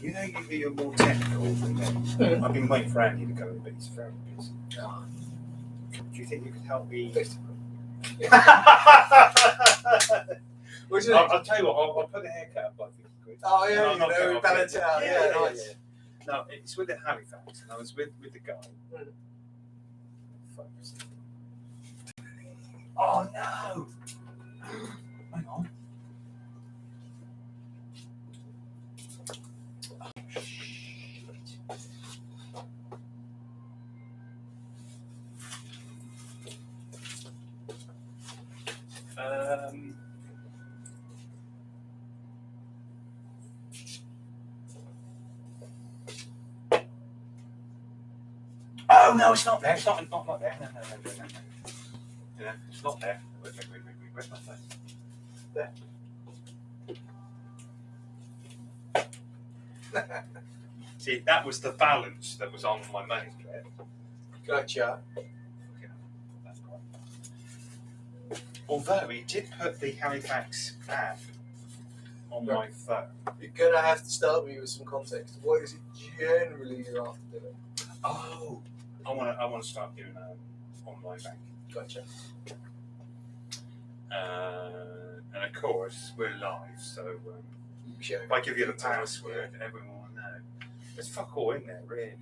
You know, you're more technical than me. I've been waiting for Andy to go in, but he's very busy. Oh. Do you think you could help me? I'll tell you what, I'll put the haircut up by 50 quid. Oh, yeah, we balance it out. Yeah, nice. Yeah. No, it's with the Halifax, and I was with the guy. Oh, no! Hang on. Oh no, it's not there. It's not there. No. Yeah, it's not there. Wait. Where's my face? There. See, that was the balance that was on my money clip. Gotcha. That's quite. Although he did put the Halifax app on my phone. You're gonna have to start me with some context. What is it generally you're after doing? Oh, I want to start doing online banking. Gotcha. And of course we're live, so if I give you the password, everyone will know. There's fuck all in there, really.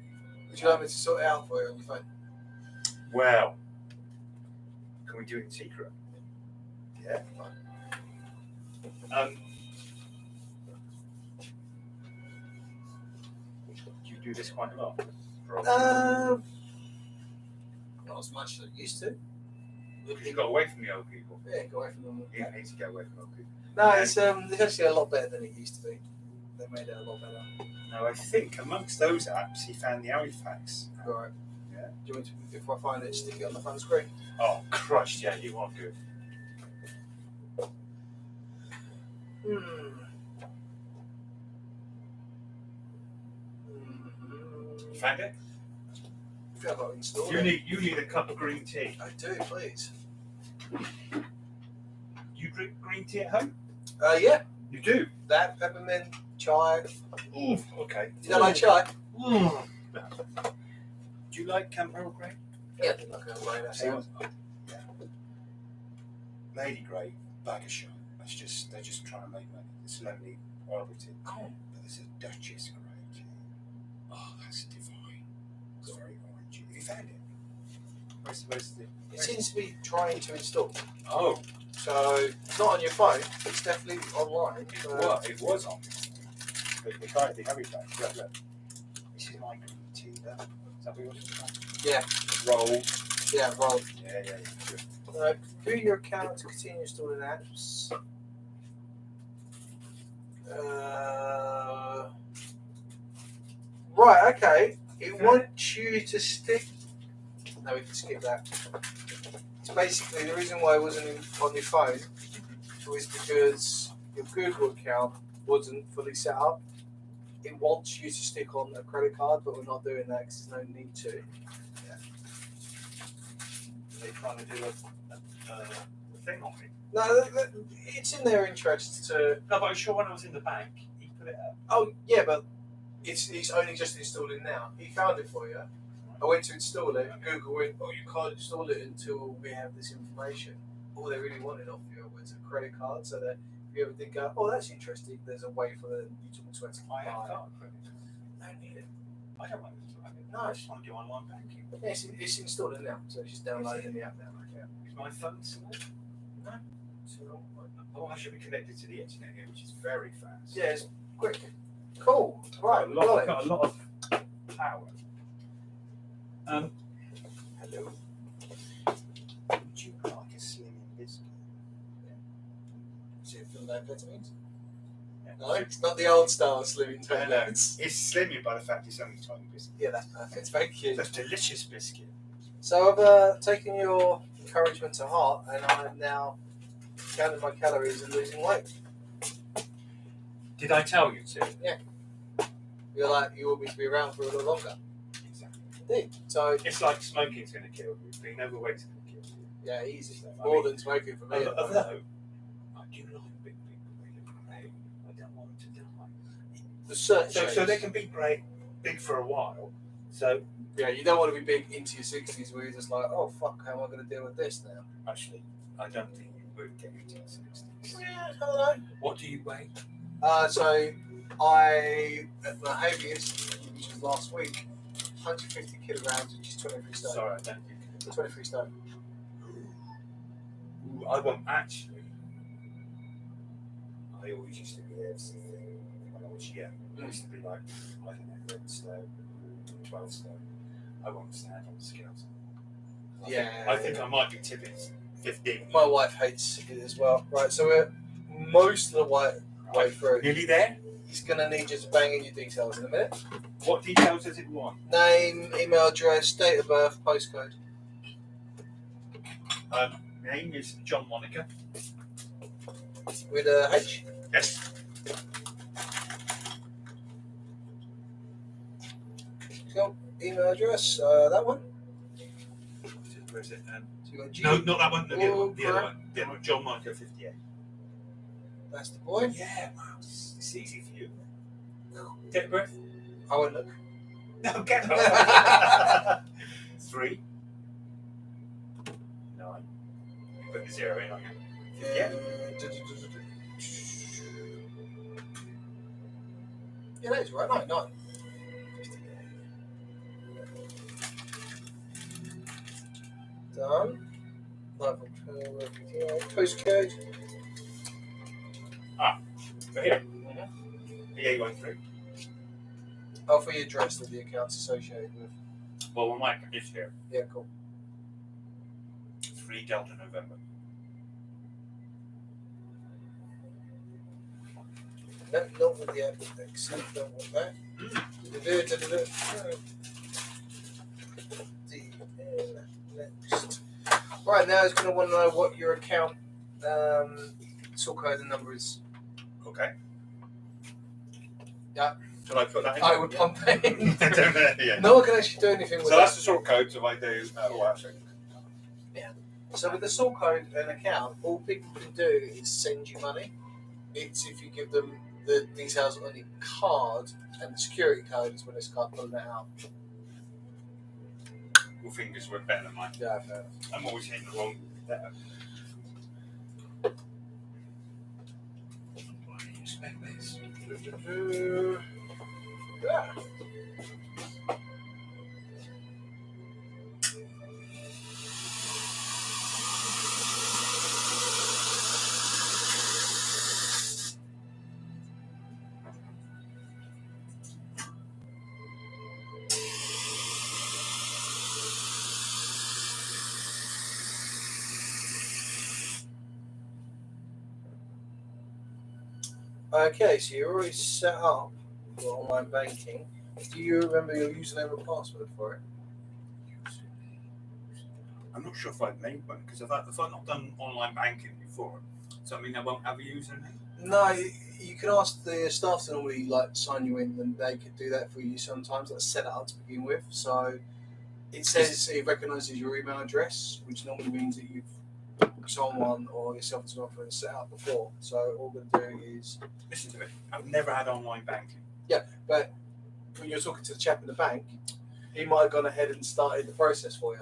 Would you like me to sort it out for you on your phone? Well, can we do it in secret? Yeah. Do you do this quite a lot? Not as much as I used to. You got away from the old people. Yeah, go away from them. You need to go away from old people. No, it's actually a lot better than it used to be. They made it a lot better. Now I think amongst those apps, he found the Halifax. Right. Yeah. Do you want to, if I find it, stick it on the front screen? Oh Christ, yeah, you are good. You found it? I feel like I've installed You it. need a cup of green tea. I do, please. You drink green tea at home? Yeah. You do? That, peppermint, chai. Ooh, okay. Do you like chai? Do you like Earl Grey? Yeah, I think like Earl Grey. That's it. Yeah. Lady Grey, bag of shot. They're just trying to make money. It's slowly orbited. Oh. But there's a Duchess Grey tea. Oh, that's divine. It's very orangey. Have you found it? Where's the? It seems to be trying to install. Oh. So it's not on your phone. It's definitely online. It was on. The guy, the Halifax. Look. This is my green tea. There. Is that what yours is? Yeah. Roll. Yeah, roll. Yeah. Good. View your account to continue installing apps. Right, okay. It wants you to stick. No, we can skip that. So basically, the reason why it wasn't on your phone was because your Google account wasn't fully set up. It wants you to stick on a credit card, but we're not doing that because there's no need to. Yeah. Are they trying to do a thing on me? No, it's in their interest to. No, but I'm sure when I was in the bank, he put it up. Oh, yeah, but it's only just installing now. He found it for you. I went to install it. Google went, oh, you can't install it until we have this information. All they really wanted off you was a credit card, so that if you ever think, oh, that's interesting, there's a way for you to I have got a credit card. Don't need it. I don't want to do it. No. I just want to do online banking. Yeah, it's installed it now, so it's just downloading the app now. Yeah. Is my phone selected? No. So, oh, I should be connected to the internet here, which is very fast. yeah, it's quick. Cool. Right, I've got a lot of power. Hello. Would you like a slimming biscuit? Is it from amphetamines? Yeah. No, it's not the old style slimming No, tablets. it's slimming by the fact it's only a tiny biscuit. Yeah, that's perfect. Thank you. That's a delicious biscuit. So I've taken your encouragement to heart, and I'm now counting my calories and losing weight. Did I tell you to? Yeah. You're like, you want me to be around for a little longer. Exactly. Indeed. So It's like smoking's going to kill you. Being overweight's going to kill you. yeah, easy. So, More than smoking for me. Although, I do like big people. They look great. I don't want them to die. the certain So shapes. they can be great, big for a while. So yeah, you don't want to be big into your 60s where you're just like, oh fuck, how am I going to deal with this now? actually, I don't think you would get into the 60s. Yeah, I don't know. What do you weigh? So I, at my heaviest, which was last week, 150 kilograms, which is 23 stone. Sorry, I don't think. 23 stone. Ooh, I won't actually. I always used to be everything when I was young. I used to be like, I don't know, 11 stone, 12 stone. I won't stand on the scales. I think I might be tipping 15. My wife hates it as well. Right, so we're most of the way through. Nearly there? He's going to need you to bang in your details in a minute. What details does it want? Name, email address, date of birth, postcode. Name is John Monica. With a H? Yes. Cool. Email address, that one. Where is it? So you got G. No, not that one. No, the other one. The other correct. one. The other one. John Monica 58. That's the boy. Yeah, wow. It's easy for you. Take a breath. I won't look. No, get up. 3. 9. Put the 0 in on you. Yeah. Yeah, that is right. 9. Done. Postcode. But here. PA13. Oh, for your address that the account's associated with. Well, we might is here. Yeah, cool. 3 Delta November. No, not with the appendix. Don't want that. Next. Right, now it's going to want to know what your account sort code and number is. Okay. Yeah. Shall I put that in? I would pump that in. I don't know. Yeah. No one can actually do anything with So it. that's the sort code. So if I do, actually. So with the sort code and account, all people can do is send you money. It's if you give them the details on your card and the security code is when they start pulling it out. Your fingers work better than mine. Yeah, fair enough. I'm always hitting the wrong letter. Why do you expect this? Yeah. Okay, so you're already set up for online banking. Do you remember your username and password for it? I'm not sure if I've made one because if I've not done online banking before, so I mean I won't have a username. No, you can ask the staff to normally sign you in, and they could do that for you sometimes. Let's set it up to begin with. So it says it recognises your email address, which normally means that you've someone or yourself has gone through and set up before. So all we're going to do is Listen to it. I've never had online banking. but when you're talking to the chap in the bank, he might have gone ahead and started the process for you.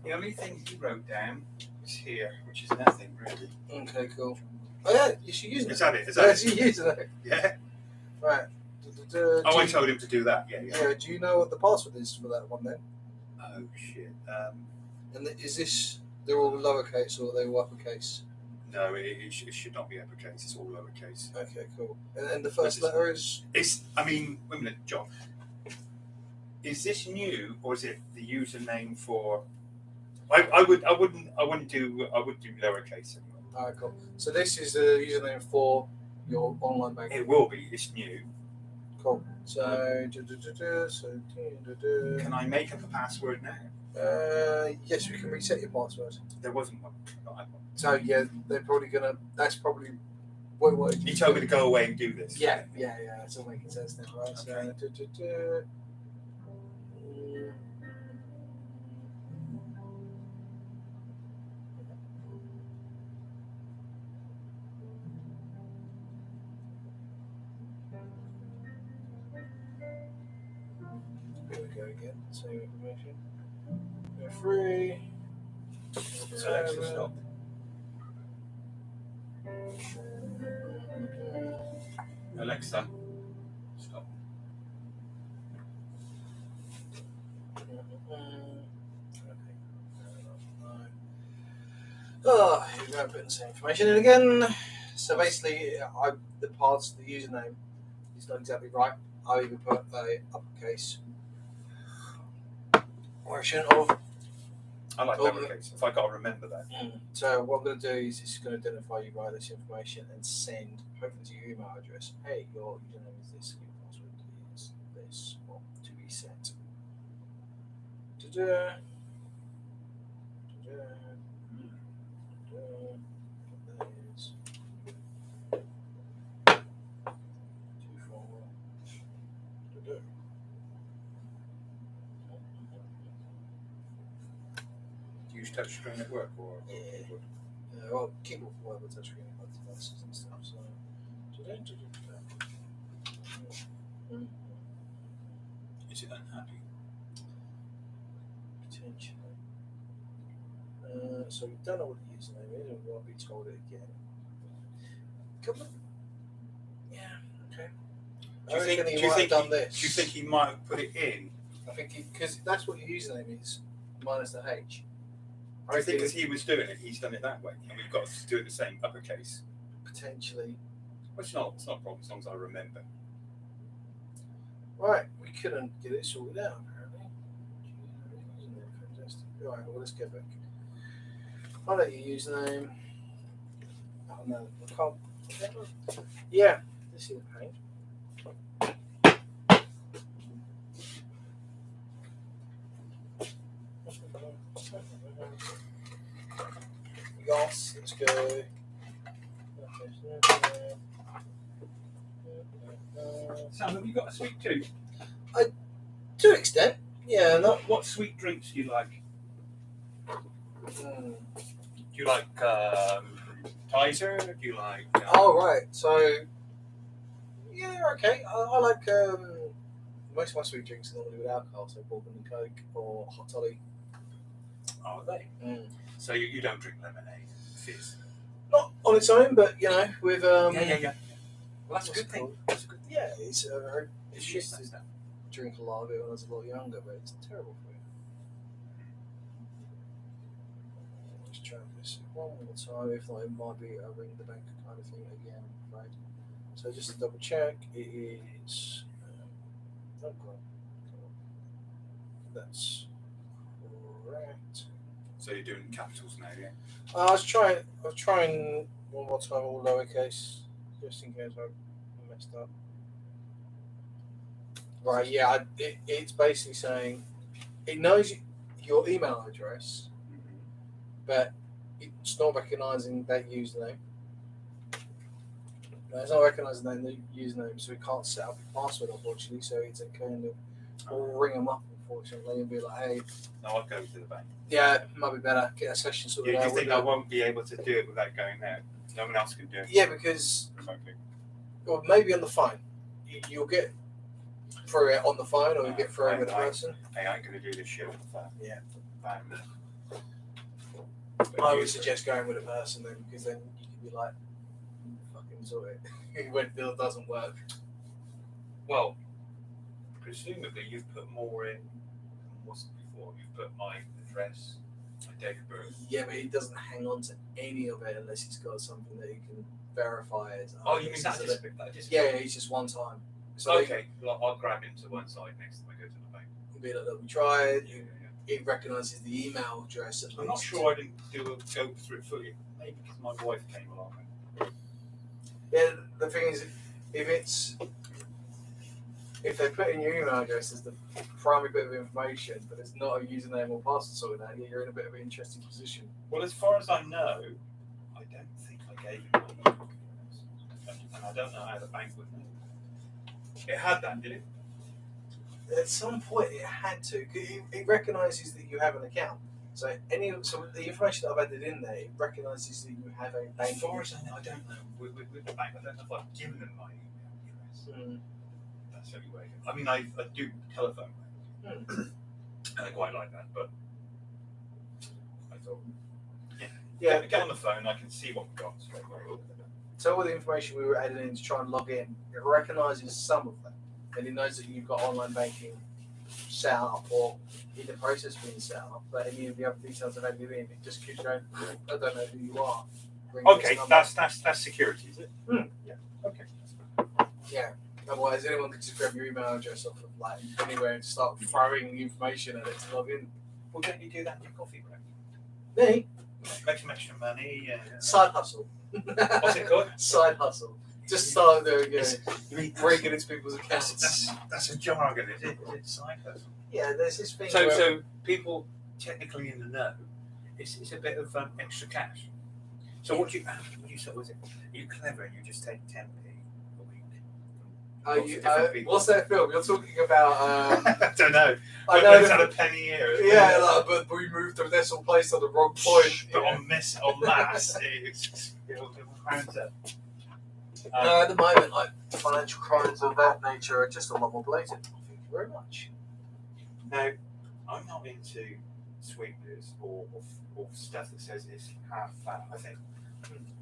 The only thing he wrote down is here, which is nothing really. Okay, cool. Oh yeah, you should use it. Is that it? Is Yes, that you use it. it? Yeah. Right. Oh, I told him to do that. Yeah. Yeah. Do you know what the password is for that one then? Oh shit. And is this they're all lowercase or are they all uppercase? No, it should not be uppercase. It's all lowercase. Okay, cool. And the first letter is. It's. I mean, wait a minute, John. Is this new or is it the username for? I wouldn't do lowercase anymore. Alright, cool. So this is the username for your online banking. It will be. It's new. Cool. So. Can I make up a password now? Yes, we can reset your password. There wasn't one. Not had one. So yeah, they're probably gonna. That's probably. What He told me to go away and do this. Yeah. That's all making sense now, right? Okay. So. Here we go again. Same information. Go free. Alexa, stop. Alexa, stop. Oh, here we go, putting the same information in again. So basically, the parts, the username is not exactly right. I even put a uppercase version of. I like uppercase. If I got to remember that. So what I'm going to do is it's going to identify you by this information and send, hopefully to your email address. Hey, your username is this, your password is this, or to be set. Ta-da. Ta-da. That is 241. Ta-da. Do you use touchscreen at work or? Yeah. Well, keyboard for whatever touchscreen devices and stuff. So, Is it unhappy? Potentially. So we don't know what the username is, and we won't be told it again. Come on. Yeah. Okay. Do you think he might have put it in? I think because that's what your username is, minus the H. I think as he was doing it, he's done it that way, and we've got to do it the same uppercase. Potentially. Well, it's not a problem as long as I remember. Right, we couldn't get it sorted out apparently. Fantastic. Right, well let's go back. I'll let you username. Oh no, I can't. Yeah, this is a pain. Yes, let's go. Sam, have you got a sweet tooth? To an extent, yeah. What sweet drinks do you like? Do you like Tizer? Do you like? Oh right, so yeah, okay. I like most of my sweet drinks are normally with alcohol, so bourbon and coke or hot toddy. Are they? So you don't drink lemonade, fizz? Not on its own, but you know, with Yeah. Well, that's a good thing. That's a good. Yeah, it's It's used just to drink a lot of it when I was a lot younger, but it's terrible for you. Let's try this one more time. If not, it might be a ring the bank kind of thing again, right? So just to double check, it is. Oh god, that's correct. So you're doing capitals now, yeah? I was trying one more time, all lowercase, just in case I messed up. Right, yeah, it's basically saying it knows your email address, but it's not recognising that username. No, it's not recognising that username, so we can't set up a password, unfortunately. So it's a kind of ring them up, unfortunately, and be like, hey. No, I'll go to the bank. Yeah, it might be better. Get a session sorted out. You think I won't be able to do it without going there? No one else can do it? Yeah, because. Remotely. Or maybe on the phone. You'll get through it on the phone, or you get through it with a person. Hey, I ain't going to do this shit on the phone. Yeah. But I would suggest going with a person then, because then you can be like, fucking sort it when it doesn't work. Well, presumably you've put more in than was before. You've put my address, my date of birth. Yeah, but he doesn't hang on to any of it unless he's got something that he can verify as. Oh, you mean that just? Yeah, it's just one time. So okay, well, I'll grab him to one side next time I go to the bank. It'll be like, look, we tried. It recognises the email address at least. I'm not sure I didn't go through it fully. Maybe because my wife came along. Yeah, the thing is, if they put in your email address as the primary bit of information, but it's not a username or password sorted out, you're in a bit of an interesting position. Well, as far as I know, I don't think I gave him my email address. And I don't know how the bank would know. It had that, did it? At some point, it had to. It recognises that you have an account. So the information that I've added in there, it recognises that you have a bank. As far as I know, I don't know. With the bank, I don't know if I've given them my email address. That's the only way. I mean, I do telephone, and I quite like that, but I thought, get on the phone. I can see what we've got straight away. So all the information we were adding in to try and log in, it recognises some of them, and it knows that you've got online banking set up or in the process of being set up. But any of the other details I've added in, it just keeps going. I don't know who you are. Okay, that's security, is it? Yeah. Okay. Yeah. Otherwise, anyone could just grab your email address off of like anywhere and start throwing information at it to log in. Well, don't you do that in your coffee break? Me? Make some extra money. Side hustle. What's it called? Side hustle. Just start doing breaking into people's accounts. That's a jargon, is it? Is it side hustle? Yeah, there's this thing. So people technically in the know, it's a bit of extra cash. So what do you sort of, are you clever and you just take 10p a week? What's that film? You're talking about. I don't know. I know. It's at a penny here. Yeah, but we moved the decimal place to the wrong point. But on mass, it'll round up. At the moment, like financial crimes of that nature are just a lot more blatant. Thank you very much. Now, I'm not into sweeteners or stuff that says it's half fat. I think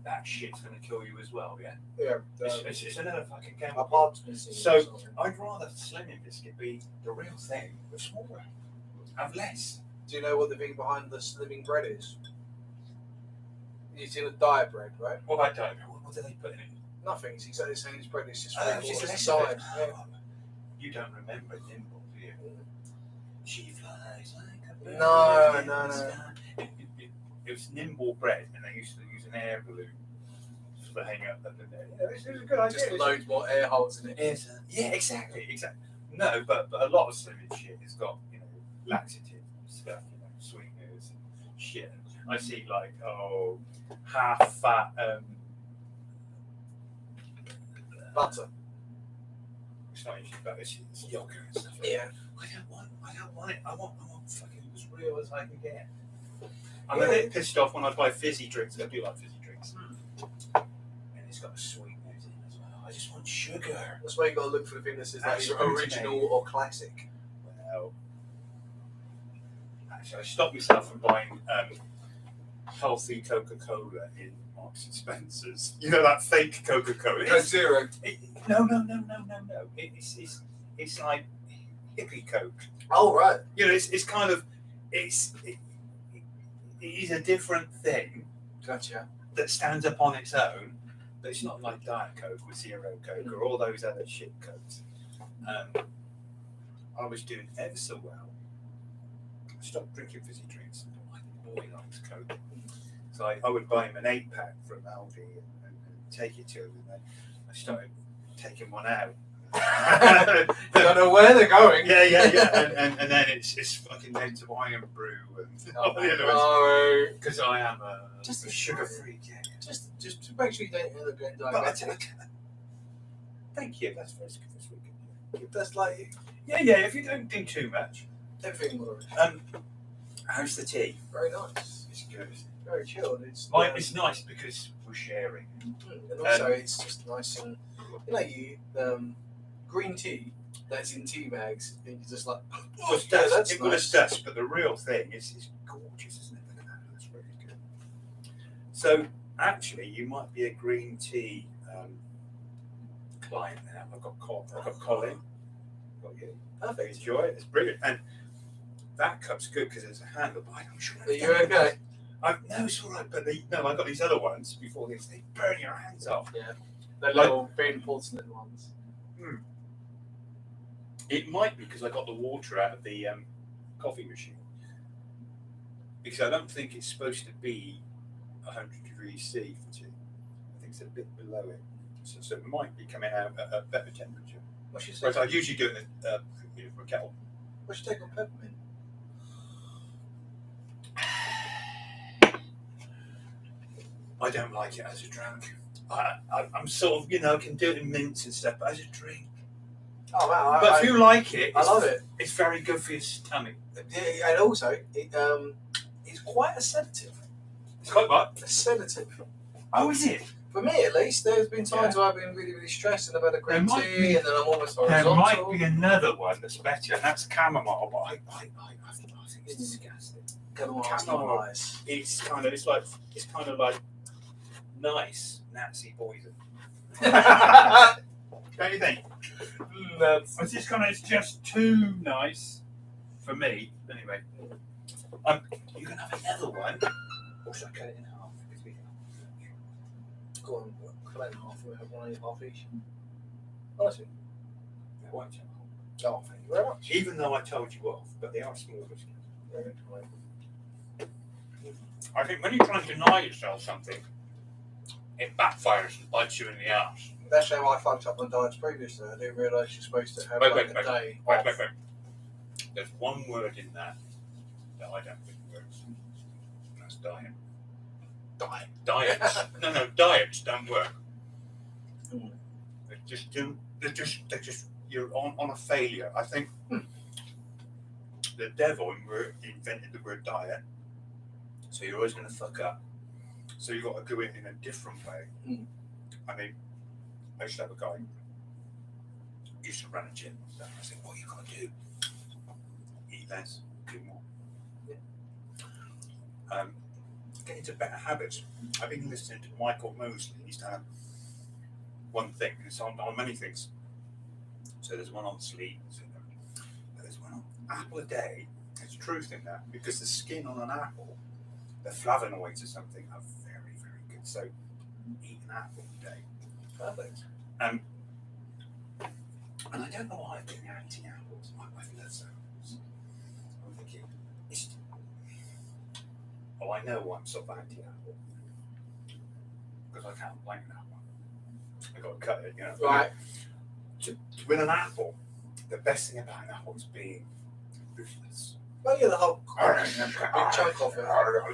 that shit's going to kill you as well, yeah? Yeah. It's another fucking game. My part's missing. So, I'd rather Slimming Biscuit be the real thing, but smaller. Have less. Do you know what the thing behind the slimming bread is? You've seen a diet bread, right? What about diet bread? What do they put in it? Nothing. It's exactly the same as bread. It's just Just the less side. of it. Yeah. You don't remember Nimble, do you? She flies like a bird. No. in the sky. It was Nimble bread, and they used to use an air balloon to hang up in there. It was a good idea. Just loads more air holes in it. Yeah, exactly. No, but a lot of slimming shit has got, laxative stuff, sweeteners and shit. I see half fat Butter. it's not usually butter, it's yogurt and stuff. Yeah. I don't want it. I want fucking as real as I can get. I'm a bit pissed off when I buy fizzy drinks. I do like fizzy drinks. And it's got a sweetness in it as well. I just want sugar. That's why you got to look for the thing that says That's either original or classic. Well, actually, I stopped myself from buying healthy Coca-Cola in Marks and Spencer's. You know that fake Coca-Cola? Coke Zero. No. It's like hippie Coke. Oh right. It's kind of it is a different thing Gotcha. that stands up on its own, but it's not like Diet Coke or Zero Coke or all those other shit Cokes. I was doing ever so well. I stopped drinking fizzy drinks. My boy likes Coke. So I would buy him an 8-pack from Aldi and take it to him, and then I started taking one out. Don't know where they're going. Yeah. And then it's fucking then to buy and brew and because I am Just a sugar freak. Yeah. Just to make sure you don't end up going But diabetic. Thank you. That's very good this week. That's like Yeah. If you don't do too much. everything moderate. How's the tea? Very nice. It's good. Very chilled. It's It's nice because we're sharing. and also it's just nice and green tea that's in tea bags. And you're just like, It was dust, but the real thing is gorgeous, isn't it? Look at that. That's really good. So actually, you might be a green tea client now. I've got Colin. Got you. perfect. Enjoy it. It's brilliant. And that cup's good because there's a handle, but I'm sure. Are you okay? No, it's all right. But I got these other ones before this. They burn your hands off. Yeah. The little thin porcelain ones. It might be because I got the water out of the coffee machine. Because I don't think it's supposed to be 100 degrees C for tea. I think it's a bit below it. So it might be coming out at a better temperature. What's your Whereas I usually do it in a kettle. What's your take on peppermint? I don't like it as a drink. I'm sort of, I can do it in mints and stuff, but as a drink. Oh wow! But if you like it, I love it. It's very good for your stomach. Yeah, and also it's quite a sedative. It's quite what? A sedative. Oh, is it? For me, at least, there's been times where I've been really, really stressed and I've had a green tea and then I'm almost horizontal. There might be another one that's better, and that's chamomile, but I think it's disgusting. Chamomile nice. It's kind of like nice Nazi poison. Don't you think? It's just too nice for me. Anyway, you can have another one, or should I cut it in half? Go on, cut it in half. We have one half each. Honestly. I won't tell. Oh, thank you very much. Even though I told you off, but they are small biscuits. I think when you try and deny yourself something, it backfires and bites you in the arse. That's how I fucked up my diets previously. I didn't realise you're supposed to have a day off. Wait. There's one word in that I don't think works. And that's diet. Diets. No, diets don't work. They just do. They're just. You're on a failure. I think the devil invented the word diet, so you're always going to fuck up. So you've got to go in a different way. I mean, I used to have a guy who used to run a gym. So I said, what you got to do? Eat less, do more. Get into better habits. I've been listening to Michael Mosley. He's done one thing, and it's on many things. So there's one on sleep, there's one on apple a day. There's truth in that, because the skin on an apple, the flavonoids or something are very, very good. So eat an apple a day. Perfect. And I don't know why I've been anti-apples. My wife loves apples. I'm thinking, I know I'm sort of anti-apple, because I can't blame that one. I've got to cut it, you know. Right. With an apple, the best thing about an apple is being ruthless. Well, yeah, the whole big chunk of it.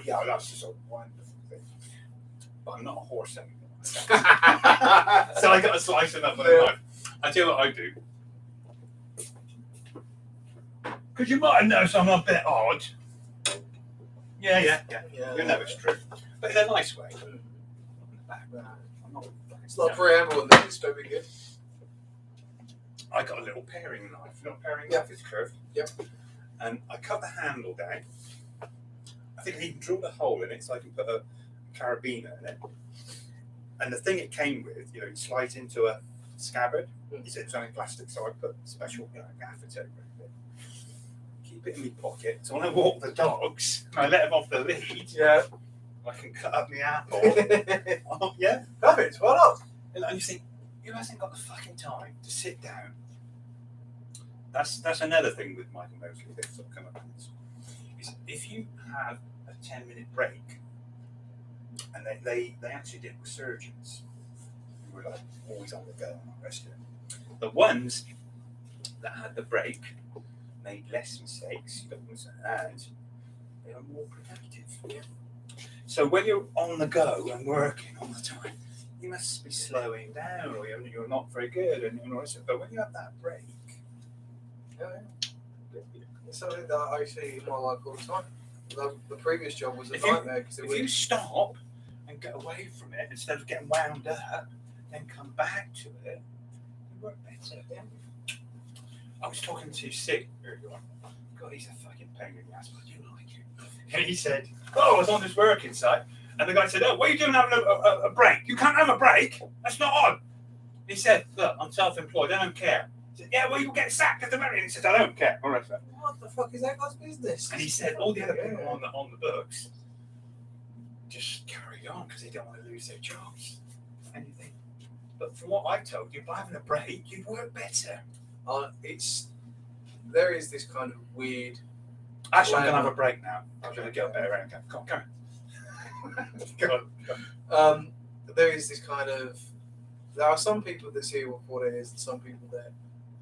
Yeah, that's just a wonderful thing. But I'm not a horse anymore. So I got to slice it up with a knife. I tell you what I do. Because you might have noticed I'm a bit odd. Yeah. You know it's true. But in a nice way. It's not preamble, and it's very good. I got a little paring knife. You know what paring knife is curved? Yep. And I cut the handle down. I think I even drilled a hole in it so I can put a carabiner in it. And the thing it came with, you slides into a scabbard. He said it's only plastic, so I put special gaffer tape over it. Keep it in my pocket. So when I walk the dogs, and I let them off the lead, I can cut up my apple. Yeah. Perfect. Why not? And you think, who hasn't got the fucking time to sit down? That's another thing with Michael Mosley that sort of come up with this. Is if you have a 10-minute break, and they actually did with surgeons who were like always on the go and all the rest of it. The ones that had the break made less mistakes, and they were more productive. Yeah. So when you're on the go and working all the time, you must be slowing down, or you're not very good, and all this. But when you have that break, it's something that I see in my life all the time. The previous job was a nightmare because if you stop and get away from it instead of getting wound up, then come back to it, you work better. Yeah. I was talking to Sid earlier on. God, he's a fucking pain in the ass, but I do like him. And he said, I was on this working site. And the guy said, what are you doing having a break? You can't have a break. That's not on. He said, look, I'm self-employed. I don't care. He said, yeah, well, you'll get sacked at the moment. He said, I don't care. All right, sir. What the fuck is that guy's business? And he said, all the other people on the books just carry on because they don't want to lose their jobs. Anything. But from what I told you, by having a break, you'd work better. There is this kind of weird... Actually, I'm going to have a break now. I'm going to get a better around. Come on. There is this kind of. There are some people that see what it is, and some people that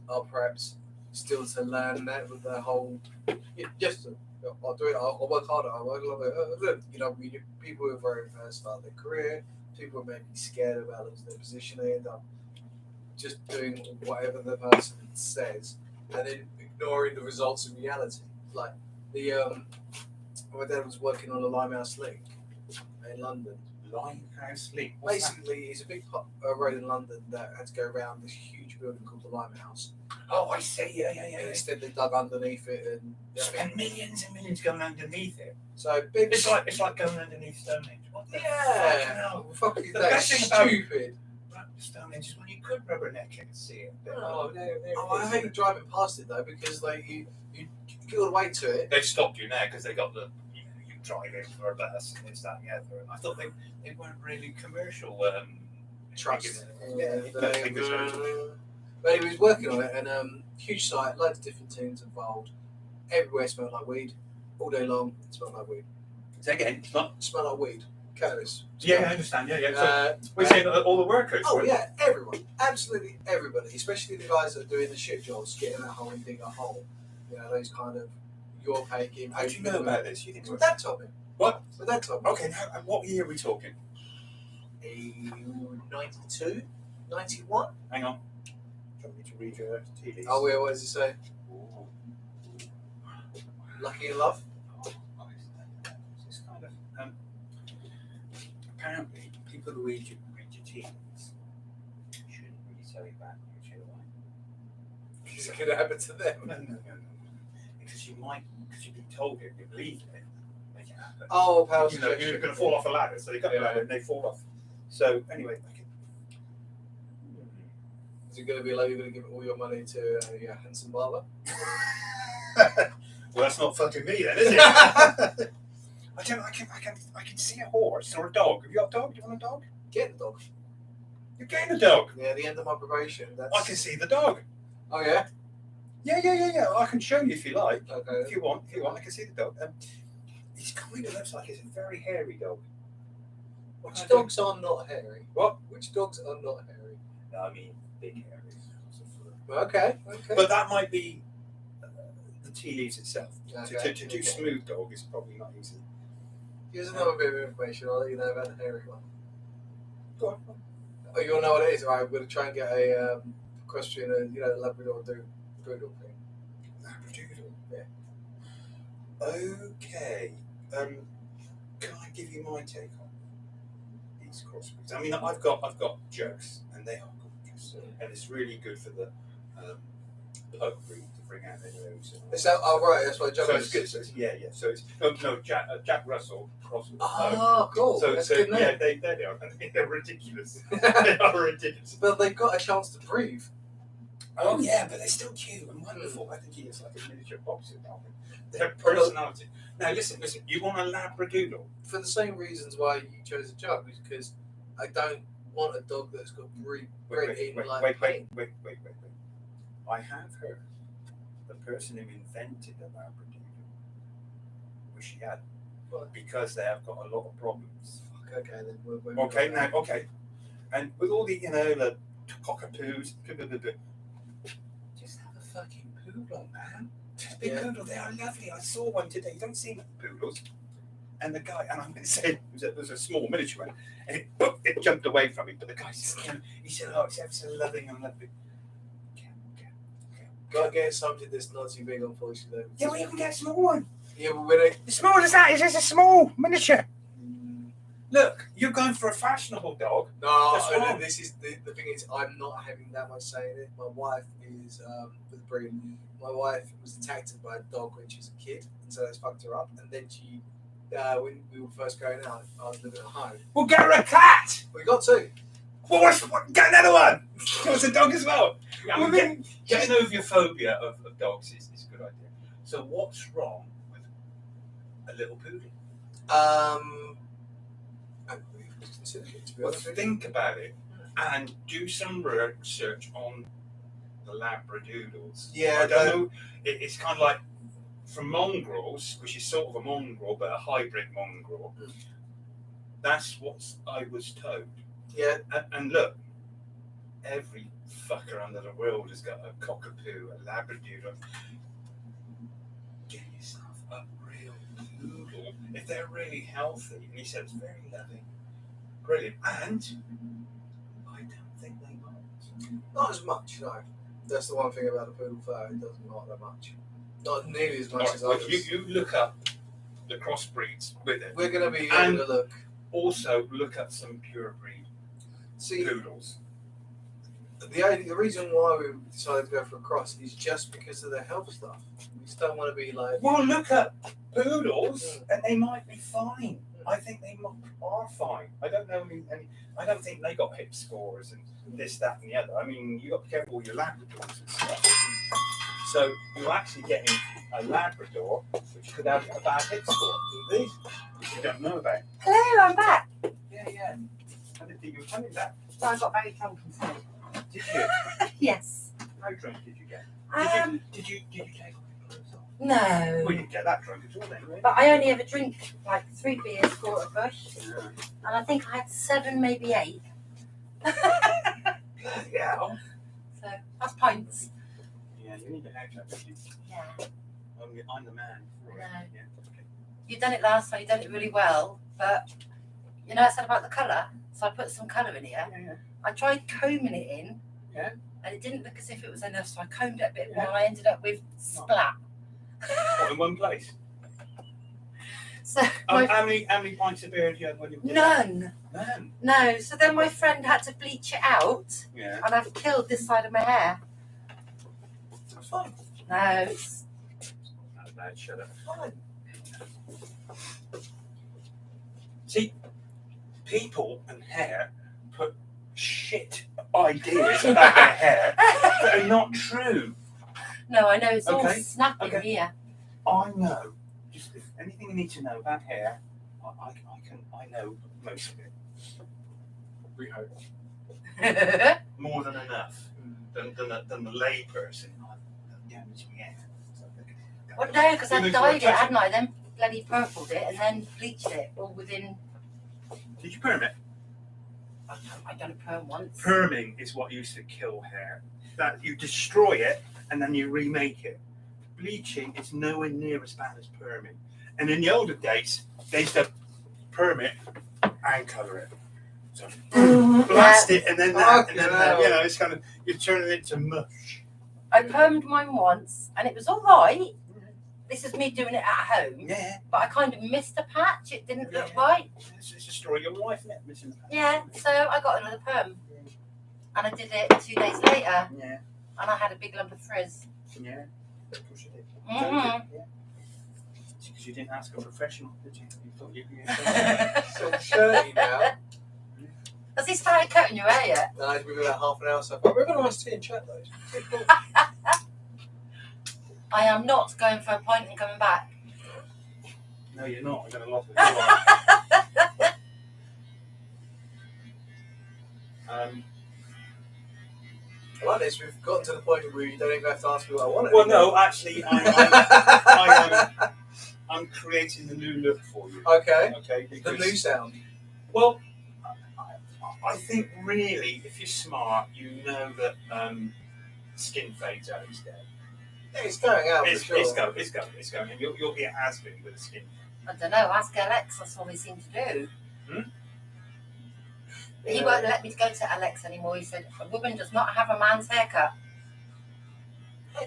are perhaps still to learn that with the whole. I'll do it. I'll work harder. I'll work a little bit. People who are very first start their career. People who may be scared about losing their position. They end up just doing whatever the person says, and then ignoring the results in reality. Like my dad was working on a Limehouse link in London, Limehouse Link. What's Basically, it's a big road in London that had to go around this huge building called the Limehouse. that? Oh, I see. Yeah. And instead, they dug underneath it and Spent millions and millions going underneath it. So big. It's like going underneath Stonehenge. What the Fuck is The that best thing about- stupid? Stonehenge is when you could rubberneck it and see it. Oh, there I hate driving past it though because like you get all the way to it. They've stopped you now because they got the you drive in for a bus and it's that and the other. And I thought they weren't really commercial. Trust. Yeah, But anyway, he was working on it and huge site, loads of different teams involved. Everywhere smelled like weed. All day long, it smelled like weed. Say again, it's not. It smelled like weed. Cannabis. Yeah, I understand. Yeah. So we're and- saying all the workers. Oh yeah, everyone, absolutely everybody, especially the guys that are doing the shit jobs, getting that hole and digging a hole. You know, those kind of your pay game. How do you know about this? You think It's what Dad told me. What? It's what Dad told me. Okay, now what year are we talking? 92, 91. Hang on. Do you want me to read your tea leaves? Oh, yeah, what does it say? Ooh. Lucky in love. It's kind of apparently people who read your teens shouldn't really tell you about your children. Is it going to happen to them? No. Because you've been told it, you believe it, make it happen. Oh, power You know, you're going to fall off a ladder, so they got the ladder and they fall off. So anyway, Is it going to be like you're going to give all your money to your handsome barber? well, that's not fucking me then, is it? I can see a horse or a dog. Have you got a dog? Do you want a dog? Get the dog. You're getting a dog. Yeah, the end of my probation. That's... I can see the dog. Oh yeah. Yeah. I can show you if you like. Okay. If you want, I can see the dog. He kind of looks like it's a very hairy dog. Which dogs are not hairy? What? Which dogs are not hairy? No, I mean big hairy. Okay. But that might be the tea leaves itself. Okay, To do smooth dog is probably not easy. Here's another bit of information. I'll let you know about the hairy one. Go on. Oh, you all know what it is, right? I'm going to try and get a question, the Labrador Doodle thing. Labradoodle. Yeah. Okay. Can I give you my take on these crossbreeds? I mean, I've got jugs, and they are gorgeous, and it's really good for the pug breed to bring out their nose. Is that right? That's why Jug So is. it's good. So it's, yeah. So it's Jack Russell cross with the pug. Oh, cool. So That's good. yeah, they are. They're ridiculous. They are ridiculous. But they've got a chance to breathe. Oh yeah, but they're still cute and wonderful. I think he is like a miniature boxing dog. Their personality. Now listen. You want a Labradoodle? For the same reasons why you chose a Jug, because I don't want a dog that's got breathing like pain. Wait. I have heard the person who invented the Labradoodle wish he had, because they have got a lot of problems. Okay, then we're Okay. And with all the the cockapoos, just have a fucking poodle, man. Just big poodle. They are lovely. I saw one today. You don't see many poodles. And the guy, and I'm going to say it was a small miniature one, and it jumped away from me. But the guy said, "Oh, it's ever so loving and lovely." Gotta get something that's not too big, unfortunately. Yeah, well, you can get a small one. Yeah, but when As small as that is just a small miniature. Look, you're going for a fashionable dog. No, That's and wrong. this is the thing is I'm not having that much say in it. My wife is with breed. My wife was attacked by a dog when she was a kid, and so that's fucked her up. And then she, when we were first going out, I was living at home. Well, get her a cat. We got two. Well, get another one. What's a dog as well? Yeah, Well, getting over your phobia of dogs is a good idea. So what's wrong with a little poodle? I really consider it, to be Well, honest with you. think about it and do some research on the Labradoodles. Yeah, I don't know. It's kind of like from mongrels, which is sort of a mongrel, but a hybrid mongrel. That's what I was told. Yeah. And look, every fucker under the world has got a cockapoo, a Labradoodle. Get yourself a real poodle if they're really healthy. And he said it's very loving, brilliant, and I don't think they bite. Not as much, no. That's the one thing about the poodle fur, it doesn't bite that much. Not nearly as much as Well, others. you look up the crossbreeds with it. We're going to be And- having a look. also look at some pure breed See, poodles. the reason why we decided to go for a cross is just because of the health stuff. We just don't want to be like. Well, look at poodles, and they might be fine. I think they are fine. I don't know any. I don't think they got hip scores and this, that, and the other. I mean, you got to be careful with your Labradors and stuff. So you're actually getting a Labrador which could have a bad hip score. These you don't know about. Hello, I'm back. Yeah. I didn't think you were coming back. So I got very drunk instead. Did you? Yes. How drunk did you get? Did you take off your clothes off? No. Well, you didn't get that drunk at all, then, really. But I only ever drink like 3 beers, quarter bush, Yeah. and I think I had 7, maybe 8. Yeah. So that's pints. Yeah, you need to act like you. Yeah. I'm the man for it. No. Yeah. Okay. You've done it last time. You've done it really well, but you know I said about the colour, so I put some colour in here. Yeah. I tried combing it in. Yeah. And it didn't look as if it was enough, so I combed it a bit Yeah. more. And I ended up with splat. What, in one place? So my, How many pints of beer did you have when you did none. that? None. No. So then my friend had to bleach it out, Yeah. and I've killed this side of my hair. That's fine. No, it's Not bad. Shut up. Fine. See, people and hair put shit ideas about their hair that are not true. no, I know it's all Okay, snapping okay. here. I know. Just if anything you need to know about hair, I know most of it. We hope. More than enough. Than the lay person. Damage my hair. Well, no, because I Even dyed for it, a hadn't I? Then bloody purpled it and then bleached it all within. Did you perm it? I done a perm once. Perming is what used to kill hair. That you destroy it and then you remake it. Bleaching is nowhere near as bad as perming. And in the older days, they used to perm it and colour it. So blast it and then that, and then that. You know, it's kind of you're turning it to mush. I permed mine once and it was all right. This is me doing it at home, Yeah, but I kind of missed a patch. It didn't look Yeah. right. it's a story of your life, isn't it? Missing the patch. Yeah, so I got another perm, and I did it 2 days later, Yeah, and I had a big lump of frizz. yeah. Of course you did. Mhm. Yeah. Because you didn't ask a professional, did you? You thought you So shirty now. Has he started cutting your hair yet? No, it's been about half an hour so far. We're going to nice tea and chat though. I am not going for a pint and coming back. No, you're not. I'm going to lock the door. I like this. We've gotten to the point where you don't even have to ask me what I want. Well, no, actually, I'm creating the new look for you. Okay. Okay. The Because, new sound. well, I think really, if you're smart, you know that skin fades out each day. Yeah, it's going out It's for sure. It's going. And you'll be a has-been with a skin. I don't know. Ask Alex. That's all he seemed to do. He Yeah. won't let me go to Alex anymore. He said a woman does not have a man's haircut.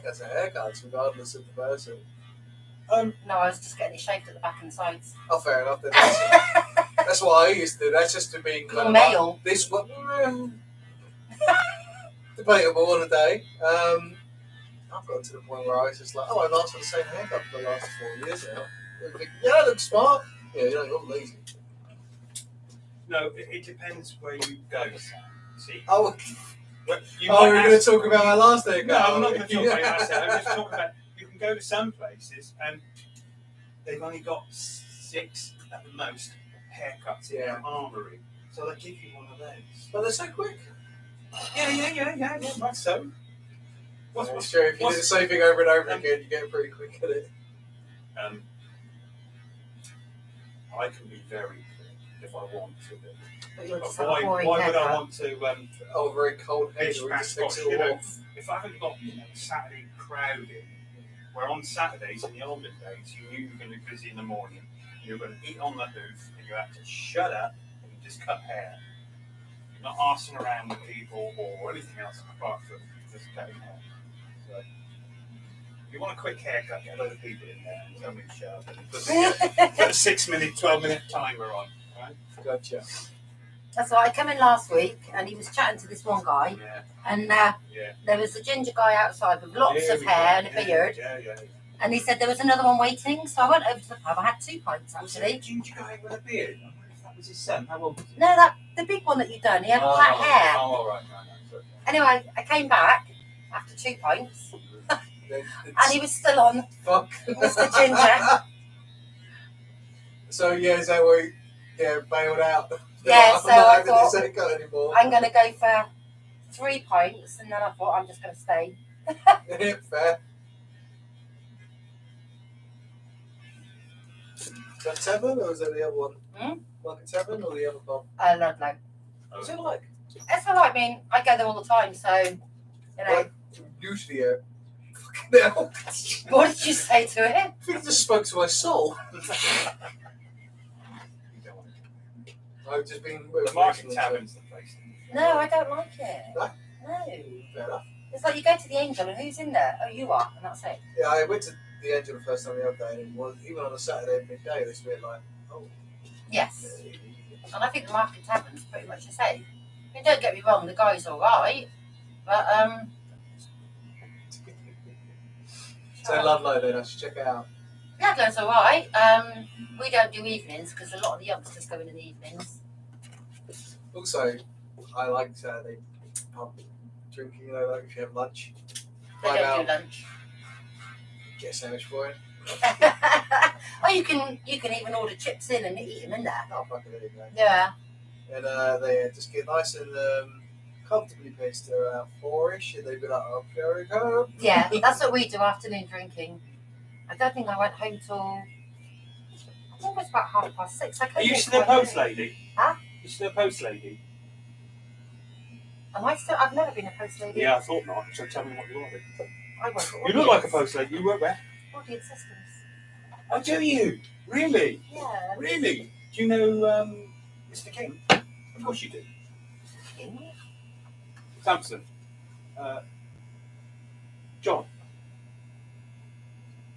That's a haircut, regardless of the person. No, I was just getting it shaved at the back and the sides. Oh, fair enough. Then that's what I used to do. That's just to be You're male. This one. Debatable on a day. I've gotten to the point where I was just like, oh, I've asked for the same haircut for the last 4 years now. Yeah, I look smart. Yeah, you know, you're lazy. No, it depends where you go, Sam. See, Oh, well, we're going to talk about my last haircut. No, I'm not going to talk about that. I'm just talking about you can go to some places and they've only got 6 at the most haircuts in their armory, so they give you one of those. But they're so quick. Yeah. That's so. It's true. If you do the same thing over and over again, you get pretty quick at it. I can be very quick if I want to be. But you're just But a boring why would I haircut. want to? Oh, very cold head, Bish, or bash, just fix bosh, it you all know. off. If I haven't got Saturday crowd in, where on Saturdays in the olden days you knew you were going to be busy in the morning, you were going to eat on the hoof, and you had to shut up and just cut hair. You're not arsing around with people or anything else apart from just cutting hair. So, if you want a quick haircut, get a load of people in there and tell me to shut up. And put a 6-minute, 12-minute timer on. right? Gotcha. That's why I came in last week and he was chatting to this one guy, Yeah. and Yeah. there was a ginger guy outside with lots of hair and a beard, Yeah. and he said there was another one waiting. So I went over to the pub. I had 2 pints Was it a actually. ginger guy with a beard? I wonder if that was his son. How old was he? No, the big one that you've done. He had black hair. Oh, all right. No, sorry. Anyway, I came back after 2 pints, and he was still on. Fuck. Mr. Ginger. So yeah, is that where he bailed out? Yeah, I'm so not I having thought, this haircut anymore. I'm going to go for 3 pints, and then I thought I'm just going to stay. Fair. Is that Tavern or is that the other one? Like a Tavern or the other pub? Ludlow. What's it like? It's all right. I mean, I go there all the time, so you know. Well, usually, fucking hell. What did you say to it? I think it just spoke to my soul. I've just been. The Market Tavern's the place. No, I don't like it. No? No. Fair enough. It's like you go to the Angel, and who's in there? Oh, you are, and that's it. Yeah, I went to the Angel the first time the other day, and it was, even on a Saturday midday, it was a bit like, oh. Yes. And I think the Market Tavern's pretty much the same. I mean, don't get me wrong, the guy's all right, but So Ludlow then, I should check it out. Ludlow's all right. We don't do evenings because a lot of the youngsters go in the evenings. Also, I like Saturday pub drinking, you know, like if you have lunch, They find don't out, do lunch. get a sandwich for it. Oh, you can even order chips in and eat them in there. Oh, fuck it, there you go. Yeah. And they just get nice and comfortably paced to around 4-ish, and they'd be like, oh, here we go. Yeah, that's what we do afternoon drinking. I don't think I went home till I think it was about 6:30. I Are you came still a quite post early. lady? Huh? You still a post lady? Am I still? I've never been a post lady. Yeah, I thought not. So tell me what you are. I work at You look like a post lady. You work where? Audience systems. Oh, do you? Really? Yeah. Really? Do you know Mr. King? Of course you do. Samson. John.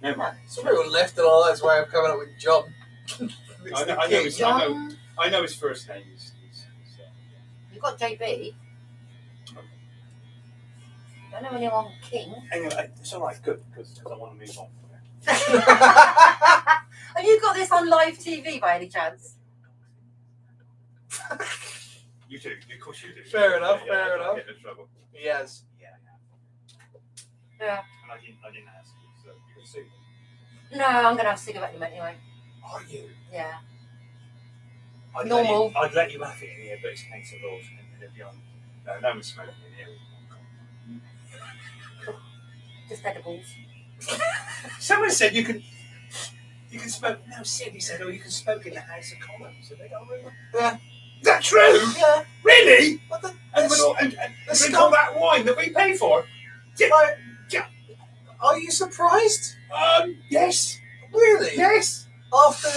Never mind. It's a real left and all that's way of coming up with John. John. I know his first name. You've got JB. I don't know anyone King. Anyway, it's all right. Good, because I want to move on. Have you got this on live TV by any chance? You do. Of course you do. Fair enough, Yeah, fair I enough. Get in trouble. Yes. Yeah. Yeah. And I didn't ask you, so you can sue me. No, I'm gonna have a cigarette in a minute anyway. Are you? Yeah. I'd Normal. I'd let you have it in here, but it's against the rules. And it'd be on. No one's smoking in here. Just edibles. Someone said you can smoke. No, Cindy said, oh, you can smoke in the House of Commons. So they go, Yeah. Is that true? Yeah. Really? What the? And drink all that wine that we pay for? Are you surprised? Yes. Really? Yes. After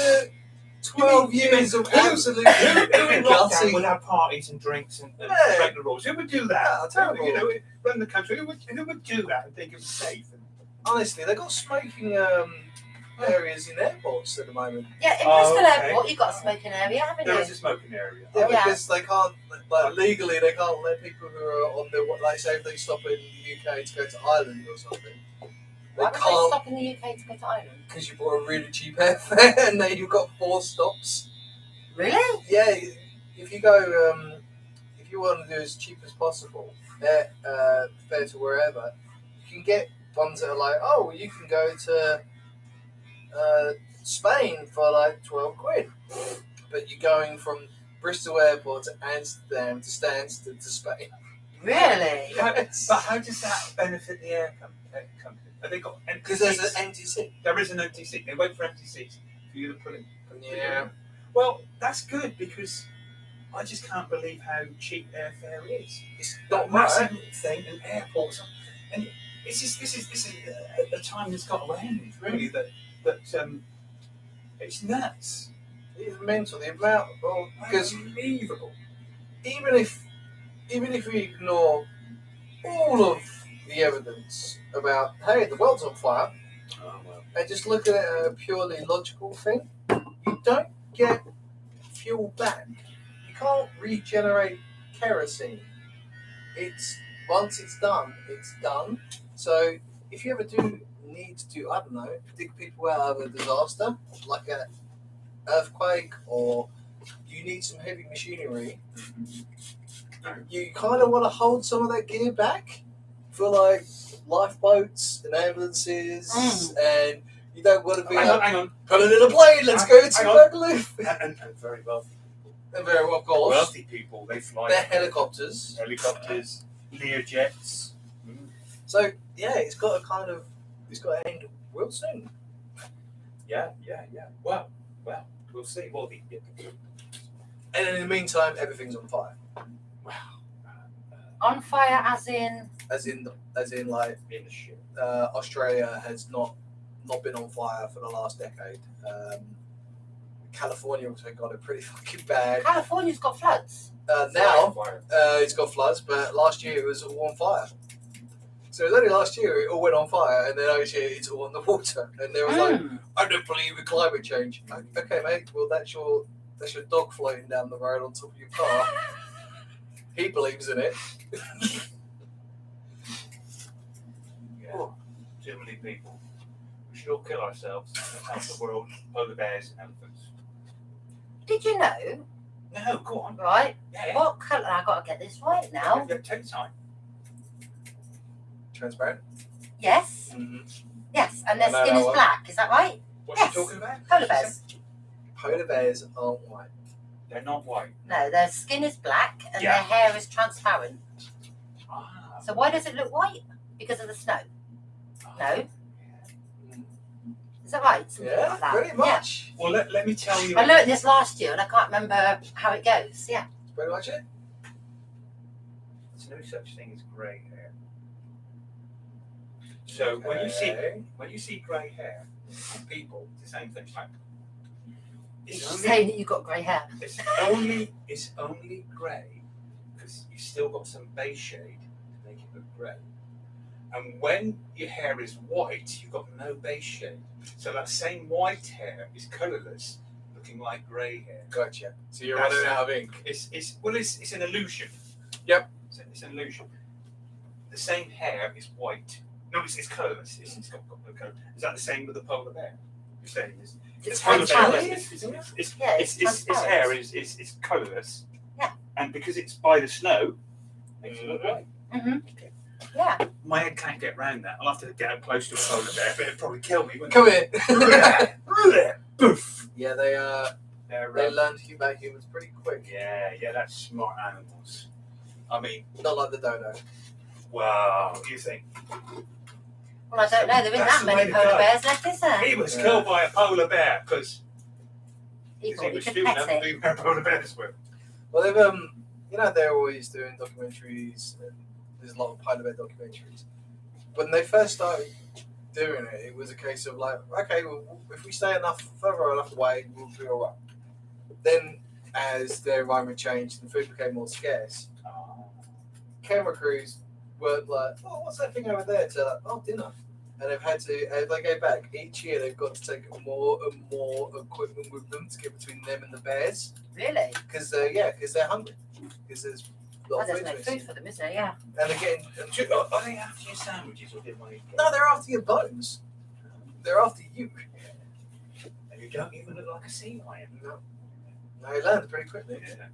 12 years of absolute Who in lockdown gutting. would have parties and drinks and Yeah. break the rules? Who would do that? Yeah, terrible. You know, run the country. Who would do that and think it was safe? Honestly, they've got smoking areas in airports at the moment. Yeah, in Oh, Bristol okay. Airport, you've got a smoking area, haven't There you? is a smoking area. Yeah, Yeah. because they can't, like, legally, they can't let people who are on the, like, say if they stop in the UK to go to Ireland or something. They Why would they can't, stop in the UK to go to Ireland? because you bought a really cheap airfare and then you've got 4 stops. Really? Yeah, if you go, if you want to do as cheap as possible, fare to wherever, you can get ones that are like, oh, you can go to Spain for like 12 quid, but you're going from Bristol Airport to Amsterdam to Stansted to Spain. Really? Yes. But how does that benefit the air company? Have they got empty Because there's seats? an empty seat. There is an empty seat. They wait for empty seats for you to put it. Yeah. Well, that's good because I just can't believe how cheap airfare is. It's Not not massive right. thing, and airports, and this is a time that's got to end. Really, that it's nuts. It's mental, the amount of, because Unbelievable. even if we ignore all of the evidence about, hey, the world's on fire, Oh well. and just look at it as a purely logical thing, you don't get fuel back. You can't regenerate kerosene. Once it's done, it's done. So if you ever do need to, I don't know, dig people out of a disaster, like an earthquake, or you need some heavy machinery, you kind of want to hold some of that gear back for like lifeboats and ambulances, and you don't want to be hang on. pulling in a plane. Let's go to Magaluf. And very wealthy. And very well, of course. Wealthy people, they fly. They're helicopters, Learjets. So yeah, it's got to end real soon. Yeah. Well, we'll see. Well, And in the meantime, everything's on fire. wow. On fire, as in. As in like In the ship. Australia has not been on fire for the last decade. California also got it pretty fucking bad. California's got floods. Now Fire. it's got floods, but last year it was all on fire. So it was only last year it all went on fire, and then this year it's all on the water. And they was like, I don't believe in climate change. Like, okay, mate. Well, that's your dog floating down the road on top of your car. He believes in it. Yeah. Too many people. We should all kill ourselves and help the world, polar bears and elephants. Did you know? No, go on. Right. Yeah. What colour? I got to get this right now. Yeah, take time. Transparent. Yes. Mm-hmm. Yes. And their I know skin that is one. black. Is that right? What Yes. are you talking about? Polar bears. Polar bears aren't white. They're not white. No, their skin is black and Yeah. their hair is transparent. Ah. So why does it look white? Because of the snow. No. Is that right? Something Yeah, like that. pretty much. Well, let me tell you. I learned this last year and I can't remember how it goes. Yeah. That's pretty much it. There's no such thing as grey hair. So when you see grey hair on people, it's the same thing. Like, You're saying that you've got grey hair. It's only grey because you still got some base shade to make it look grey. And when your hair is white, you've got no base shade. So that same white hair is colourless, looking like grey hair. Gotcha. So you're running out of ink. It's an illusion. Yep. It's an illusion. The same hair is white. No, it's colourless. It's got no colour. Is that the same with the polar bear? You're saying this? It's polar bear, transparent. its hair is colourless. Yeah. And because it's by the snow, makes it look white. Mm-hmm. Yeah. My head can't get round that. I'll have to get up close to a polar bear, but it'd probably kill me, wouldn't Come here. it? Boof. Yeah, they They're, learned about humans pretty quick. yeah, that's smart animals. I mean, Not like the dodo. wow, what do you think? Well, I don't know. There isn't That's that the many way to polar go. bears left, is there? He was killed by a polar bear because He he thought he was could stupid enough pet to it. be where polar bears were. Well, they've they're always doing documentaries. And there's a lot of polar bear documentaries. When they first started doing it, it was a case of like, okay, well, if we stay further enough away, we'll be all right. Then, as the environment changed and food became more scarce, camera crews were like, oh, what's that thing over there? To like, oh, dinner. And they've had to, as they go back, each year they've got to take more and more equipment with them to get between them and the bears. Really? Because they're hungry. Because there's a Well, lot there's of no food food missing. for them, is there? Yeah. And they're getting, Are they after your sandwiches or did one eat? no, they're after your bones. They're after you. And you don't even look like a sea lion. No. They learned pretty quickly. Yeah.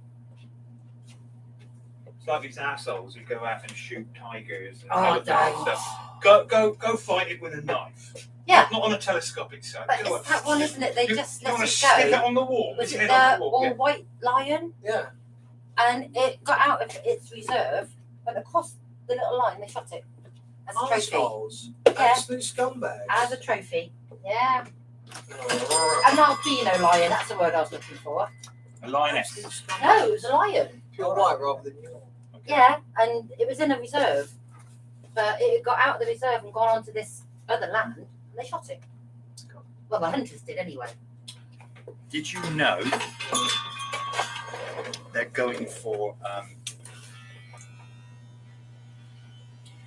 It's like these assholes who go out and shoot tigers and Oh, elephants and don't. stuff. Go fight it with a knife. Yeah. Not on a telescopic sight. But Go it's that one, isn't it? They just you let want it to stick it go. on the wall. Was Stick it it on the the wall. Yeah. all-white lion? Yeah. And it got out of its reserve, went across the little line. They shot it as a trophy. Assholes. Yeah. Absolute scumbags. As a trophy. Yeah. An albino lion. That's the word I was looking for. A lioness. Absolute scumbags. No, it was a lion. Pure white rather than you. Yeah, and it was in a reserve, but it got out of the reserve and gone onto this other land, and they shot it. Well, the hunters did anyway. Did you know they're going for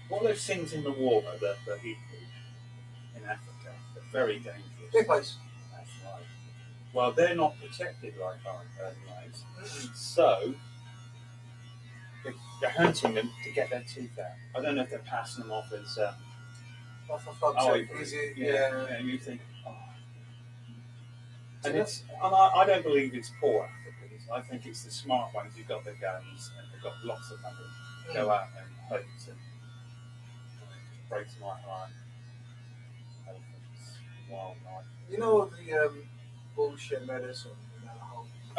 what are those things in the water that eat food in Africa? They're very dangerous. Big place. That's right. Well, they're not protected like knives, so they're hunting them to get their teeth out. I don't know if they're passing them off as. Is it? Yeah. And you think, oh. And I don't believe it's poor Africans. I think it's the smart ones who've got their guns and they've got lots of money. Go out and hunt and it breaks my heart. Elephants, wildlife. You know the bullshit medicine.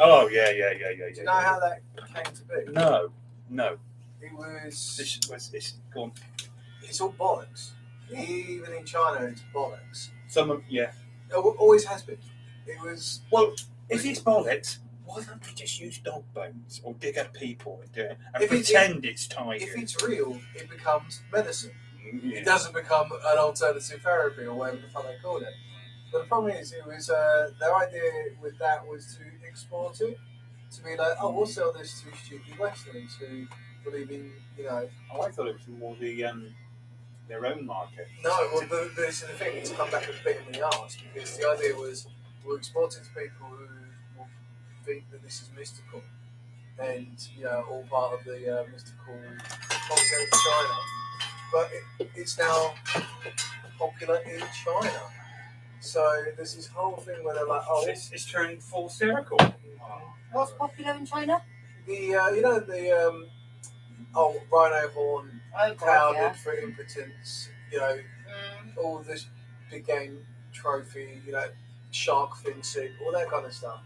Oh yeah. Do you know how that came to be? No. It was. It's gone. It's all bollocks. Even in China, it's bollocks. Yeah. It always has been. It was. Well, if it's bollocks, why don't they just use dog bones or dig up people and do it and pretend it's tiger? If it's real, it becomes medicine. Yeah. It doesn't become an alternative therapy or whatever the fuck they call it. But the problem is, it was their idea with that was to export it, to be like, oh, we'll sell this to stupid Westerners who believe in, Oh, I thought it was more their own market. No, well, this is the thing. It's come back a bit in the arse because the idea was we'll export it to people who will think that this is mystical and all part of the mystical concept of China. But it's now popular in China. So there's this whole thing where they're like, oh, it's turning full circle. What's popular in China? The rhino horn powdered for impotence, all this big game trophy, shark fin soup, all that kind of stuff.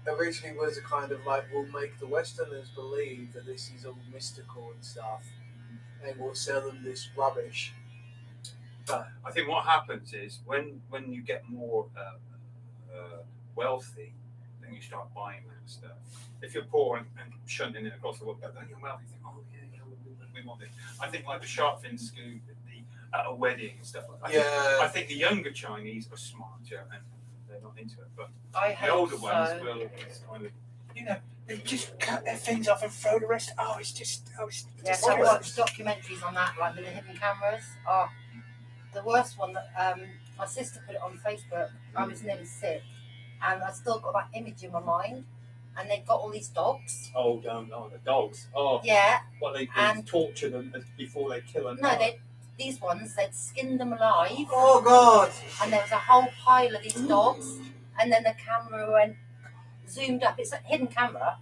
Originally was a kind of like, we'll make the Westerners believe that this is all mystical and stuff, and we'll sell them this rubbish. But I think what happens is when you get more wealthy, then you start buying that stuff. If you're poor and shunting it across the world, but then you're wealthy, you think, oh yeah, we want it. I think like the shark fin scoop at a wedding and stuff like that. I think the younger Chinese are smarter and they're not into it, but the older ones will kind of, they just cut their things off and throw the rest. Yes, I watched documentaries on that, like with the hidden cameras. Oh, the worst one that my sister put it on Facebook. I was nearly sick, and I still got that image in my mind. And they've got all these dogs. Oh, the dogs. Oh, yeah. Well, they torture them before they kill them. No, these ones, they'd skinned them alive. Oh, God. And there was a whole pile of these dogs. And then the camera went zoomed up. It's a hidden camera.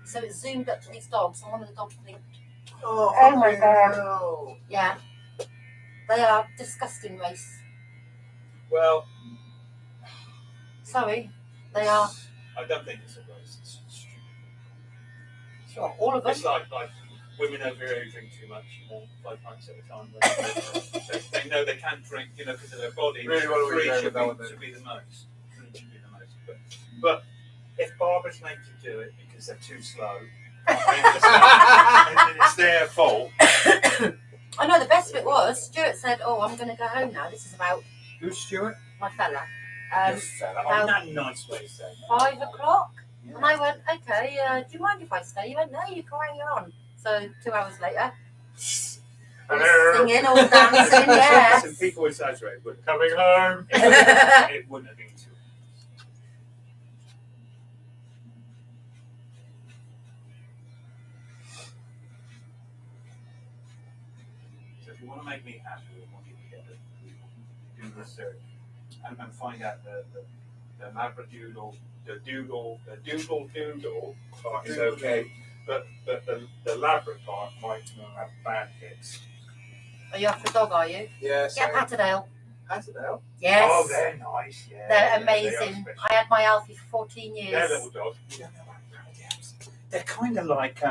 So it zoomed up to these dogs. And one of the dogs blinked. Oh my God. No. Yeah. They are a disgusting race. Well. Sorry. They are. I don't think it's a race. It's stupid. Sure, all of them. It's like women over here who drink too much, 5 pints at a time. They know they can't drink, because of their body. Really want to should be the most. But if barbers make you do it because they're too slow, and it's their fault. I know the best bit was Stuart said, "Oh, I'm going to go home now." This is about who's Stuart? My fella. That nice way to say it. 5 o'clock. Yeah. And I went, okay, do you mind if I stay? You went, no, you carry on. So 2 hours later, singing or dancing, yes. Some people exaggerate, but coming home, it wouldn't have been 2 hours. So if you want to make me happy, we want you to get do research and find out the labradoodle. The doodle part is okay, but the labra part might have bad hits. Are you after a dog, are you? Yes. Yeah, Patterdale. Patterdale? Yes. Oh, they're nice, yeah. They're amazing. I had my Alfie for 14 years. They're little dogs. You don't know about Patterdales. They're kind of like,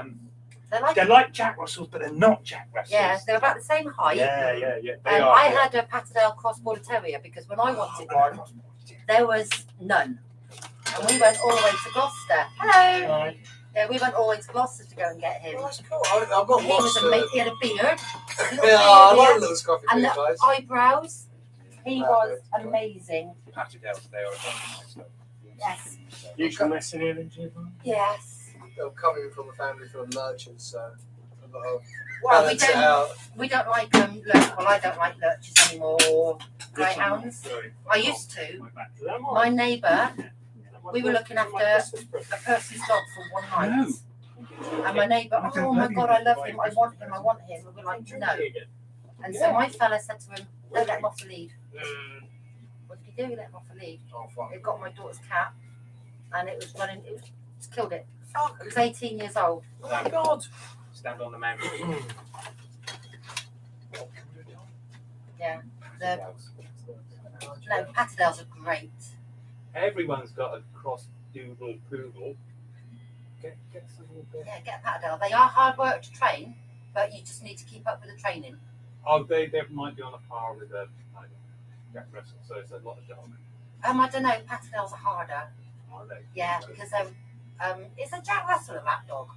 they're like Jack Russells, but they're not Jack Russells. Yeah, they're about the same height. Yeah. I had a Patterdale Cross-Border Terrier because when I wanted one, there was none. And we went all the way to Gloucester. Hello. Hi. Yeah, we went all the way to Gloucester to go and get him. Oh, that's cool. I've got He was amazing. He had a beard. I like little scruffy and beard, the guys. eyebrows. He was amazing. Patterdales, they are nice. Yes. You can listen in and do that. Yes. I'm coming from a family full of lurchers, so I've got to Well, balance it out. we don't like I don't like lurchers anymore or greyhounds. I used to. My neighbour We were looking after a person's dog for one night. And my neighbour, oh my God, I love him, I want him, I want him. And we're like, no. And so my fella said to him, don't let him off the lead. What did he do? He let him off the lead. Oh, fuck. It got my daughter's cat and it was running, it killed it. It was 18 years old. Oh my God. Stand on the mountain. Yeah. No, Patterdales are great. Everyone's got a cross doodle poodle. Get some little bit. Yeah, get a Patterdale. They are hard work to train, but you just need to keep up with the training. Oh, they might be on a par with a Jack Russell, so it's a lot of dog. I don't know, Patterdales are harder. Are they? Yeah, because it's a Jack Russell of that dog.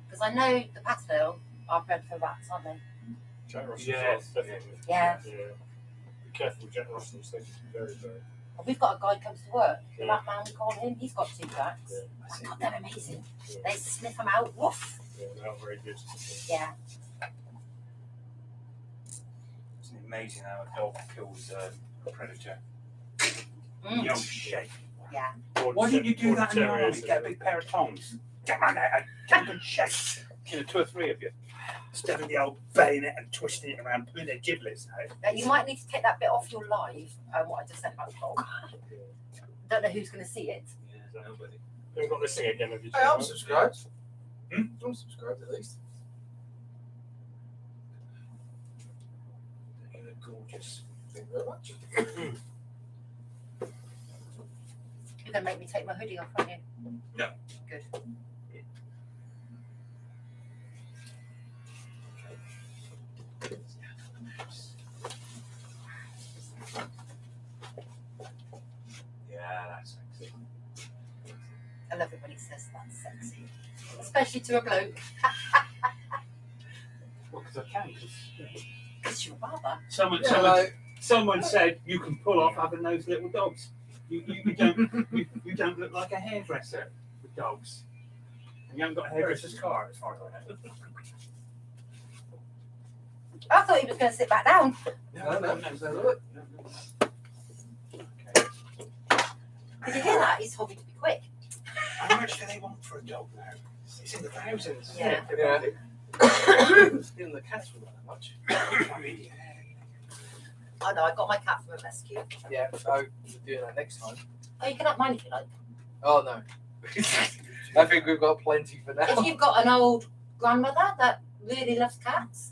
Because I know the Patterdale are bred for rats, aren't they? Jack Russell. Yes, definitely. Yeah. Be careful with Jack Russell. They can be very, very. Well, we've got a guy who comes to work. The Yeah. rat man, we call him. He's got 2 Jacks. Yeah. God, they're amazing. Yeah. They sniff them out. Woof. Yeah, they are very good. Yeah. It's amazing how a dog kills a predator. Mm. Young shake. Yeah. Why didn't you do that in your army? Terriers, Get a big pair of tongs. Come on out, jump and shake. 2 or 3 of you. Instead of the old bayonet and twisting it around, pulling their giblets out. Now, you might need to take that bit off your live, what I just said about the dog. Don't know who's going to see it. Yeah, nobody. We've got this thing again. Have you Hey, I'm subscribed. Hmm? I'm subscribed at least. They look gorgeous. Thank you very much. You're going to make me take my hoodie off, aren't you? No. Good. Yeah, that's sexy. I love it when he says that's sexy. Especially to a bloke. Well, because I can. Because you're a barber. Someone said you can pull off having those little dogs. You don't look like a hairdresser with dogs. And you haven't got a hairdresser's car, as far as I know. I thought he was going to sit back down. No. Look. Okay. Did you hear that? He's told me to be quick. How much do they want for a dog now? It's in the thousands. Yeah. Yeah. Even the cats were not that much. I mean, yeah. I know, I got my cat from a rescue. Yeah, so we're doing that next time. Oh, you can have mine if you like. Oh no. I think we've got plenty for now. If you've got an old grandmother that really loves cats,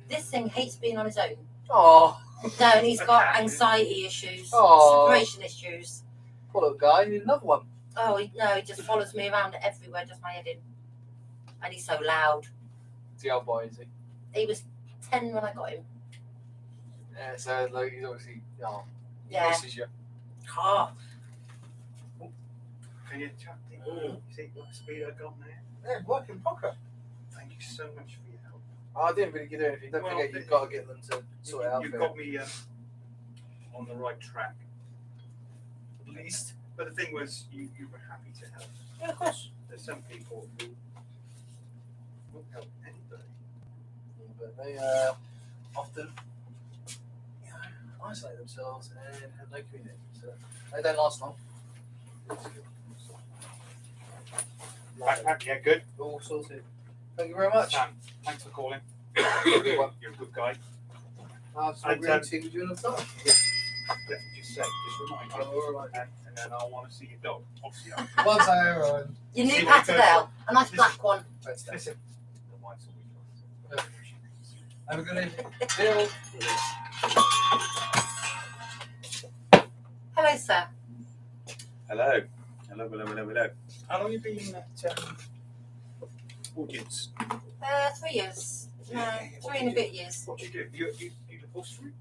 this thing hates being on his own. Oh, No, and he's got anxiety issues, Oh. separation issues. poor little guy, you need another one. Oh, no, he just follows me around everywhere, does my head in. And he's so loud. It's the old boy, is he? He was 10 when I got him. Yeah, so like, he's obviously, he Yeah. misses you. Oh, Can you chat? You see what speed I got now? Yeah, working poker. Thank you so much for your help. Oh, I didn't really do anything. Don't Well, forget, you've got to get them to sort it out. You've for got me on the right track, you. At least. But the thing was, you were happy to help. Yeah, of course. There's some people who won't help anybody. But they often isolate themselves and have no community. So they don't last long. Backpack, yeah, good. All sorted. Thank you very much. Sam, thanks for calling. Good one. You're a good guy. I'll And, read to you during the time. Yeah, just remind me. Oh, all right. And then I'll want to see your dog. Obviously, Once I arrive. your new See what you Patterdale, a nice black one. listen. The wife's always Have a good evening. Bill. Hello, sir. Hello. Hello. How long have you been at audience? 3 years. No, 3 and a bit years. What do you do? You do upholstery?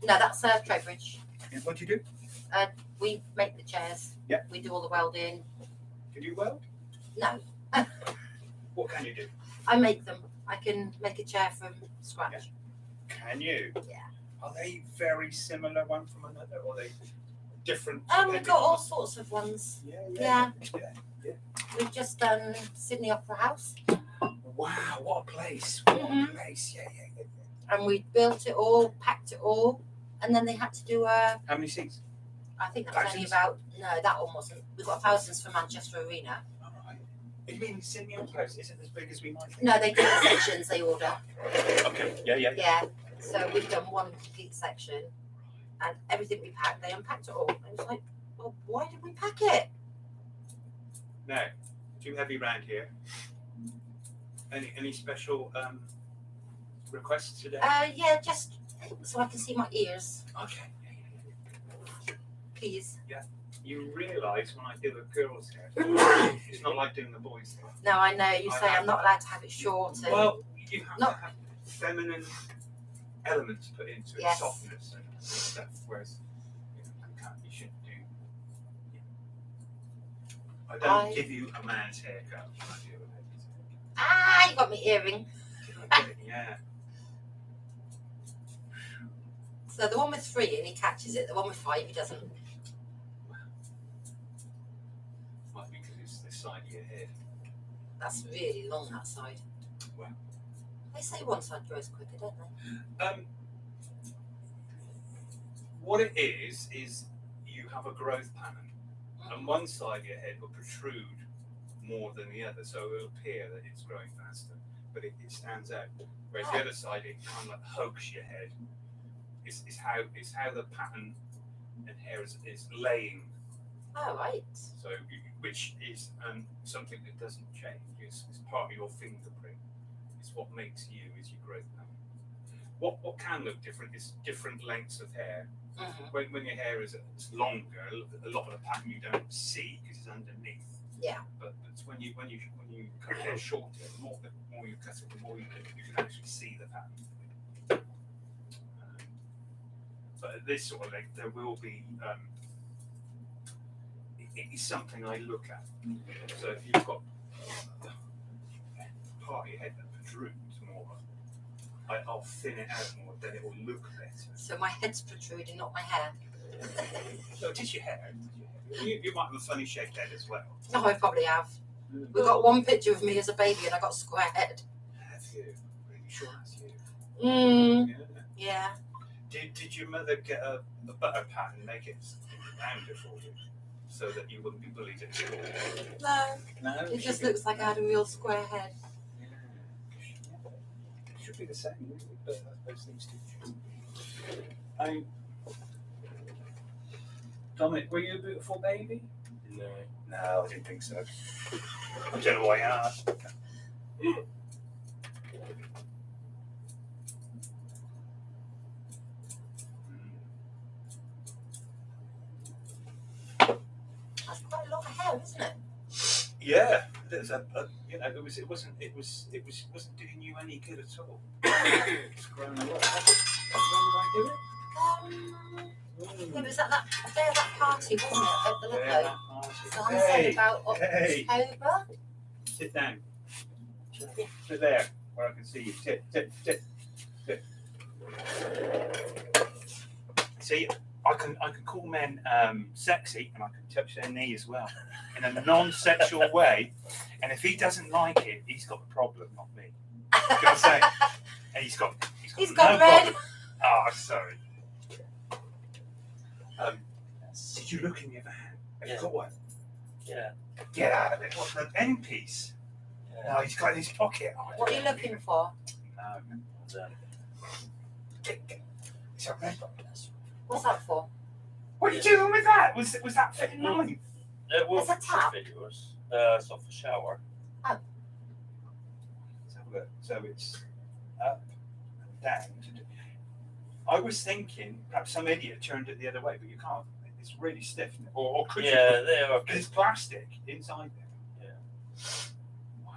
No, that's Trowbridge. Yeah, what do you do? We make the chairs. Yeah. We do all the welding. Do you weld? No, What can you do? I make them. I can make a chair from scratch. Can you? Yeah. Are they very similar one from another, or are they different? We've got all sorts of ones. Yeah. We've just done Sydney Opera House, Wow, what a place! What Mhm. a place! Yeah. and we built it all, packed it all, and then they had to do a How many seats? I think that was only Thousands? about, no, that one wasn't. We got thousands for Manchester Arena. All right. You mean Sydney Outpost isn't as big as we might think? No, they do the sections they order. Okay. Yeah. Yeah. So we've done one complete section, and everything we packed, they unpacked it all. And it was like, well, why did we pack it? Now, too heavy round here. Any special requests today? Yeah, just so I can see my ears, Okay. please. You realise when I do a girl's hair, it's not like doing the boys' hair. No, I know you say I'm not allowed to have it short. And Well, you have Not- to have feminine elements put into it, Yes. softness and stuff. Whereas you shouldn't do. I don't give you a man's haircut. I do a lady's haircut. you got me earring. Yeah. So the one with 3 and he catches it. The one with 5 he doesn't. Might be because it's the side of your head. That's really long that side. Well. They say one side grows quicker, don't they? What it is you have a growth pattern, and one side of your head will protrude more than the other, so it will appear that it's growing faster, but it stands out. Whereas the other side, it kind of like hugs your head. It's how the pattern and hair is laying. Oh, right. So, which is something that doesn't change. It's part of your fingerprint. It's what makes you is your growth pattern. What can look different is different lengths of hair. Mm-hmm. When your hair is longer, a lot of the pattern you don't see because it's underneath. Yeah. But it's when you cut hair shorter, the more you cut it, the more you can actually see the pattern. But at this sort of length, there will be. It is something I look at. So if you've got part of your head that protrudes more, I'll thin it out more, then it will look better. So my head's protruding, not my hair. No, it is your hair. You might have a funny shaped head as well. No, I probably have. We got one picture of me as a baby and I got a square head. Have you? Are you sure that's you? Yeah. Did your mother get a butter pat and make it rounder for you so that you wouldn't be bullied at school? No. It just looks like I had a real square head. Yeah. It should be the same, really, but those things do change. Dominic, were you a beautiful baby? No. No, I didn't think so. I don't know why I asked. That's quite a lot of hair, isn't it? Yeah, there's it wasn't doing you any good at all. It's grown a lot. When did I do it? It was at that day of that party, wasn't it? At the Ludlow. So I'm Hey, saying about hey. October. Sit down. Sit there where I can see you. Sit. See, I can call men sexy, and I can touch their knee as well in a non-sexual way. And if he doesn't like it, he's got a problem, not me. You know what I'm saying? And he's got no red. problem. Oh, sorry. Did you look in your van? Have you got one? Yeah. Get out of it. What, the pen piece? No, he's got it in his pocket. Oh, What are you looking for? No. It's a red one. What's that for? What are you doing with that? Was that fitting mine? It will It's a tap. yours. It's off the shower. Let's have a look. So it's up and down. I was thinking perhaps some idiot turned it the other way, but you can't. It's really stiff. Or could you? Yeah, they are. Because it's plastic inside there. Yeah. Wow.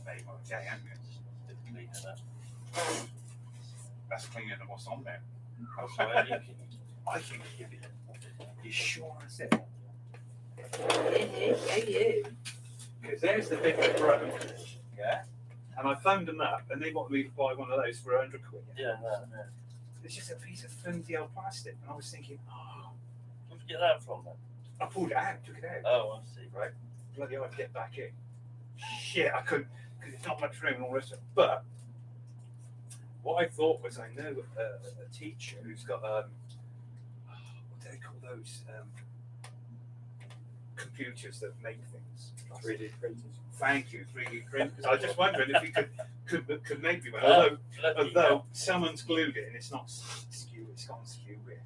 Very well, okay, haven't you? Bit cleaner that. That's cleaner than what's on there. That's why you can. I think you sure that's it? You. Because there's the bit that broke. Yeah. And I phoned them up and they want me to buy one of those for 100 quid. Yeah, no. It's just a piece of flimsy old plastic. And I was thinking, Where'd you get that from then? I pulled it out, took it out. Oh, I see. Right. Bloody hell, I'd get back in. Shit, I couldn't, because there's not much room and all this stuff. But What I thought was, I know a teacher who's got what do they call those computers that make things? 3D printers. Thank you, 3D printers. I was just wondering if we could make me one. Although someone's glued it and it's not skew, it's gone skew with.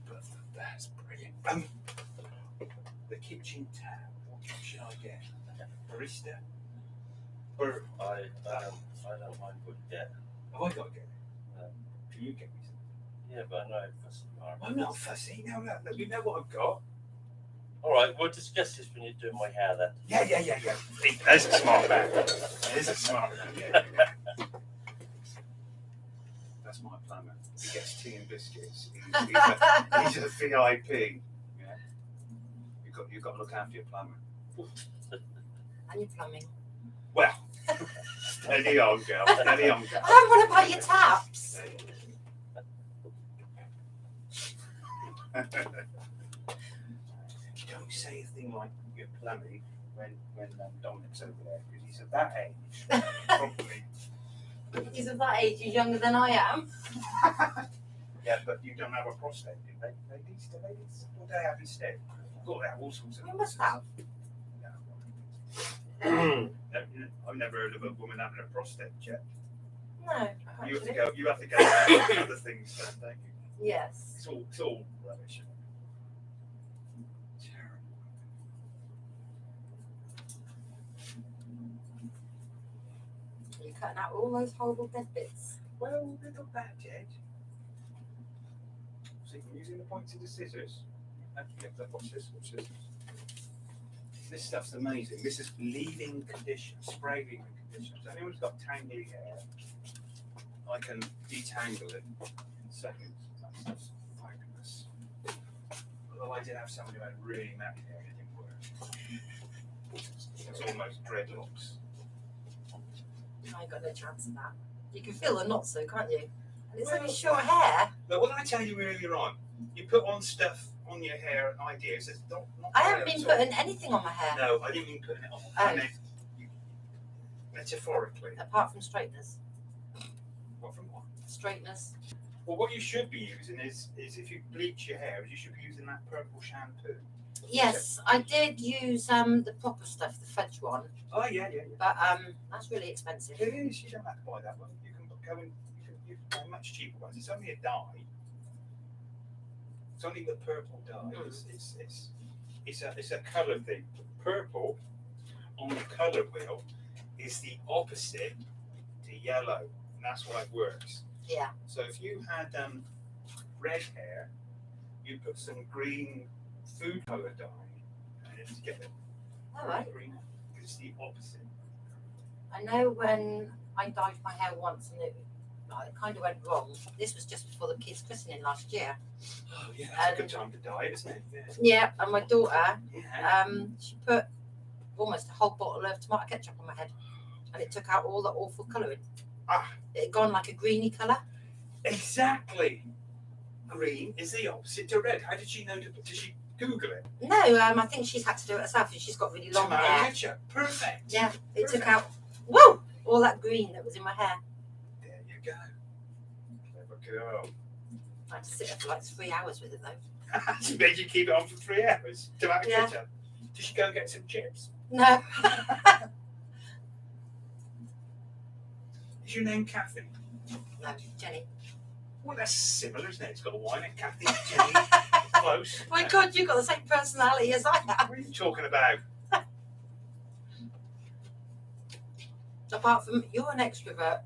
But that's brilliant. The kitchen tab. What should I get? Barista. I don't mind what you get. Have I got to get it? Can you get me some? Yeah, but I know fussy you are. I'm not fussy. No, you know what I've got. All right, we'll discuss this when you're doing my hair then. Yeah. There's a smart man. There's a smart man. Yeah. That's my plumber. He gets tea and biscuits. He's a VIP. Yeah. You've got to look after your plumber. And your plumbing. Well, steady on, girl. Steady on, girl. I don't want to buy your taps. Don't say a thing like you're plumbing when Dominic's over there, because he's at that age. Probably. He's of that age. He's younger than I am. Yeah, but you don't have a prostate, do they? Ladies, what do they have instead? Got to have all sorts of. We must have. I've never heard of a woman having a prostate check. No. You have to go and other things done, don't you? Yes. It's all rubbish. Terrible. You're cutting out all those horrible dead bits. Well, they're not that dead. See, I'm using the points of the scissors. Watch this. This stuff's amazing. This is leave-in conditioner, spray leave-in conditioner. So anyone's got tangly hair, I can detangle it in seconds. That stuff's fabulous. Although I did have somebody who had really matted hair and it didn't work. It's almost dreadlocks. I ain't got no chance of that. You can feel the knots though, can't you? And it's only short hair. But what did I tell you earlier on? You put on stuff on your hair and ideas. It's not I haven't there been at all. putting anything on my hair. No, I didn't mean putting it on. Oh. I meant metaphorically. Apart from straighteners. What from what? Straighteners. Well, what you should be using is if you bleach your hair, you should be using that purple shampoo. Yes, I did use the proper stuff, the fudge one, Oh yeah. but that's really expensive. It is. You don't have to buy that one. You can go and you can buy much cheaper ones. It's only a dye. It's only the purple dye. It's a colour thing. Purple on the colour wheel is the opposite to yellow, and that's why it works. Yeah. So if you had red hair, you put some green food colour dye, and it's get it All right. greener. It's the opposite. I know when I dyed my hair once and it kind of went wrong. This was just before the kids' christening last year. Oh yeah, that's a good time to dye, isn't it? Yeah. Yeah, and my daughter, Yeah. she put almost a whole bottle of tomato ketchup on my head, and it took out all the awful colouring. Ah. It had gone like a greeny colour. Exactly. Green is the opposite to red. How did she know? Did she Google it? No, I think she's had to do it herself, and she's got really long Tomato hair. ketchup. Perfect. Yeah, it Perfect. took out all that green that was in my hair. There you go. Clever girl. I had to sit there for like 3 hours with it though. She made you keep it on for 3 hours. Tomato Yeah. ketchup. Did she go and get some chips? No. Is your name Kathy? No, Jenny. Well, that's similar, isn't it? It's got a Y in it. Kathy, Jenny. Close. My God, you've got the same personality as I have. What are you talking about? Apart from you're an extrovert,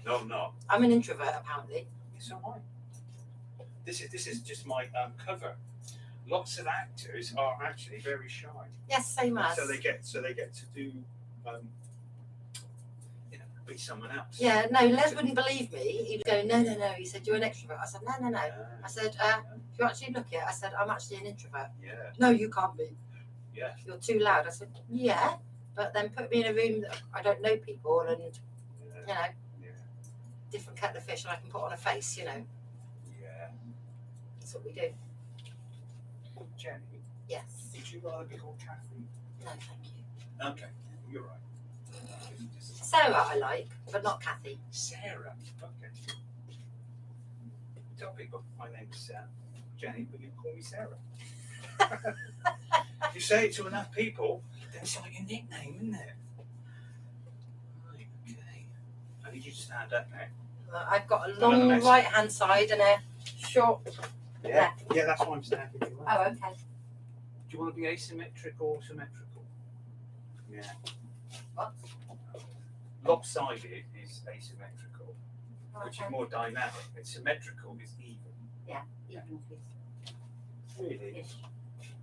No, I'm not. I'm an introvert apparently. It's all right. This is just my cover. Lots of actors are actually very shy, Yes, same as. so they get to do, be someone else. Yeah, no, Les wouldn't believe me. He would go, no. He said, you're an extrovert. I said, no. I said, if you actually look at it, I said, I'm actually an introvert. Yeah. No, you can't be. Yeah. You're too loud. I said, yeah, but then put me in a room that I don't know people and, you know, Yeah. different kettle of fish and I can put on a face, you know. Yeah. That's what we do. Jenny, Yes. would you rather be called Kathy? No, thank you. Okay, you're right. Just Sarah I like, but not Kathy. Sarah. Okay. Tell people my name is Jenny, but you can call me Sarah. You say it to enough people, then it's like your nickname, isn't it? Right, okay. I need you to stand up now. I've got a Another long mess. right hand side and a short. Yeah, yeah, that's why I'm standing here. Oh, okay. Do you want to be asymmetrical or symmetrical? Yeah. What? Lopsided is asymmetrical, which is Okay. more dynamic, and symmetrical is even. Even please. Really? Ish.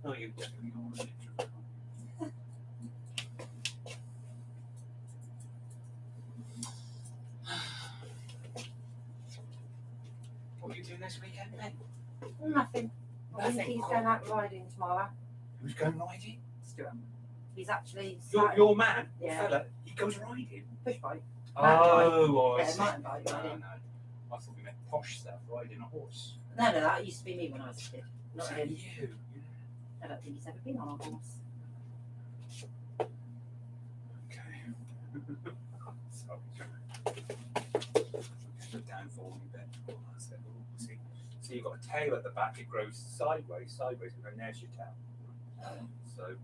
No, you definitely are symmetrical. What are you doing this weekend, then? Nothing. I think Nothing. he's going out riding tomorrow. Who's going riding? Stuart. He's actually Your man, Yeah. fella, he goes riding. push bike. Oh, I Yeah, see. mountain bike No, riding. no. I thought we meant posh stuff, riding a horse. No, that used to be me when I was a kid. Not Is that him. you? I don't think he's ever been on a horse. Okay. Sorry. Put down for me a bit. Oh, that's it. Oh, see, so you've got a tail at the back, it grows sideways, and then there's your tail. So,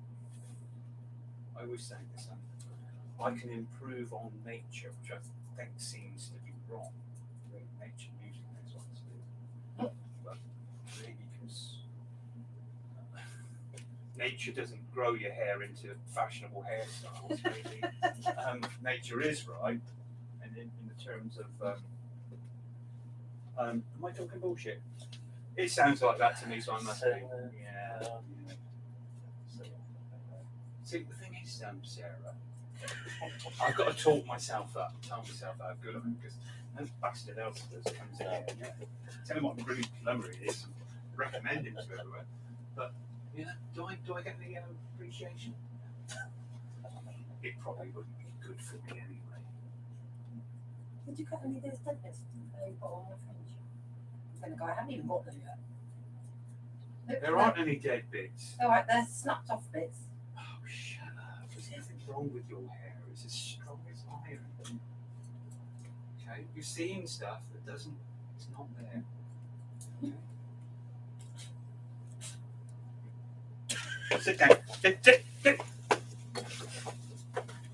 I always say this, I can improve on nature, which I think seems to be wrong. Nature usually knows what to do. But maybe because nature doesn't grow your hair into fashionable hairstyles, maybe nature is right. And in the terms of, am I talking bullshit? It sounds like that to me, so I must be. Yeah. See, the thing is, Sarah, I've got to talk myself up, tell myself how good I am, because no bastard else comes in here. Yeah. Tell him what a brilliant plumber he is, and recommend him to everyone. But, yeah, do I get the appreciation? It probably wouldn't be good for me anyway. Did you cut any of those dentist you put on your fringe? I'm going to go, I haven't even got them yet. There aren't any dead bits. Alright, they're snapped off bits. Oh, shut up. There's nothing wrong with your hair. It's as strong as iron. Okay? You're seeing stuff that it's not there. Okay? Sit down. Sit.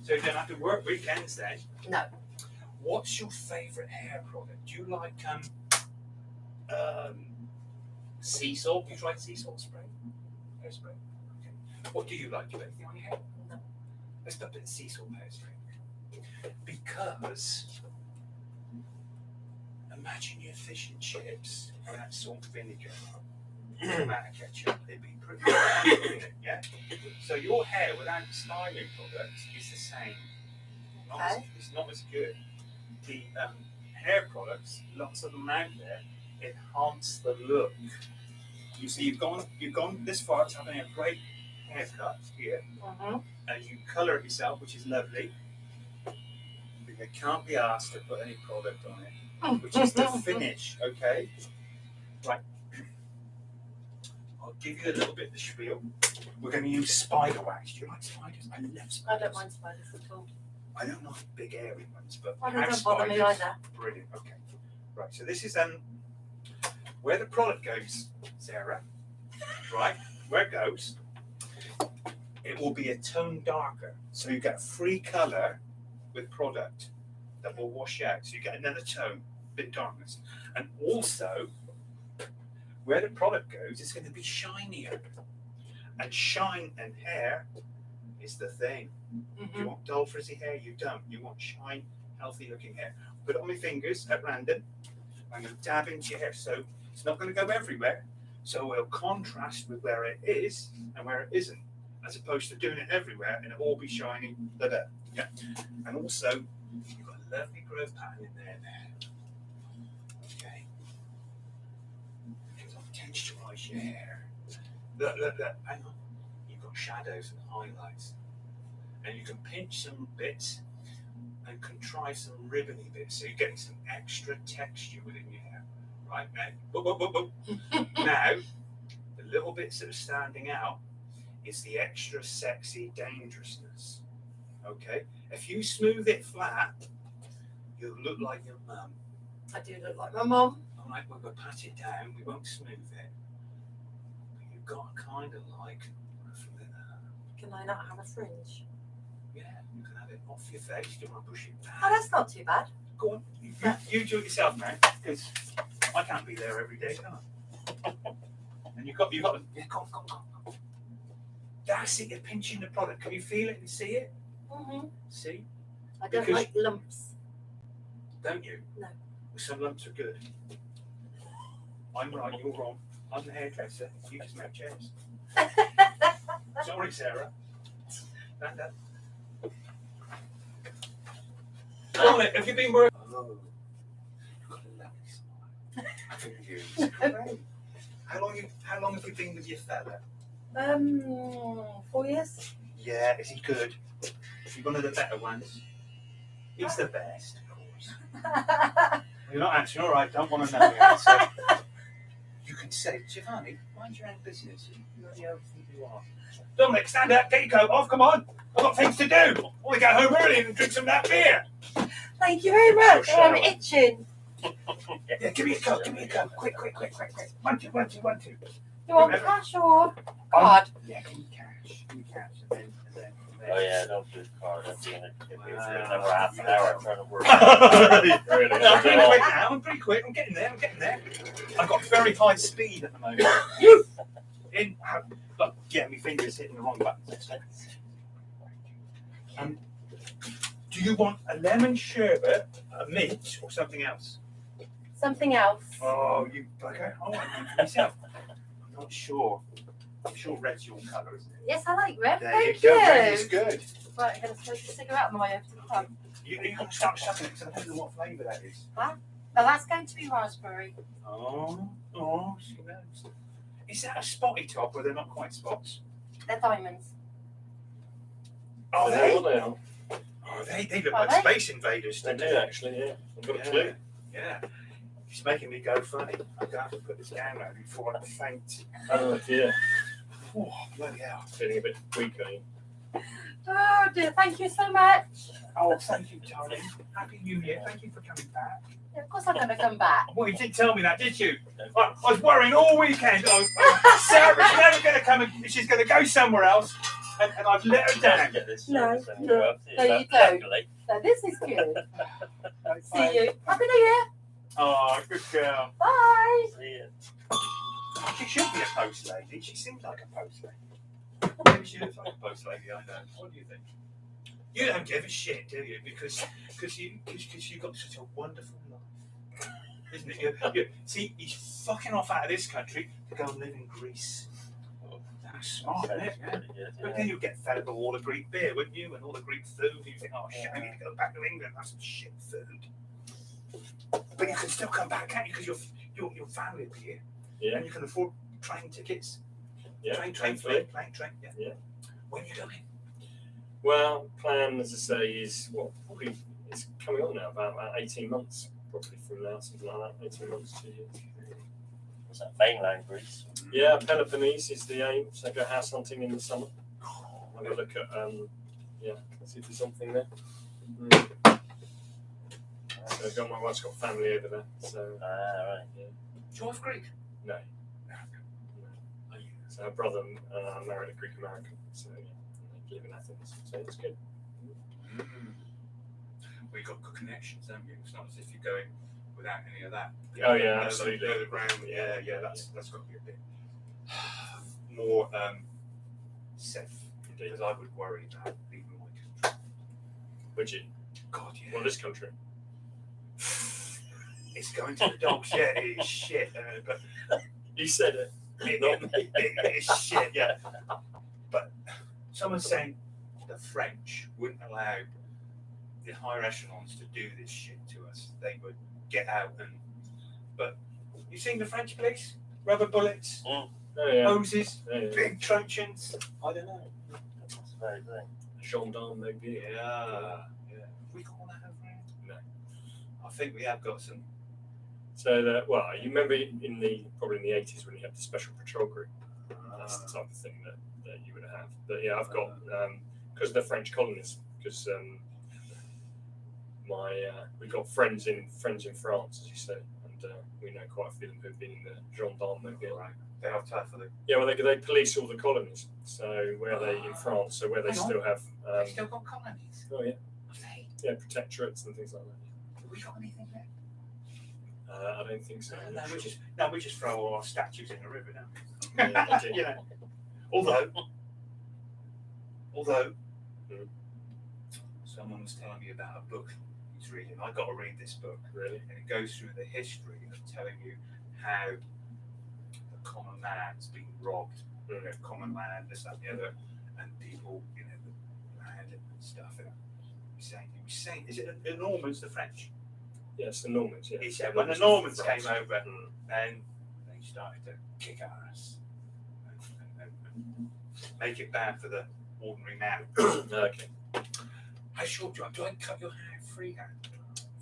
So you don't have to work weekends then? No. What's your favourite hair product? Do you like sea salt? You tried sea salt spray? Hairspray. Okay. What do you like? Do you like anything on your hair? No. Let's put a bit of sea salt hairspray. Because imagine your fish and chips without salt and vinegar. Tomato ketchup, they'd be pretty good, yeah? So your hair without styling products is the same. It's not as good. The hair products, lots of them out there, enhance the look. You see, you've gone this far to having a great haircut here, and you colour it yourself, which is lovely. But you can't be asked to put any product on it, which is the finish, okay? Right. I'll give you a little bit of the spiel. We're going to use spider wax. Do you like spiders? I love spiders. I don't mind spiders at all. I don't like big airy ones, but Well, they house don't bother me spiders, either. brilliant. Okay, right. So this is where the product goes, Sarah. Right, where it goes, it will be a tone darker. So you get a free color with product that will wash out. So you get another tone, bit darkness, and also where the product goes, it's going to be shinier. And shine and hair is the thing. You want dull, frizzy hair? You don't. You want shine, healthy looking hair. Put it on my fingers at random. I'm going to dab into your hair. So it's not going to go everywhere. So it'll contrast with where it is and where it isn't, as opposed to doing it everywhere and it'll all be shiny. Yeah. And also, you've got a lovely growth pattern in there. Okay. Because I've texturized your hair. Look. Hang on. You've got shadows and highlights. And you can pinch some bits and contrive some ribbony bits, so you're getting some extra texture within your hair. Right now, now the little bits that are standing out is the extra sexy dangerousness. Okay. If you smooth it flat, you'll look like your mum. I do look like my mum. All right, we'll pat it down. We won't smooth it. But you've got to kind of like roughly that. Can I not have a fringe? Yeah, you can have it off your face. You don't want to push it back. Oh, that's not too bad. Go on, you do it yourself, man, because I can't be there every day, can I? And you've got, yeah, go on. That's it. You're pinching the product. Can you feel it and see it? Mm-hmm. See? I don't Because- like lumps. Don't you? No. Well, some lumps are good. I'm right, you're wrong. I'm the hairdresser. You just make chairs. Sorry, Sarah. Stand up. Dominic, have you been working? Oh, you've got a lovely smile. I think you. Great. How long have you been with your fella? 4 years. Yeah, is he good? Is he one of the better ones? He's the best, of course. You're not answering, all right, don't want to know the answer. You can say, Giovanni, mind your own business. You're the only thing you are. Dominic, stand up, get your coat off, come on. I've got things to do. I want to go home early and drink some of that beer. Thank you very much. Sure, I'm Cheryl. itching. Yeah, give me a coat, Quick. 1, 2. You want cash or card? Yeah, give me cash. And then. Oh yeah, don't do the card. That's the end. If you're never half an hour trying to work. Really? No, I'm pretty quick now. I'm pretty quick. I'm getting there. I've got very high speed at the moment. Look, yeah, my fingers hitting the wrong buttons. Do you want a lemon sherbet, a mint, or something else? Something else. Oh, you bugger. I want one for myself. I'm not sure. I'm sure red's your colour, isn't it? Yes, I like red. There Thank you you. go. Red is good. Right, I'm going to smoke a cigarette on the way over to the pub. You've got to start sucking it because I don't know what flavour that is. Now that's going to be raspberry. Oh, she knows. Is that a spotty top or they're not quite spots? They're diamonds. Are they? They are. Oh, they look Are like they? Space Invaders. They don't do actually, yeah. I've got a clue. Yeah. It's making me go funny. I'm going to have to put this down now before I faint. Oh dear. Oh, bloody hell. Feeling a bit weak, are you? Oh dear, thank you so much. Oh, thank you, darling. Happy New Year. Thank you for coming back. Yeah, of course I'm going to come back. Well, you did tell me that, did you? I was worrying all weekend. Sarah's never going to come and she's going to go somewhere else. And I've let her down. No, no, you don't. Luckily. So this is good. See you. Happy New Year. Oh, good girl. Bye. See ya. She should be a post lady. She seems like a post lady. Maybe she looks like a post lady, I know. What do you think? You don't give a shit, do you? Because you've got such a wonderful life. Isn't it? See, he's fucking off out of this country to go and live in Greece. That's smart, isn't it? Yeah. But then you'd get fed up with all the Greek beer, wouldn't you? And all the Greek food. And you think, oh shit, I need to go back to England and have some shit food. But you can still come back, can't you? Because your family will be here. Yeah. And you can afford train tickets. Yeah. Train, thankfully. yeah. When are you going? Well, plan, as I say, is probably it's coming on now, about 18 months, probably from now, something like that, 18 months, 2 years. Was that mainland Greece? Yeah, Peloponnese is the aim, so go house hunting in the summer. Have a look at, see if there's something there. So my wife's got family over there, so. Right. Yeah. Do you have Greek? No. So her brother married a Greek American, so yeah, they live in Athens, so it's good. Well, you've got good connections, haven't you? It's not as if you're going without any of that. Oh yeah, absolutely. Know the ground. Yeah, that's got to be a bit more safe. Because I would worry about leaving my country. Would you? God, yeah. Well, this country. It's going to the dogs. Yeah, it is shit. But You said it. it is shit. Yeah. But someone's saying the French wouldn't allow the higher echelons to do this shit to us. They would get out and. But you seen the French police? Rubber bullets, Oh yeah. hoses, Yeah. big truncheons. I don't know. That's very good. Gendarme maybe. Yeah. We call that over here? No. I think we have got some. So you remember probably in the 80s when you had the special patrol group. That's the type of thing that you would have. But yeah, I've got because the French colonists because we've got friends in France, as you say, and we know quite a few of them who've been in the gendarme mobile. Right. They have tough for the. Yeah, well, they police all the colonies. So where they in France, so where they Hang on. still have. They still got colonies. Oh yeah, Have they? yeah, protectorates and things like that. Have we got anything there? I don't think so. I'm No, not we sure. just throw all our statues in the river now. Yeah, they do. You know. Although, Mm. someone was telling me about a book he's reading. I got to read this book, Really? and it goes through the history of telling you how the common man's been robbed. You know, common land, this, that, and the other, and people, you know, the land and stuff. And he was saying, is it the Normans, the French? Yes, the Normans. Yeah. He said when the Normans France. came over, Mm. then they started to kick ass and make it bad for the ordinary man. Okay. How short do I cut your hair freehand?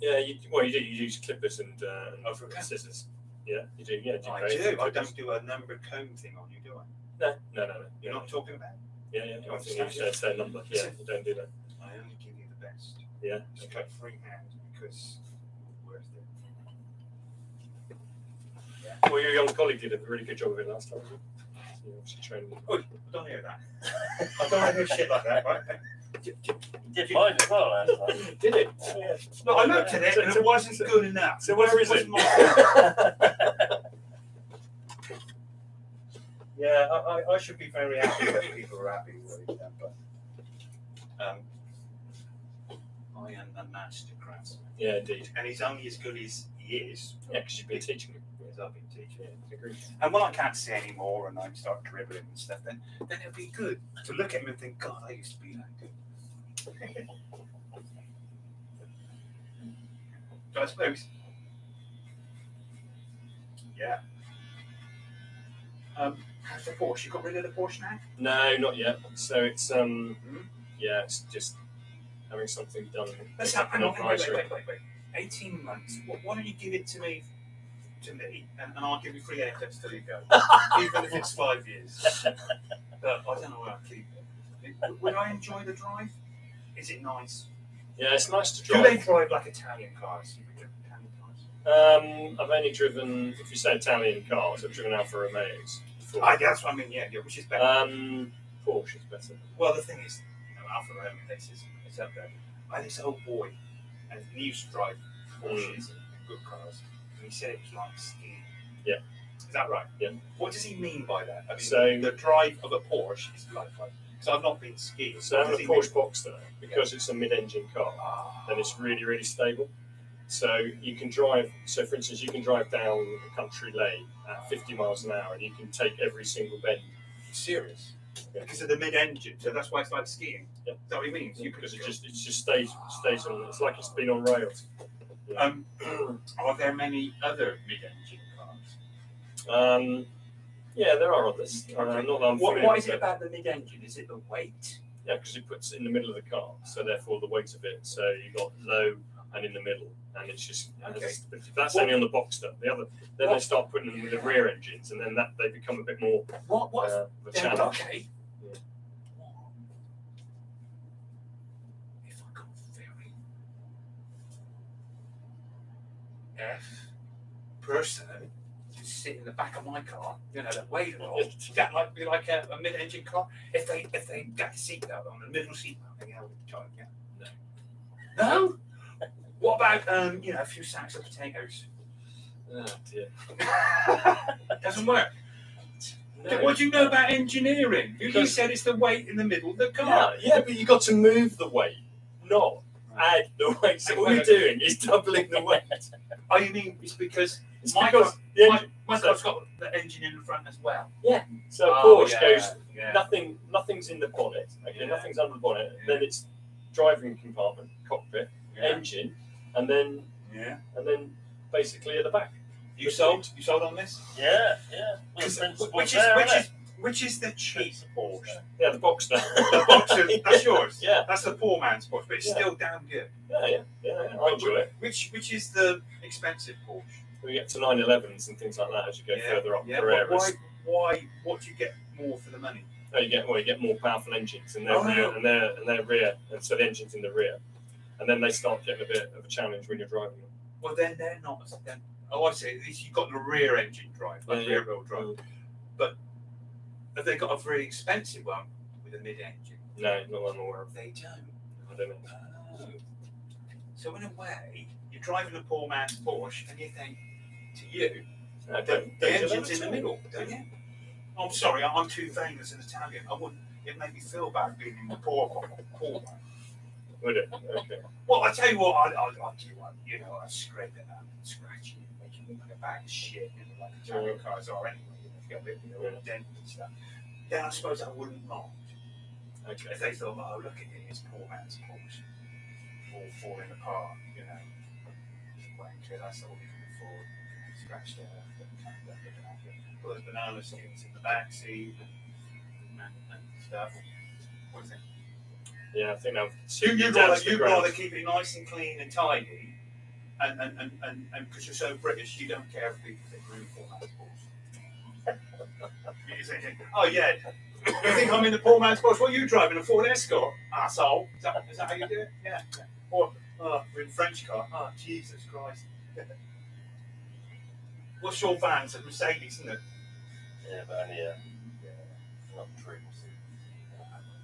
Yeah, you use clippers and Okay. scissors. Yeah, you do. Yeah, I you do. I clippers. don't do a number comb thing on you, do I? No. You're not talking about? Yeah, yeah. Do I I think you understand say number. Yeah, you don't do that. I only give you the best. Yeah. Just Okay. cut freehand because it's worth it. Well, your young colleague did a really good job of it last time. So you obviously trained him. Oh, I don't hear that. I don't hear shit like that, right? You did fine as well last time. Did it? Yeah. No, I looked at it and it wasn't good enough. So where is it? Yeah, I should be very happy that people are happy with what he's done, but I am a master craftsman. Yeah, indeed. And he's only as good as he is. Yeah, because you've been teaching him. As I've been teaching. Yeah, I agree. And when I can't see anymore and I start dribbling and stuff, then it'll be good to look at him and think, God, I used to be that good. So I suppose. Yeah. How's the Porsche? You got rid of the Porsche now? No, not yet. So it's yeah, it's just having something done. Let's have hang on, wait. 18 months. Why don't you give it to me, and I'll give you free haircuts till you go, even if it's 5 years. But I don't know where I'll keep it. Would I enjoy the drive? Is it nice? Yeah, it's nice to Do drive. they drive like Italian cars? Italian cars? I've only driven, if you say Italian cars, I've driven Alfa Romeos before. That's what I mean. Yeah, which is better. Porsche is better. Well, the thing is, Alfa Romeo, it's up there. I had this old boy, and he used to drive Porsches and good cars, and he said it was like skiing. Yeah. Is that right? Yeah. What does he mean by that? I mean, So- the drive of a Porsche is like, because I've not been skiing. So What having does a he Porsche Boxster, because it's a mid-engine car, then it's really, really stable. So you can drive, so for instance, you can drive down a country lane at 50 miles an hour and you can take every single bend. Serious? Yeah. Because of the mid-engine, so that's why it's like skiing. Yeah. Is that what he means? Because it just stays on, it's like it's been on rails. Yeah. Are there many other mid-engine cars? Yeah, there are others. Not that I'm familiar What with is it about the mid-engine? Is it the weight? Yeah, because it puts it in the middle of the car, so therefore the weight of it. So you got low and in the middle, and it's just Okay. that's only on the Boxster. The other, then they start putting them with the rear engines, and then that they become a bit more What? of a Then, challenge. okay. Yeah. If I got very F person to sit in the back of my car, that weighed a lot, that might be like a mid-engine car. If they got the seatbelt on, the middle seatbelt, they held it tight. Yeah. No. What about a few sacks of potatoes? Oh dear. Doesn't work. No. What do you know about engineering? You said it's the weight in the middle of the car. Yeah, but you got to move the weight, not add the weight. So all you're doing is doubling the weight. Oh, you mean it's because It's my because car, the my, engine, my car's got the engine in the front as well. so Oh, Porsche yeah, goes yeah. nothing's in the bonnet. Okay, Yeah. nothing's under the bonnet. Yeah. Then it's driving compartment, cockpit, Yeah. engine, and then basically at the back. You sold on this? Yeah. Well, the principle's Which there, isn't it? is the cheap Porsche? Yeah, the Boxster. The Boxer, that's yours. Yeah. That's the poor man's Porsche, but it's Yeah. still damn good. Yeah. I enjoy it. Which is the expensive Porsche? We get to 911s and things like that as you go further up Yeah. Carreras. Why? What do you get more for the money? No, you get more powerful engines, and they're rear, and they're rear, and so the engine's in the rear, and then they start getting a bit of a challenge when you're driving them. Well, then they're not. Then, I see. At least you've got the rear engine drive, like rear wheel drive. But have they got a very expensive one with a mid engine? No, not one I'm aware of. They don't. I don't know. Oh. So in a way, you're driving a poor man's Porsche, and you think, to you, the engine's in the middle, don't you? I'm sorry, I'm too vain as an Italian. I wouldn't. It made me feel bad being in the poor one. Would it? Okay. Well, I tell you what, I do one. You know, I scrape it up, scratch it, make it look like a bag of shit, you know, like Italian cars are anyway. You know, if you got a bit, you know, dent and stuff. Then I suppose I wouldn't mind. Okay. If they thought, oh, look at him, his poor man's Porsche, all falling apart, you know, wanker, that's all he can afford. Scratched it up, put those banana skins in the back seat and stuff. What do you think? Yeah, I think that. You'd rather keep it nice and clean and tidy, and because you're so British, you don't care if people think you're in poor man's Porsche. You're thinking, oh yeah, you think I'm in the poor man's Porsche? What are you driving? A Ford Escort? Arsehole. Is that how you do it? Yeah. Or we're in a French car. Oh, Jesus Christ. What's your van? It's a Mercedes, isn't it? Yeah, but only not trims.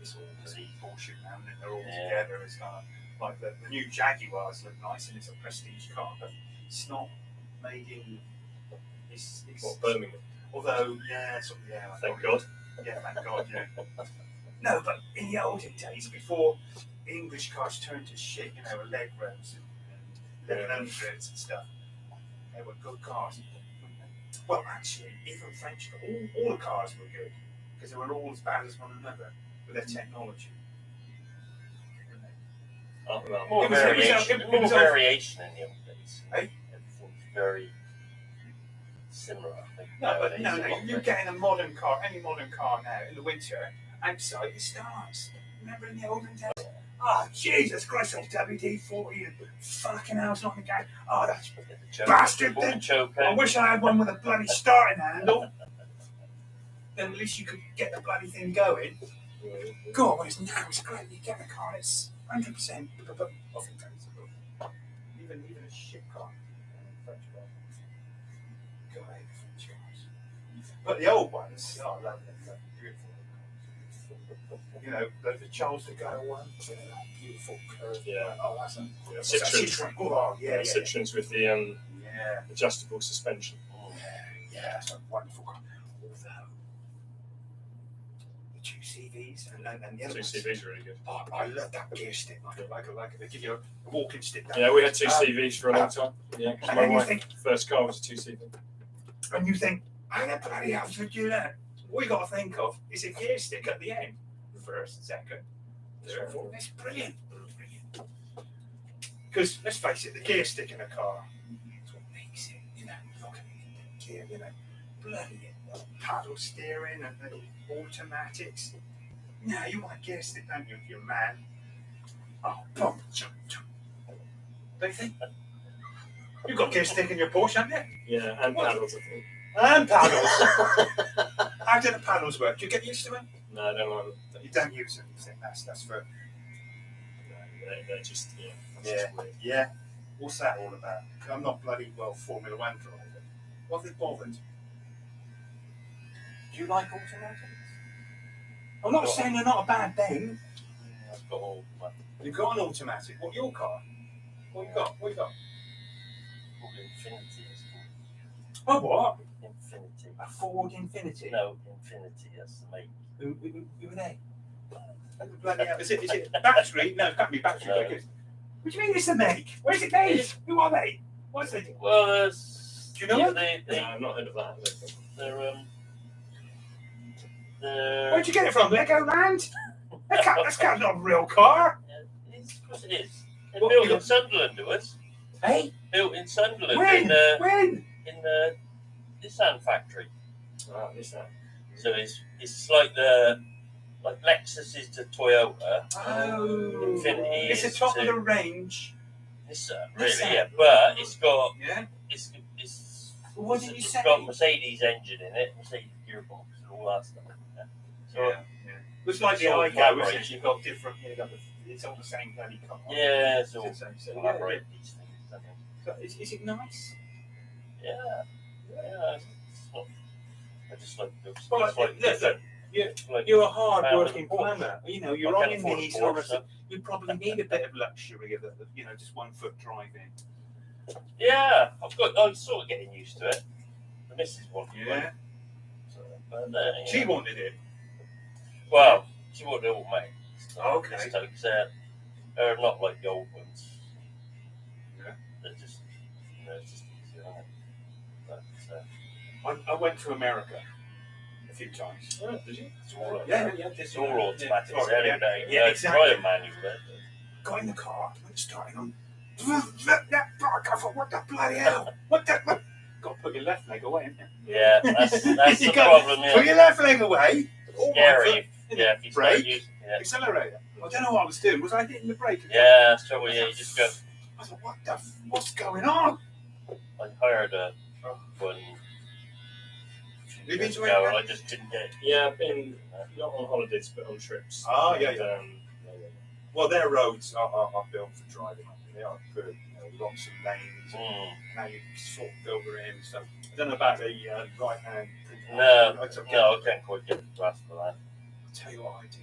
It's all bullshit now, and they're all together. It's like the new Jaguars look nice, and it's a prestige car, but it's not made in. It's What, Birmingham? Although, Thank God. Yeah, thank God, yeah. No, but in the olden days, before English cars turned to shit, you know, leg rams and 1100s and stuff, they were good cars. Well, actually, even French cars, all the cars were good, because they were all as bad as one another with their technology. Oh, well. More variation in the old days. Eh? Everything's very similar, I think. No, you're getting a modern car, any modern car now, in the winter, outside the stars. Remember in the olden days? Oh, Jesus Christ, those WD-40 and fucking hell, it's not in the game. Oh, that's bastard thing. I wish I had one with a bloody starting handle. Then at least you could get the bloody thing going. God, it's now, it's great. You get a car, it's 100%. But often even a shit car, French car. God, I hate French cars. But the old ones, I love them. They're beautiful. You know, the Charles de Gaulle one, beautiful curve. Yeah. Oh, that's a Citroen. Oh, yeah. Citroens with the adjustable suspension. Yeah, that's a wonderful car. Although the two CVs and the other Two ones, CVs are really good. Oh, I love that gear stick. Like they give you a walking stick. Yeah, we had two CVs for a long time. Yeah, because my wife's first car was a 2CV. And you think, how the bloody hell should you do that? What you got to think of is a gear stick at the end. First, second, third, fourth. It's brilliant. Because let's face it, the gear stick in a car is what makes it. You know, look at the gear. You know, bloody paddle steering and the automatics. Now you want a gear stick, don't you, if you're a man? Oh, boom, jump, jump. Don't you think? You've got a gear stick in your Porsche, haven't you? Yeah, and paddles, I think. And paddles. How do the paddles work? Do you get used to it? No, I don't like them. You don't use them. You think that's for. No, they're just, Yeah. Just weird. Yeah. What's that all about? I'm not bloody Formula One driver. What have they bothered? Do you like automatics? I'm not saying they're not a bad thing. Yeah, I've got all my You've got an automatic. What, your car? What you got? What you got? called Infinity. It's A called what? Infinity. A Ford Infinity. No, Infinity. That's the make. Who are they? Bloody hell. Is it battery? No, it can't be battery. No. What do you mean it's a make? Where's it made? Who are they? What's it? Well, there's. Do you know? Yeah, No, I'm not heard of that. they're Where'd you get it from? Legoland? That's not a real car. Of course it is. They're What, built you in Sunderland, it was. Hey? Built in Sunderland When? When? in the Nissan factory. Ah, this that. So it's like Lexus is to Toyota. Oh. Infinity It's the is top to of the range. Nissan, really, Nissan. yeah. But it's got Yeah. it's What did you it's say? got Mercedes engine in it, Mercedes gearbox, and all that stuff. Yeah. So Yeah. It's like the It's all iGo, isn't it? collaboration. You've got different, it's all the same bloody car. Yeah, it's all It's the same. So, collaborate these things. Doesn't it? So is it nice? Yeah, yeah. It's not, I just like the Well, it's like look, different. Like, You're a hard-working Power plumber. You know, you're I on can't your afford a knees. Porsche, Obviously, so- you probably need a bit of luxury of, just 1 foot driving. Yeah, I'm sort of getting used to it. The missus wanted one. Yeah. So, but, She yeah. wanted it. Well, she wanted it all made. So Okay. this Tokes are not like the old ones. Yeah. They're just, it's just easier, isn't it? But, I went to America a few times. Oh, did you? it's all, Yeah. it's all automatic. Yeah. There, Yeah, exactly. Try a manual there. Got in the car, went starting on. That fuck! I thought, what the bloody hell? What? Got to put your left leg away, haven't you? Yeah, that's the You got- problem. Yeah, Put your left leg away. Oh my scary. God. Yeah, if you start Brake. using, yeah, Accelerator. I don't know what I was doing. Was I hitting the brake? yeah, that's trouble. Yeah, you just go. I thought, what's going on? I hired one. You've been to ago, America? and I just didn't get. Yeah, I've been not on holidays, but on trips. Oh, yeah, And, yeah. Well, their roads are built for driving. They are good. Lots of lanes. Mm. Now you sort of filter in and stuff. I don't know about the right hand. No, I took- no, I can't quite get the grasp of that. I'll tell you what I do.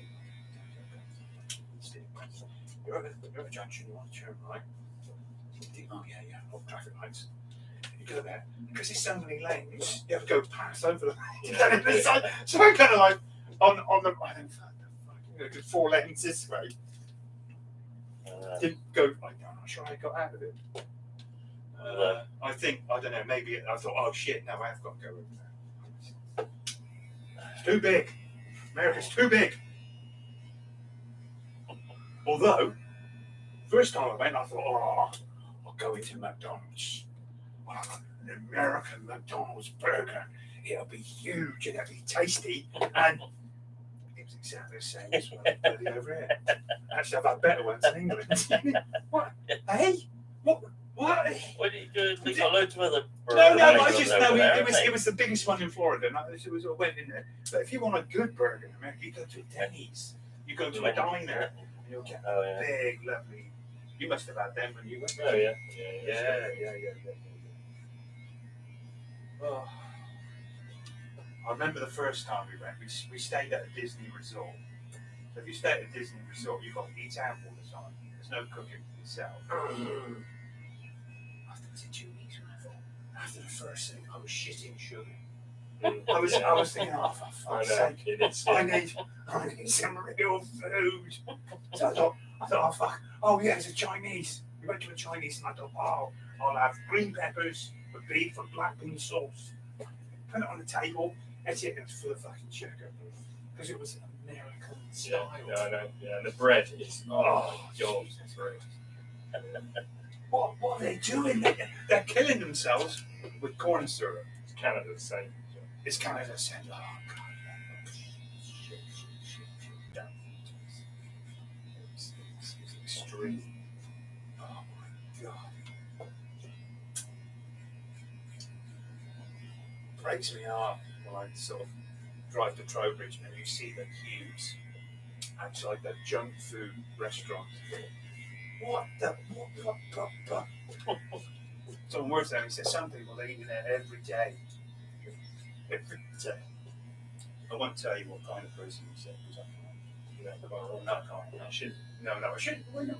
You're at a junction, you want to turn right. You think, oh yeah, off traffic lights. You go there, because there's so many lanes, you have to go past over them. So I'm kind of like, on the, I don't know, 4 lanes this way. Didn't go, I'm not sure I got out of it. I think, I don't know, maybe I thought, oh shit, no, I have got to go over there. It's too big. America's too big. Although, first time I went, I thought, oh, I'll go into McDonald's. Well, an American McDonald's burger. It'll be huge and it'll be tasty. And it was exactly the same as bloody over here. Actually, I've had better ones in England. What? Hey? What? What do you do? They got loads of other. No, burger I places just over know there, it haven't they? was the biggest one in Florida. And I went in there. But if you want a good burger in America, you go to a Denny's. You go to a diner and you'll get Oh yeah. big, lovely. You must have had them when you went. Oh yeah. Yeah. Oh. I remember the first time we went. We stayed at a Disney resort. So if you stay at a Disney resort, you've got to eat out all the time. There's no cooking for yourself. After was it 2 weeks? After the first thing, I was shitting sugar. I was thinking, oh, for I fuck's know. sake, It is. I need some real food. So I thought, oh fuck, oh yeah, it's a Chinese. We went to a Chinese and I thought, oh, I'll have green peppers with beef and black bean sauce. Put it on the table, that's it, it's full of fucking sugar. Because it was American style. Yeah, I know. Yeah, and the bread is God. Jesus Christ. What are they doing? They're killing themselves with corn syrup. It's Canada the same. It's Canada saying, oh god, shit. It's extreme. Oh my god. Breaks me heart when I sort of drive to Trowbridge and you see the queues outside the junk food restaurant. What? Someone worse than me said some people they eat there every day. Every day. I won't tell you what kind of person you said because I'm not kind. I should. No, I shouldn't. Why not?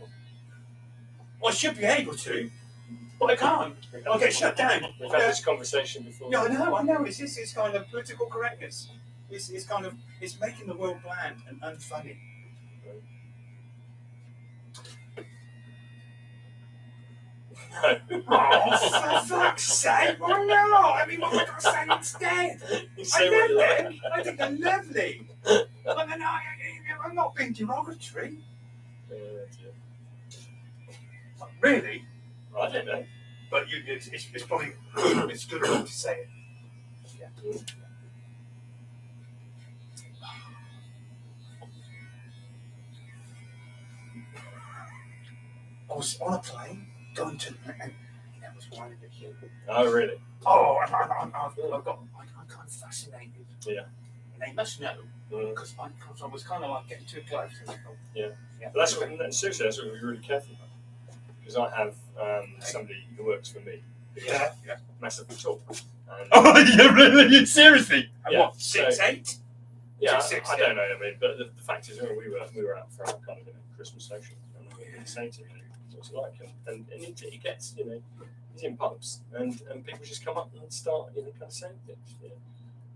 Well, I should be able to, but I can't. I'll get shut down. We've had this conversation before. Yeah, I know. It's kind of political correctness. It's making the world bland and unfunny. Oh, for fuck's sake! Why not? I mean, what am I going to say instead? You I say what you love like. them. I think they're lovely. I'm not being derogatory. Really? I don't know. But it's probably it's good enough to say it. Yeah. I was on a plane going to and there was one in the queue. Oh really? Oh, I'm kind of fascinated. Yeah. And they must know because I was kind of like getting too close. And I thought, Yeah. yeah. But seriously, that's what we're really careful about. Because I have somebody who works for me who is massively tall. And, Oh, yeah, seriously? And Yeah, what, 6'8"? yeah, 6'6", I don't know. I mean, but the fact is, we were out for our kind of Christmas social, and we were saying to him, what's it like, and he gets, he's in pubs, and people just come up and start, kind of saying things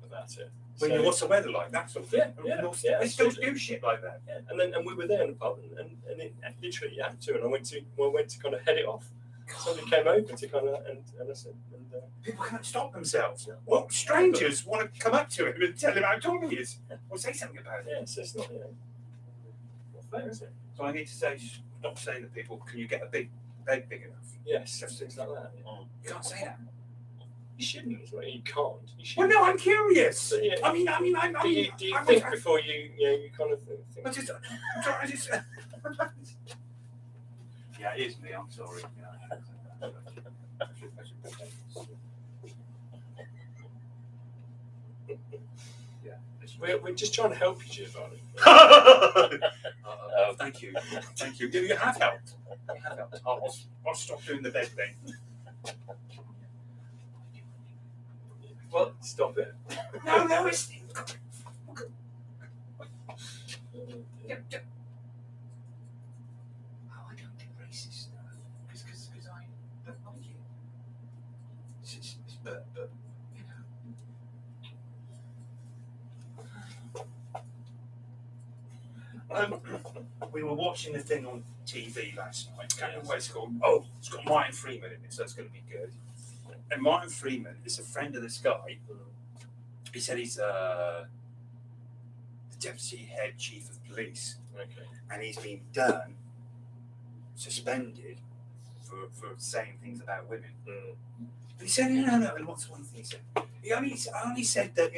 about it. Well, So, what's the weather like? That sort of thing. Yeah, They still absolutely. do shit like that. Yeah, and we were there in the pub, and it literally happened to, and I went to kind of head it off. Somebody came over to kind of, and I said, People can't stop themselves. Well, strangers want to come up to him and tell him how tall he is, or say something about it. yeah, so it's not, not fair, is it? So I need to stop saying to people, "Can you get a big bed big enough?" Yes, just things like that. Yeah. You can't say that. You shouldn't. It's like you can't. You Well, shouldn't. no, I'm curious. So, yeah. I mean, Do you think before you kind of think? I just. Yeah, it is me. I'm sorry. We're just trying to help you, Giovanni. Thank you. You have helped. I'll stop doing the bed thing. Well, stop it. No, it's. I don't do racist stuff because I don't like it. But we were watching the thing on TV last night. Can't remember what it's called. Oh, it's got Martin Freeman in it, so it's going to be good. And Martin Freeman is a friend of this guy. He said he's the deputy head chief of police. Okay. And he's been suspended for saying things about women. Mm. But he said, no. And what's one thing he said? He only said that,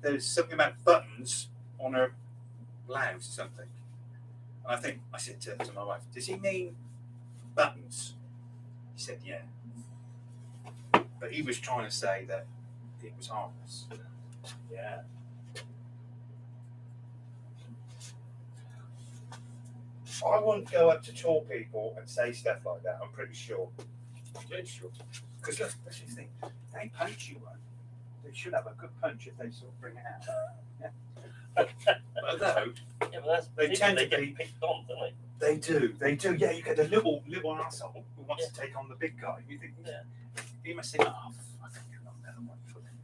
there's something about buttons on her blouse or something. And I said to my wife, does he mean buttons? He said, yeah. But he was trying to say that it was harmless. Yeah. I wouldn't go up to tall people and say stuff like that, I'm pretty sure. Because look, that's the thing. They punch you one. They should have a good punch if they sort of bring it out. Yeah. Although, they tend to be picked on, don't they? They do. Yeah, you get the little asshole who wants to take on the big guy. You think, he must think, oh, fuck, I get another one for him.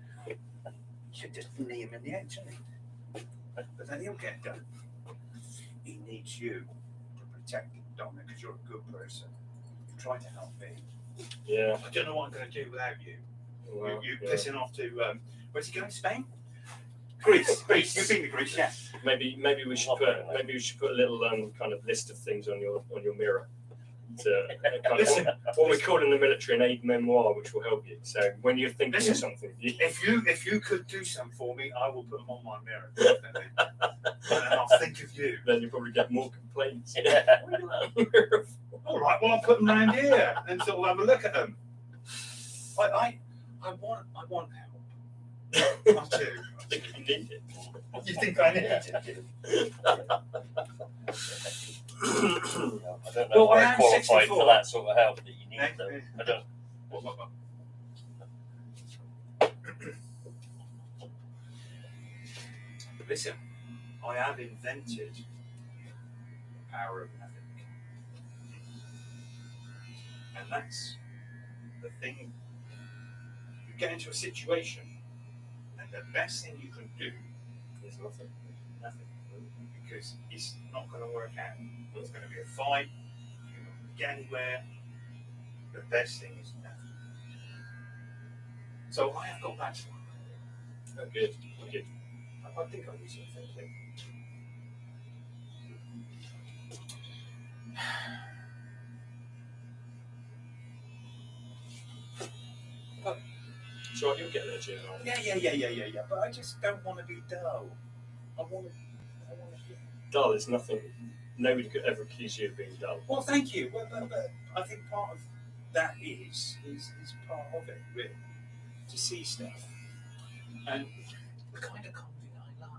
You should just knee him in the head, shouldn't he? But then he'll get done. He needs you to protect him, Dominic, because you're a good person. You try to help me. Yeah. I don't know what I'm going to do without you. Well, you pissing off to where's he going? Spain? Greece. You've been to Greece, yeah. Maybe we should put a little kind of list of things on your mirror. To Listen, what we call in the military an aid memoir, which will help you. So when you're thinking of something, if you could do something for me, I will put them on my mirror, definitely. And then I'll think of you. Then you probably get more complaints. Yeah. All right, well I'll put them round here and sort of have a look at them. I want help. I do. I think you need it. You think I need it? I don't know Well, if I am we're qualified 64. for that sort of help that you need, though. I don't. Listen, I have invented the power of nothing. And that's the thing. You get into a situation, and the best thing you can do is nothing. Because it's not going to work out. There's going to be a fight, you're not going to get anywhere. The best thing is nothing. So I have got that to work. Oh, good. I think I need something. So you'll get there, Jim. Yeah. But I just don't want to be dull. I want to. Dull is nothing. Nobody could ever accuse you of being dull. Well, thank you. But I think part of that is part of it, really, to see stuff. And the kind of comedy I like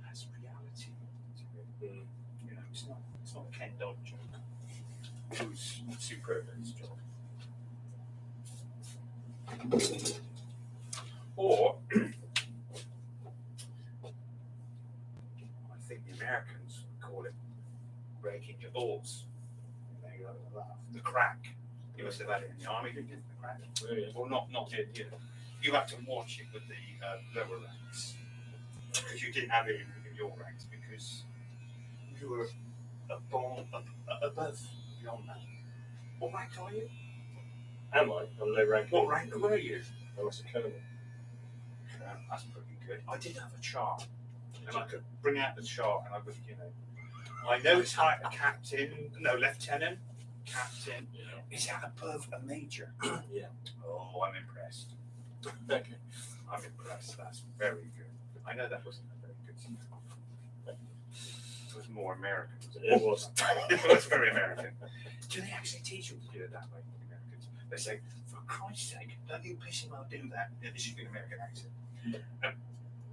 has reality to it. You know, it's not a Ken Dodd joke. Who's superb at his job. Or I think the Americans would call it breaking your balls. You know, the crack. You must have had it in the army, didn't you? The crack. Oh, yeah. Well, not it. You had to watch it with the lower ranks because you didn't have it in your ranks because you were above, beyond that. What rank are you? Am I? I'm low rank. What rank were you? I was a colonel. That's pretty good. I did have a chart, and I could bring out the chart, and I would, you know, I know it's high a captain, no lieutenant, captain. Yeah. Is that above a major? Yeah. Oh, I'm impressed. Okay. I'm impressed. That's very good. I know that wasn't a very good team. It was more American. It was. It was very American. Do they actually teach you to do it that way, the Americans? They say, for Christ's sake, don't you pissing well do that. Yeah, this should be an American accent.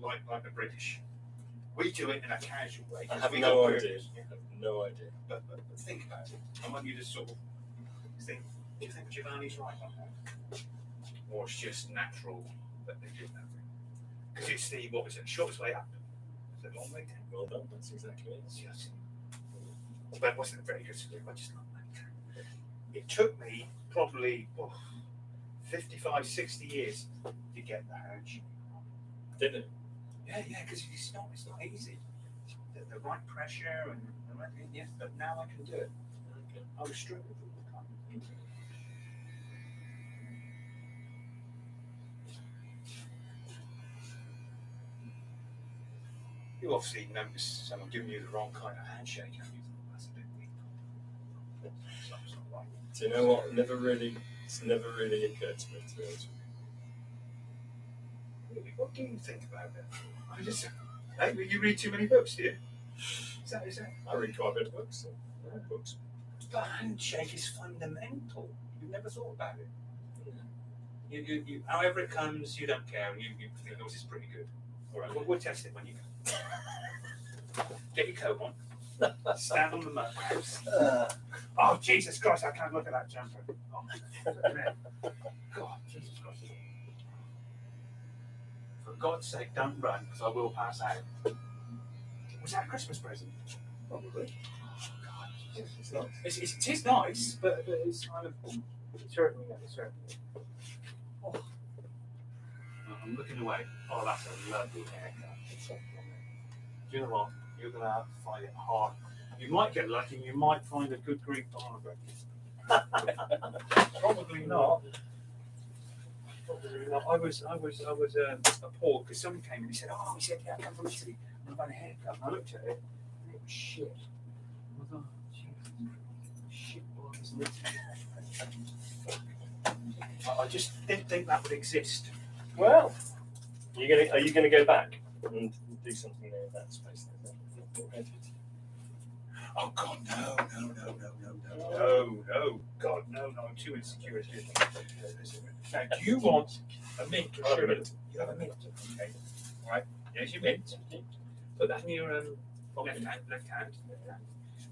Like the British. We do it in a casual way. I have we no got idea. words, yeah. I have no idea. But think about it. I want you to sort of think, do you think Giovanni's right on that? Or it's just natural that they do that way? Because it's the, what was it, shortest way up. It's a long way down. Well done. That's exactly it. Yes. But it wasn't a very good script. I just love that. It took me probably 55, 60 years to get the Howard. Didn't it? Yeah, because it's not easy. The right pressure and the right, yeah, but now I can do it. Okay. I was struggling all the time. You obviously noticed someone giving you the wrong kind of handshake, and you thought that's a bit weak. Something's not right. Do you know what? It's never really occurred to me, to be honest with Really, what do you think about it? I just, hey, you read too many books, do you? Is that? you. I read quite a bit of books. So I read books. But handshake is fundamental. You've never thought about it. You, however it comes, you don't care, and you think, oh, this is pretty good. All right, we'll test it when you come. Get your coat on. Stand on the mud house. Oh, Jesus Christ, I can't look at that jumper. Oh, God, Jesus Christ. For God's sake, don't run, because I will pass out. Was that a Christmas present? Probably. God, It's nice. it is nice, but it's kind of. It's hurting me. It's hurting me. Oh. I'm looking away. Oh, that's a lovely haircut. Do you know what? You're going to find it hard. You might get lucky and you might find a good Greek barber. Probably not. Probably not. I was appalled because someone came and he said, yeah, I come from Italy. I've had a haircut. And I looked at it and it was shit. I thought, Jesus, shit barbers in Italy. I just didn't think that would exist. Well, are you gonna go back and do something there in that space? Oh God, no, God, no, I'm too insecure. Now, do you want a mint or I'll have a sugar? mint. You have a mint, okay? All right. There's your mint. Put that in your left hand.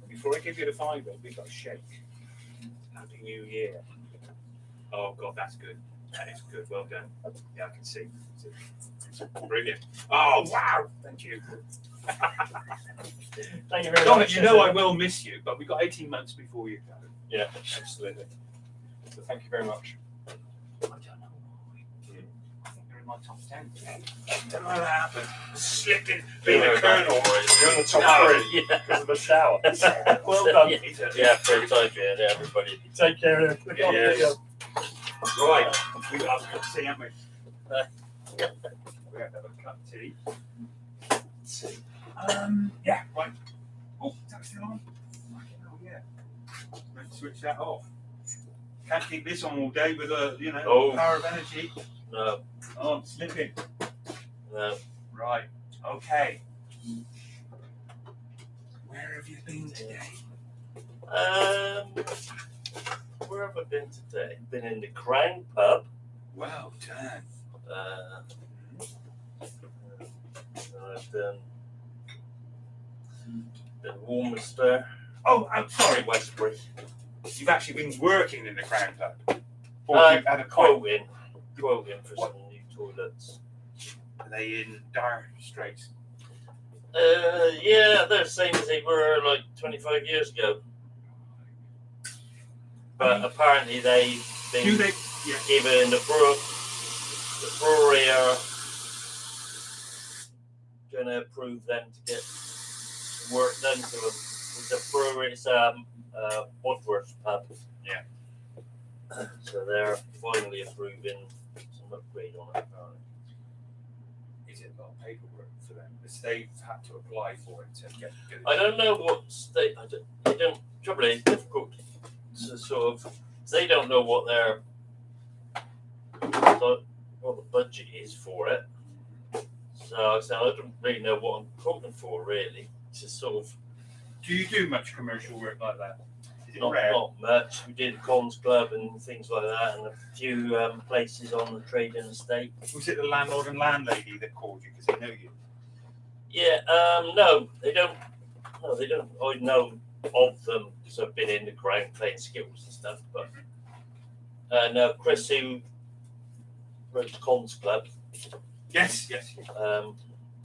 Before I give you the fiver, we've got a shake. Happy New Year. Oh God, that's good. That is good. Well done. Yeah, I can see. Brilliant. Oh wow! Thank you. Thank you very Dominic, much. you know I will miss you, but we've got 18 months before you go. Yeah, absolutely. So thank you very much. I don't know why. I think they're in my top 10. Don't know how that happened. Slipping, being a colonel. You're in the top No, three yeah. because of the shower. Well done. Yeah, pretty tight, yeah, everybody. Take care. Look after Yes. Right, we got a cup of tea, haven't we? We have to have a cup of tea. Yeah, right. Oh, is that still on? Fucking hell, yeah. Let's switch that off. Can't keep this on all day with a, power of energy. No, Oh, I'm slipping. no. Right, okay. Where have you been today? Where have I been today? Been in the Crown pub. Well done. I've done the warmest there. Oh, I'm sorry. Westbury. You've actually been working in the Crown Pub? Or you've had a quote? Quoting for What? some new toilets. Are they in dire straits? Yeah, they're the same as they were like 25 years ago. But apparently they've been Do they? Yeah. given the brewery are going to approve them to get work done to them. The brewery is Woodworth pub. Yeah. So they're finally approving some upgrade on it. Apparently. Is it a lot of paperwork for them? Because they've had to apply for it to get it. I don't know what state. They don't. Trouble is, it's difficult to sort of. They don't know what the budget is for it. So I don't really know what I'm quoting for. Really, it's just sort of Do you do much commercial work like that? Is it not rare? much. We did Cons Club and things like that, and a few places on the trading estate. Was it the landlord and landlady that called you because they know you? Yeah. No, they don't. No, they don't. I know of them because I've been in the ground playing skills and stuff. But no, Chris, who runs Cons Club, Yes.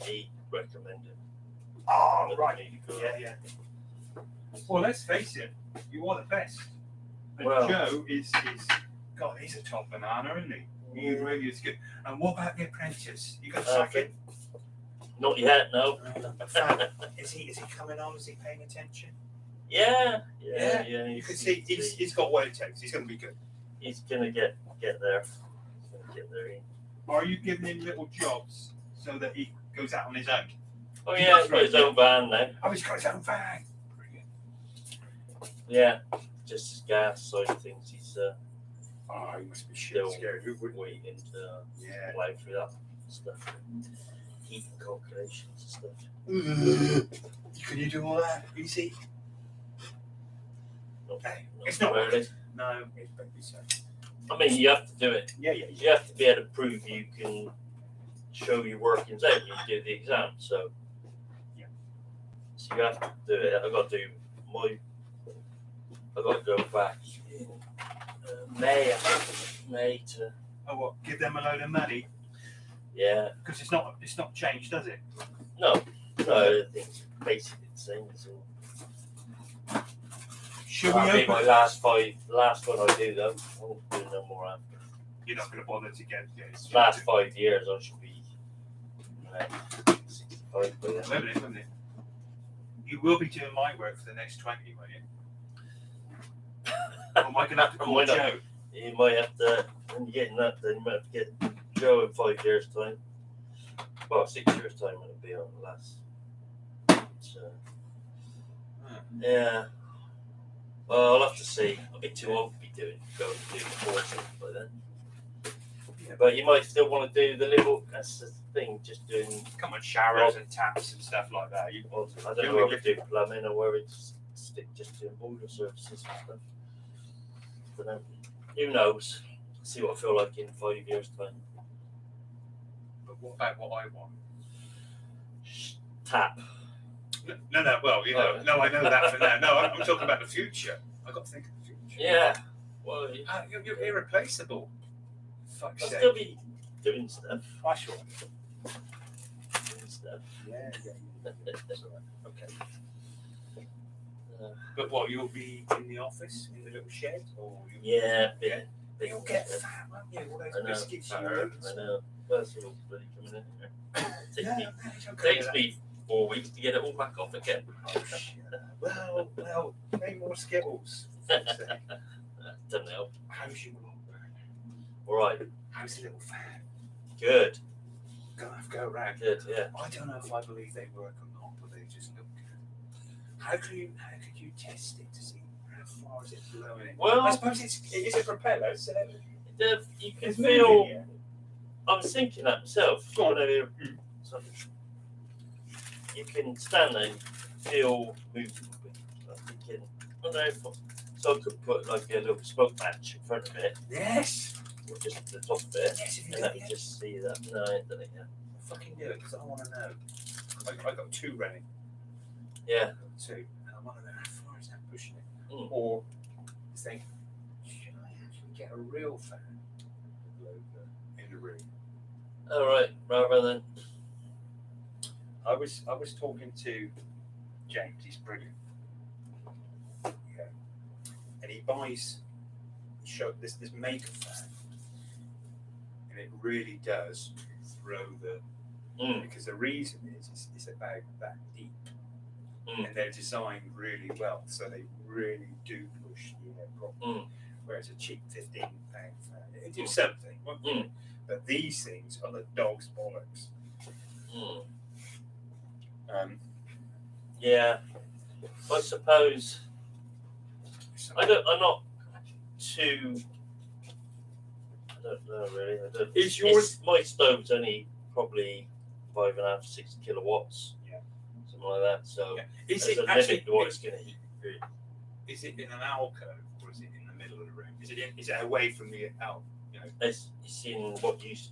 he recommended. Oh, But right. me to go. Yeah. Well, let's face it. You are the best. And Well- Joe is God, he's a top banana, isn't he? He really is good. And what about the apprentice? You got to sack it? Not yet, no. Is he coming on? Is he paying attention? Yeah. You can see he's got what it takes. He's going to be good. He's gonna get there. He's gonna get there. Are you giving him little jobs so that he goes out on his own? Oh yeah, he's got his own van now. Oh, he's got his own van. Brilliant. Yeah, just his gas side of things. He's Oh, he must be shit still scared. Who would? waiting to Yeah. play through that stuff, heating calculations and stuff. Can you do all that? Easy? Not, It's not really. No, it's better be so. I mean, you have to do it. Yeah. You have to be able to prove you can show your workings out when you do the exam. So, Yeah. So you have to do it. I've got to do I've got to go back in May. I think May to Oh, what? Give them a load of money yeah. because it's not changed, does it? No, I think it's basically the same. It's all. Should That'll we be my open? last one I do though. I won't do no more after. You're not going to bother to get this. Last 5 years I should be 65 by then. Wouldn't it? You will be doing my work for the next 20, won't you? Or am I going to have to call Why not? Joe? You might have to, when you're getting that, then you might have to get Joe in 5 years' time. Well, 6 years' time it'll be on the last. So, yeah. Well, I'll have to see. I'll be too old to be going to do the courses by then. Yeah. But you might still want to do the little, that's the thing, just doing, Come on, showers and taps and stuff like that. well, I don't know whether to do plumbing or whether it's just doing boiler services and stuff. Don't know. Who knows? See what I feel like in 5 years' time. But what about what I want? Tap. No. Well, no, I know that for now. No, I'm talking about the future. I've got to think of the future. Yeah. Well, You're irreplaceable. Fuck's I'll sake. still be doing stuff. I sure. Doing stuff. Yeah. That's all right. Okay. Uh, But what, you'll be in the office, in the little shed? Or yeah, big. You'll get fat, won't you? All I those know. biscuits you I know. First of all, bloody coming in here. Yeah, it's okay. Takes me 4 weeks to get it all back off again. Oh, shit. Well, maybe more Skittles. Don't know. How's your lot, Bert? All right. How's the little fan? Good. Gonna have to go round. Good. Yeah. I don't know if I believe they work or not, but they just look good. How could you test it to see how far is it blowing it? Well, I suppose it is a propeller, so you can it's feel. moving, yeah. I was thinking that myself. Go on. Whenever you can stand there and feel movement. I'm thinking, I don't know if so I could put like a little smoke match in front of it, Yes. or just the top of it, Yes, if you and do let it, me yeah. just see that. No, I ain't done it yet. Fucking do it, because I want to know. I got 2 running. Yeah. 2. And I'm wondering how far is that pushing it? Mm. Or think, should I actually get a real fan in the room? All right, rather than. I was talking to James. He's brilliant. Yeah, and he buys this maker fan, and it really does throw the. Because the reason is it's about that deep, and they're designed really well, so they really do push the air properly. Whereas a cheap £15 fan, it do something, won't it? But these things are the dog's bollocks. Yeah, I suppose. I'm not too. I don't know really. Is yours? My stove's only probably 5.5 to 6 kilowatts. Yeah. Something like that. So Is there's it a actually? limit to what it's going to heat. Really. Is it in an alcove or is it in the middle of the room? Is it away from the out? You know. It's in what you it's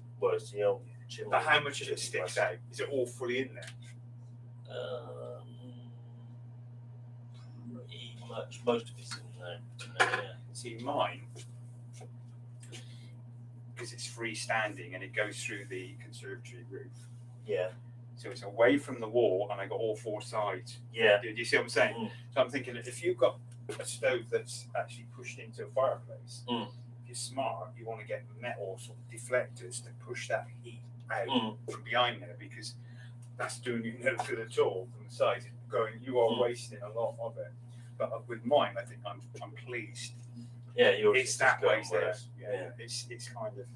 the old chimney. But how much of it sticks out? Is it all fully in there? Pretty much. Most of it's in there. Yeah. See, mine, because it's freestanding and it goes through the conservatory roof. Yeah. So it's away from the wall, and I got all 4 sides. Yeah. Do you see what I'm saying? So I'm thinking, if you've got a stove that's actually pushed into a fireplace, if you're smart, you want to get metal sort of deflectors to push that heat out from behind there, because that's doing you no good at all from the side. You are wasting a lot of it. But with mine, I think I'm pleased. Yeah, it's that way there. Yeah. It's kind of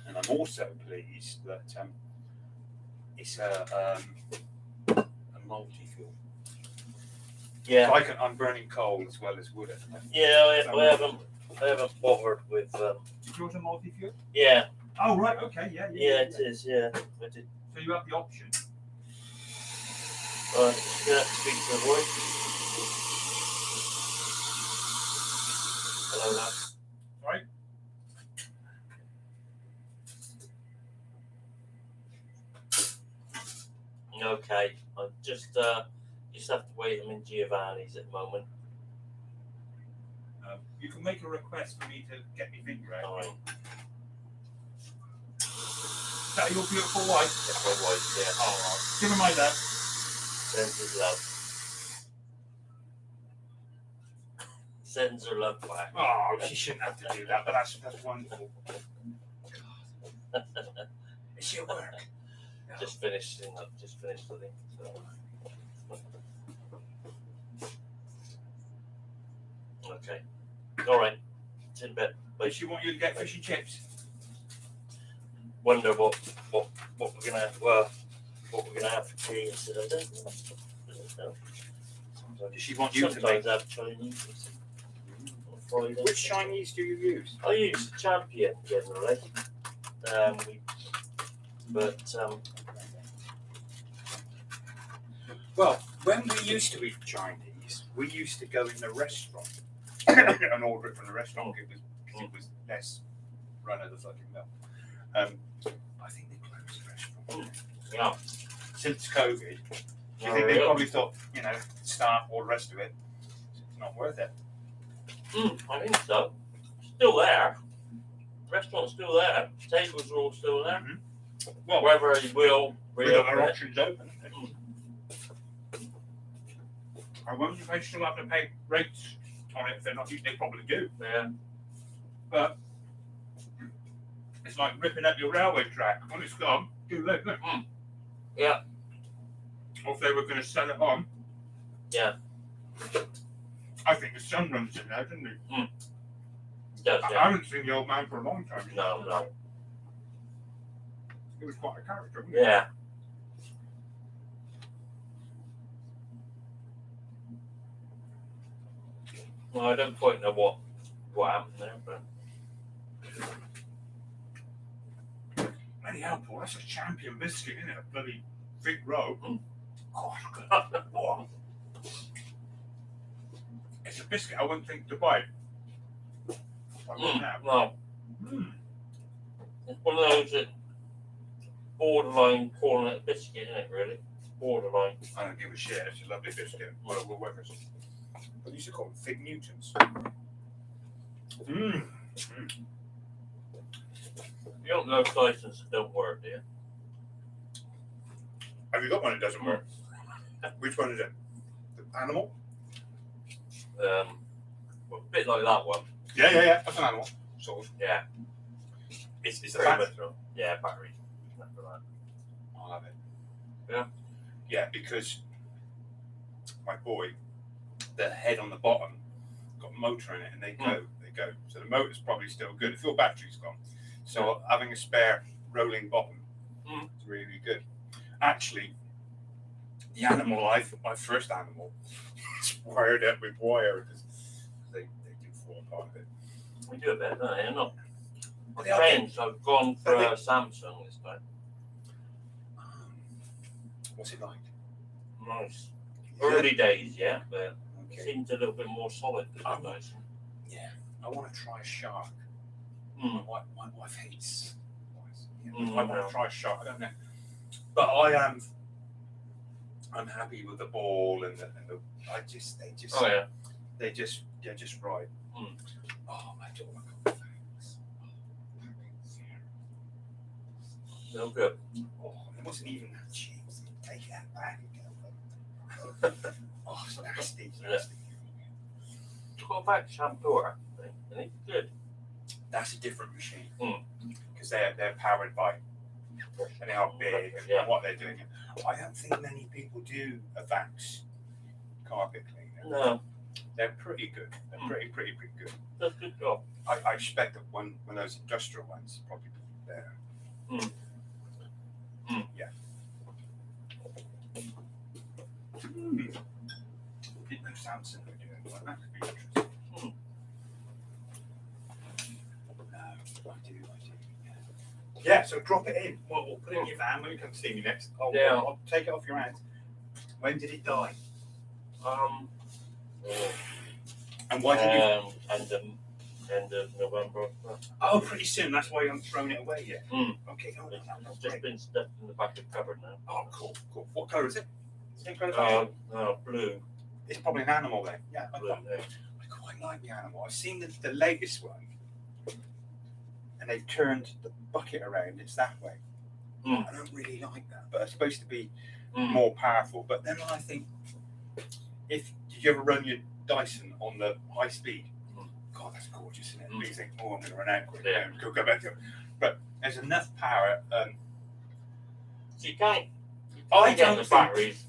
and I'm also pleased that it's a multi-fuel. Yeah. So I'm burning coal as well as wood at the moment. Yeah, I haven't bothered with. Is yours a multi-fuel? Yeah. Oh right, okay, yeah. Yeah, it is. Yeah, I did. So you have the option. Just gonna speak to the voice. Hello, lad. Right. Okay, I just have to wait. I'm in Giovanni's at the moment. You can make a request for me to get my finger out. All right. Is that your beautiful wife? That's my wife. Yeah. Oh, right. Give her my love. Sends his love. Sends her love back. Oh, she shouldn't have to do that, but that's wonderful. It's your work. Just finished, I think. So. Okay. All right. It's in bed. Does she want you to get fish and chips? Wonder what we're gonna have for tea. I said I don't know. Does she want you to make? Sometimes have Chinese. Which Chinese do you use? I use Champion generally. Well, when we used to eat Chinese, we used to go in the restaurant and order it from the restaurant because it was less run of the fucking mill. I think they closed the restaurant. Yeah. Since COVID, do you think they probably thought, staff, all the rest of it, it's not worth it? I think so. Still there. Restaurant's still there. Tables are all still there. Well, whether he will we got our reopen it. options open. I wonder if they still have to pay rates on it if they're not. They probably do. Yeah. But it's like ripping up your railway track. When it's gone, you live. Yeah. Or if they were going to sell it on. Yeah. I think the son runs it now, doesn't he? He does, I yeah. haven't seen the old man for a long time. No. He was quite a character, wasn't he? Yeah. Well, I don't quite know what happened there, but Bloody hell, Paul, that's a champion biscuit, isn't it? A bloody big row. Oh, look at that. Oh. It's a biscuit I wouldn't think to buy. I wouldn't have. no. It's one of those that borderline calling it a biscuit, isn't it? Really, borderline. I don't give a shit. It's a lovely biscuit. Whatever. I used to call them Fig Newtons. You don't know Dysons that don't work, do you? Have you got one that doesn't work? Which one is it? The animal? Well, a bit like that one. Yeah. That's an animal. Sort of. Yeah. It's a Very battery. much so. Yeah, battery. After that. I'll have it. Yeah. Yeah, because my boy, the head on the bottom got a motor in it, and they go. So the motor's probably still good. If your battery's gone, so having a spare rolling bottom is really good. Actually, the animal, my first animal, is wired up with wire because they do fall apart a bit. We do a bit, don't they? Not. But I've they are changed. I've gone for a Samsung this time. What's it like? Nice. Early days, yeah, but it Okay. seems a little bit more solid than Um, the Dyson. Yeah, I want to try a shark. Mm. My wife hates mice. Mm, I want to try a shark. I don't know, but I'm happy with the ball and the they're just Oh yeah. they're just right. Mm. Oh my God. No good. Oh, it wasn't even that cheap. Take that back. Oh, it's nasty. It's nasty. Go back to shampoo, I think. And it's good. That's a different machine Mm. because they're powered by and they are big and Yeah. what they're doing. I don't think many people do a Vax carpet cleaner. No, They're pretty good. They're pretty good. that's a good job. I expect that when those industrial ones probably better. Yeah. Didn't know Samsung were doing one. That could be interesting. No, I do. Yeah, so drop it in. Well, we'll put it in your van when you come see me next. I'll take it off your hands. When did it die? And why did you? End of November. Oh, pretty soon. That's why you haven't thrown it away yet. Okay. Oh, It's just been stuffed in the back of the cupboard now. oh, cool. What colour is it? Same colour as Blue. It's probably an animal then. Yeah, I Blue. quite like the animal. I've seen the latest one, and they've turned the bucket around. It's that way. I don't really like that, but it's supposed to be more powerful. But then I think, did you ever run your Dyson on the high speed? God, that's gorgeous, isn't it? But you think, oh, I'm going to run out quick. Yeah. Go back to it. But there's enough power. So you can't. I Get don't the think- batteries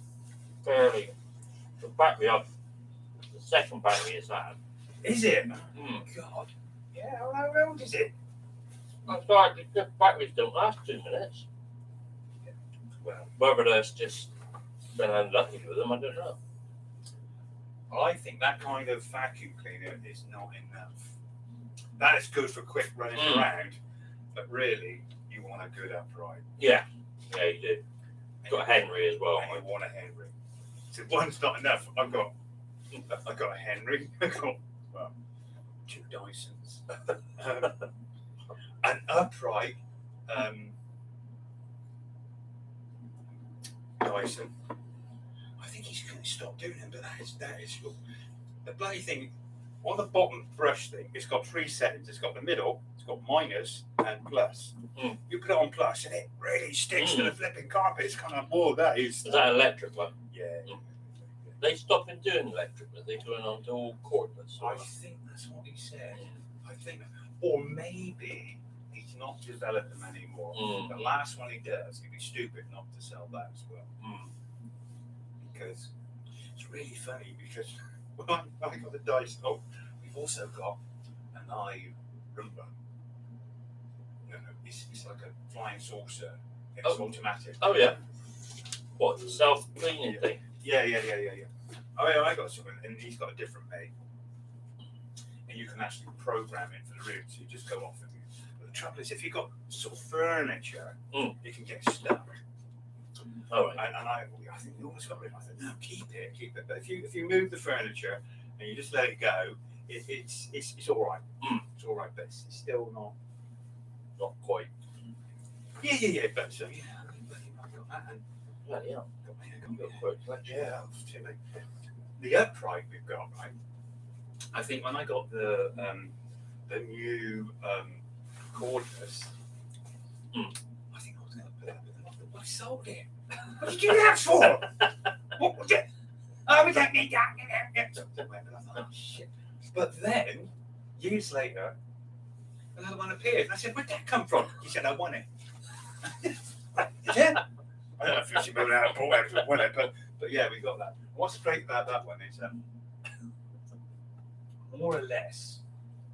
fairly. The battery up. The second battery is that. Is it? Mm. God. Yeah, how old is it? I'm sorry, the batteries don't last 2 minutes. Well, Whether that's just been unlucky with them, I don't know. I think that kind of vacuum cleaner is not enough. That is good for quick running around, but really, you want a good upright. Yeah, you do. Got a Henry as well. And you want a Henry. So one's not enough. I've got a Henry. I've got 2 Dysons. An upright Dyson. I think he's going to stop doing it, but that is the bloody thing on the bottom brush thing. It's got 3 settings. It's got the middle. It's got minus and plus. You put it on plus, and it really sticks to the flipping carpet. It's kind of whoa. That is. Is that an electric one? Yeah. They stopped doing electric, but they're going on to all cordless. I think that's what he said. I think, or maybe he's not developed them anymore. The last one he does, he'd be stupid not to sell that as well. Because it's really funny. Because when I got the Dyson, we've also got an Roomba. No, it's like a flying saucer. It's automatic. Oh yeah. What, the self-cleaning thing? Yeah. I got something, and he's got a different make. And you can actually program it for the room, so you just go off it. But the trouble is, if you've got sort of furniture, you can get stuck. All right. And I think you almost got rid of it. I said, no, keep it. But if you move the furniture and you just let it go, it's all right. It's all right, but it's still not quite. Yeah. But so yeah, And Bloody hell. Yeah, too late. The upright we've got, right? I think when I got the new cordless, I think I was going to put it up with them. I sold it. What did you do that for? What was it? Oh, we don't need that. Oh, shit. But then, years later, another one appeared. And I said, where'd that come from? He said, I won it. Yeah. I don't know if you remember how I bought it, won it, but yeah, we got that. What's great about that one is more or less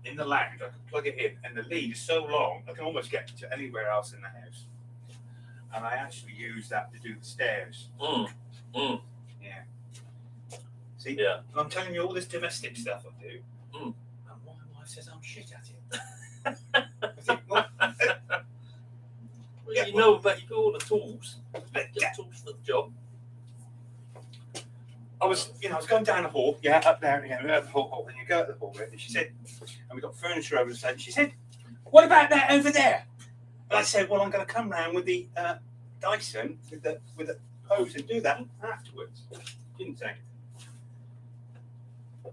in the lounge, I can plug it in, and the lead is so long, I can almost get to anywhere else in the house. And I actually use that to do the stairs. Yeah. See? Yeah. I'm telling you all this domestic stuff I do, and my wife says I'm shit at it. I think, well, Well, you know, but you got all the tools. The tools for the job. I was going down the hall, up there, out the hall, and you go out the hall, and she said, and we got furniture over the side, and she said, what about that over there? And I said, well, I'm going to come round with the Dyson, with the hose, and do that afterwards. Didn't say anything. Oh,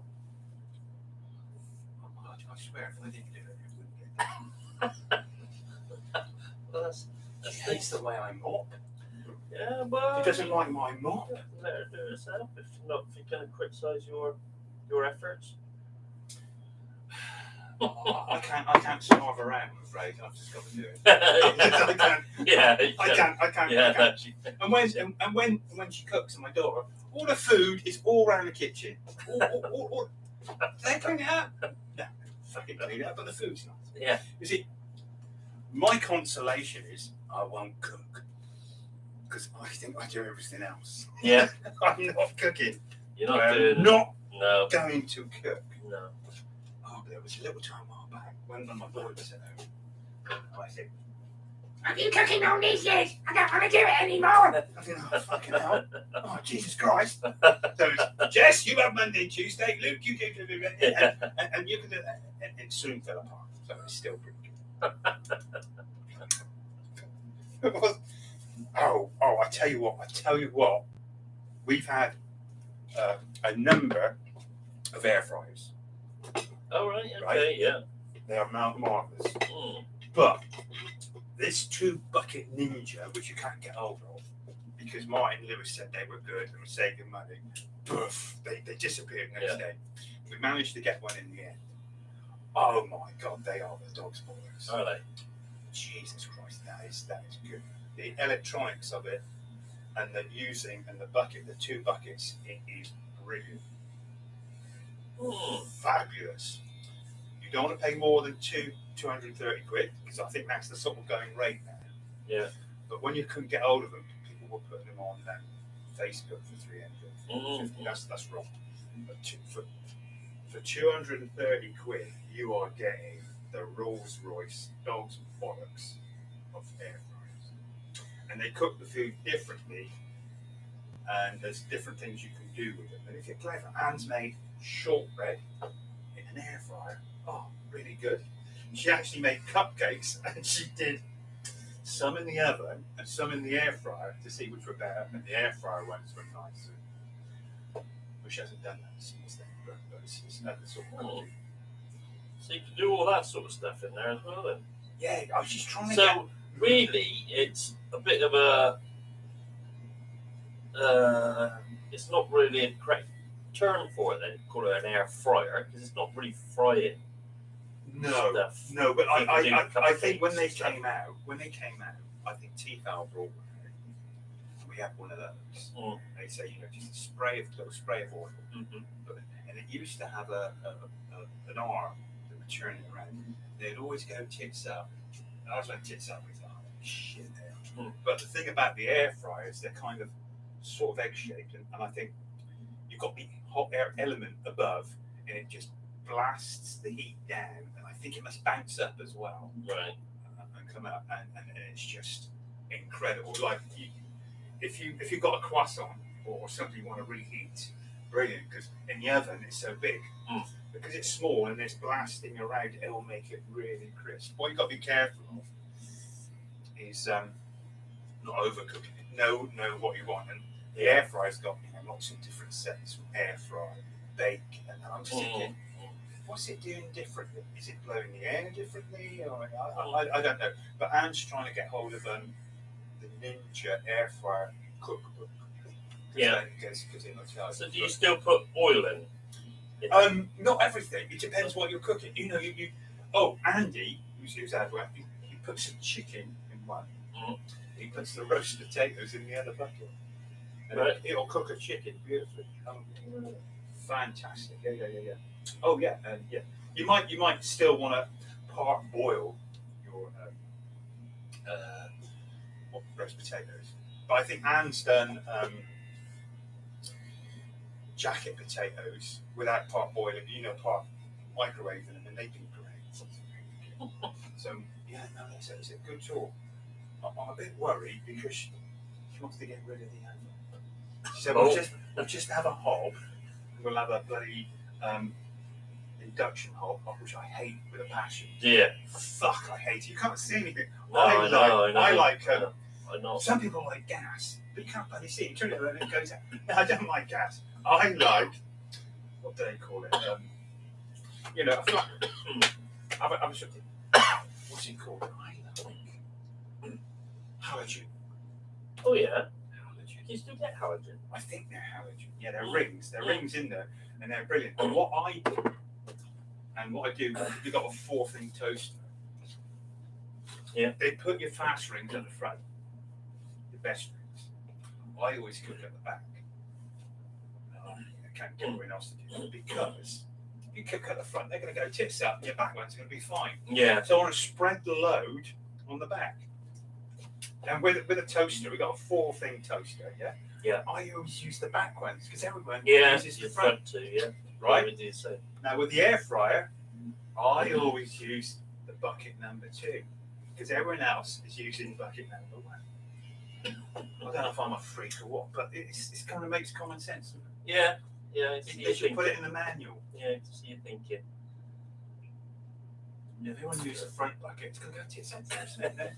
I swear, if I didn't do it, Well, that's she hates the way I mop. yeah, well. She doesn't like my mop. Let her do it herself if you're going to criticise your efforts. I can't starve her out, I'm afraid. I've just got to do it. I can't. Yeah, I can't. Yeah. And when she cooks, and my daughter, all the food is all around the kitchen. All. They clean it up. No, fucking clean it up, but the food's not. Yeah. You see, my consolation is I won't cook because I think I do everything else. Yeah. I'm not cooking. You're not I'm doing not No. going to cook. No. Oh, there was a little time a while back when my boy was at home. And I said, I've been cooking all these years. I don't want to do it anymore. I think, oh, fucking hell. Oh, Jesus Christ. So it's, Jess, you have Monday and Tuesday. Luke, you can do it. And you can do that. And it soon fell apart. So it's still pretty good. I tell you what. We've had a number of air fryers. Oh, right. Okay. Right. Yeah. They are marvellous. Mm. But this 2-bucket Ninja, which you can't get hold of, because Martin Lewis said they were good and were saving money, poof, they disappeared next day. We managed to get one in the end. Oh my God, they are the dog's bollocks. Are they? Jesus Christ, that is good. The electronics of it and the bucket, the 2 buckets, it is brilliant. Fabulous. You don't want to pay more than 230 quid, because I think that's the sort of going rate now. Yeah. But when you couldn't get hold of them, people were putting them on Facebook for 300. That's wrong. But for 230 quid, you are getting the Rolls Royce dog's bollocks of air fryers. And they cook the food differently, and there's different things you can do with it. And if you're clever, Anne's made shortbread in an air fryer. Oh, really good. She actually made cupcakes, and she did some in the oven and some in the air fryer to see which were better. And the air fryer ones were nicer. But she hasn't done that since then. But it's another sort of cooking. So you can do all that sort of stuff in there as well, then. Yeah, I was just trying to. So really, it's a bit of a. It's not really a correct term for it. They call it an air fryer because it's not really frying. Stuff. No, but I think when they stuff. came out, I think Tefal brought one out. We have one of those. They say, just a little spray of oil. Mm-hmm. And it used to have an arm that would turn it around. They'd always go tits up. And I was like, tits up. We thought, oh, shit, they are. But the thing about the air fryers, they're kind of sort of egg-shaped. And I think you've got the hot air element above, and it just blasts the heat down. And I think it must bounce up as well. Right. And come up. And it's just incredible. Like, if you've got a croissant or something you want to reheat, brilliant, because in the oven it's so big. Because it's small and it's blasting around, it will make it really crisp. What you've got to be careful of is not overcooking it. know what you want. And the air fryer's got lots of different sets: air fry, bake, and I'm just thinking, what's it doing differently? Is it blowing the air differently? Or I don't know. But Anne's trying to get hold of the Ninja air fryer cookbook. Yeah. Because it looks like. So do you still put oil in? Not everything. It depends what you're cooking. You know, you. Oh, Andy, who's out of he puts some chicken in one. He puts the roast potatoes in the other bucket. And it'll cook a chicken beautifully. Fantastic. Yeah. Oh yeah, yeah. You might still want to part boil your roast potatoes, but I think Anne's done jacket potatoes without part boiling. Part microwaving them, and they do great. So yeah, no, it's a good tool. I'm a bit worried because she wants to get rid of the oven. She said, we'll just have a hob. We'll have a bloody induction hob, which I hate with a passion. Yeah. Fuck, I hate it. You can't see anything. No, I like. I know. Some people like gas, but you can't bloody see it. You turn it on and it goes out. No, I don't like gas. I like, what do they call it? A flat. What's it called? I like halogen. Oh yeah. You still get halogen? I think they're halogen. Yeah, they're rings. They're rings in there, and they're brilliant. And what I do, you've got a 4-thing toaster. Yeah. They put your fast rings at the front, the best rings. I always cook at the back. I can't get anyone else to do it because if you cook at the front, they're going to go tits up, and your back one's going to be fine. Yeah. So I want to spread the load on the back. And with a toaster, we've got a 4-thing toaster, yeah? Yeah. I always use the back ones because everyone uses the the front. front too, yeah. Right? What do you say? Now with the air fryer, I always use the bucket number 2 because everyone else is using bucket number 1. I don't know if I'm a freak or what, but it kind of makes common sense. Yeah. They should put it in the manual. Yeah, so you're thinking. If they want to use the front bucket, it's going to go to your sense.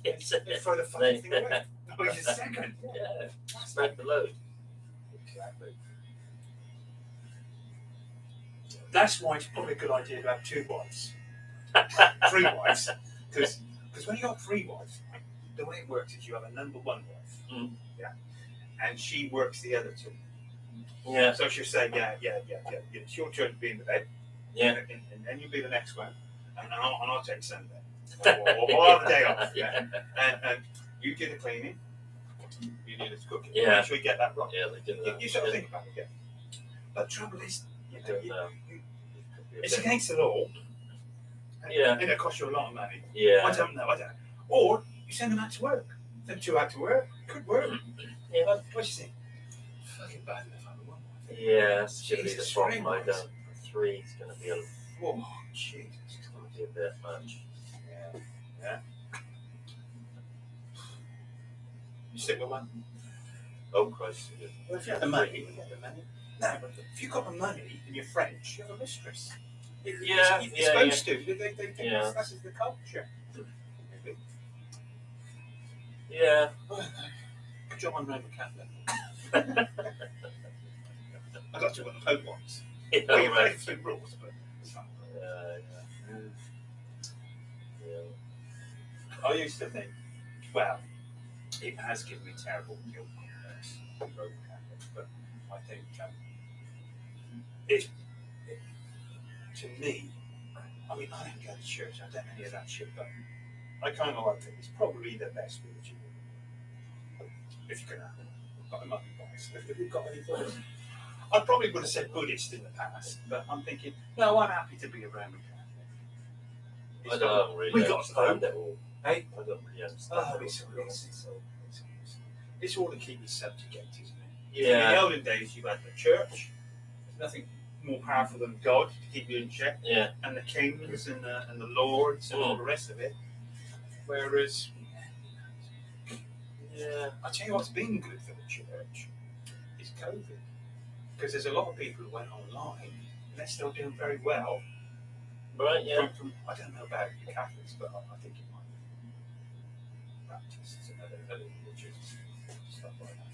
They throw the fucking thing away. Oh, it's a second. Yeah. Spread the load. Exactly. That's why it's probably a good idea to have 2 wives. 3 wives. Because when you got 3 wives, the way it works is you have a number 1 wife. Yeah. And she works the other 2. Yeah. So she'll say, yeah. It's your turn to be in the bed. Yeah. And then you'll be the next one. And I'll take Sunday. Or I'll have a day off. Yeah. And you do the cleaning. You do the cooking. Yeah. Make sure you get that right. Yeah, they do that. You sort of think about it, yeah. But the trouble is, it's Yeah. against the law. Yeah. And it costs you a lot of money. Yeah. I don't know. Or you send them out to work. Send 2 out to work. Could work. Yeah. But what do you think? Fucking bad enough having 1 wife. Yeah, it's going to be the Jesus, problem. 3 I wives. don't. 3 is going to be a Oh, Jesus. a bit much. Yeah. You stick with 1? Oh, Christ. Well, if you have the money, you have the money. No, but if you've got the money and you're French, you have a mistress. Yeah, You're yeah, supposed to. They think Yeah. that's the culture. Yeah. Good job I'm Roman Catholic. I got to what the Pope wants. Yeah, Well, you right. break the rules, but it's fine. I used to think, well, it has given me terrible guilt as a Roman Catholic, but I think to me, I mean, I don't go to church, I don't know any of that shit, but I kind of like it. It's probably the best religion. If you can have it. But I might be biased. If you've got any thoughts? I probably would have said Buddhist in the past, but I'm thinking, no, I'm happy to be a Roman Catholic. I don't really we got understand it all. Hey? I don't really understand Oh, it it's all to keep you subjugated, isn't it? Yeah. In the olden days, you had the church. There's nothing more powerful than God to keep you in check, Yeah. and the kings and the lords and all the rest of it. Whereas, Yeah. I tell you what's been good for the church is COVID, because there's a lot of people who went online and they're still doing very well. Right, yeah. From, I don't know about Catholics, but I think it might be Baptists and other religions. stuff like that.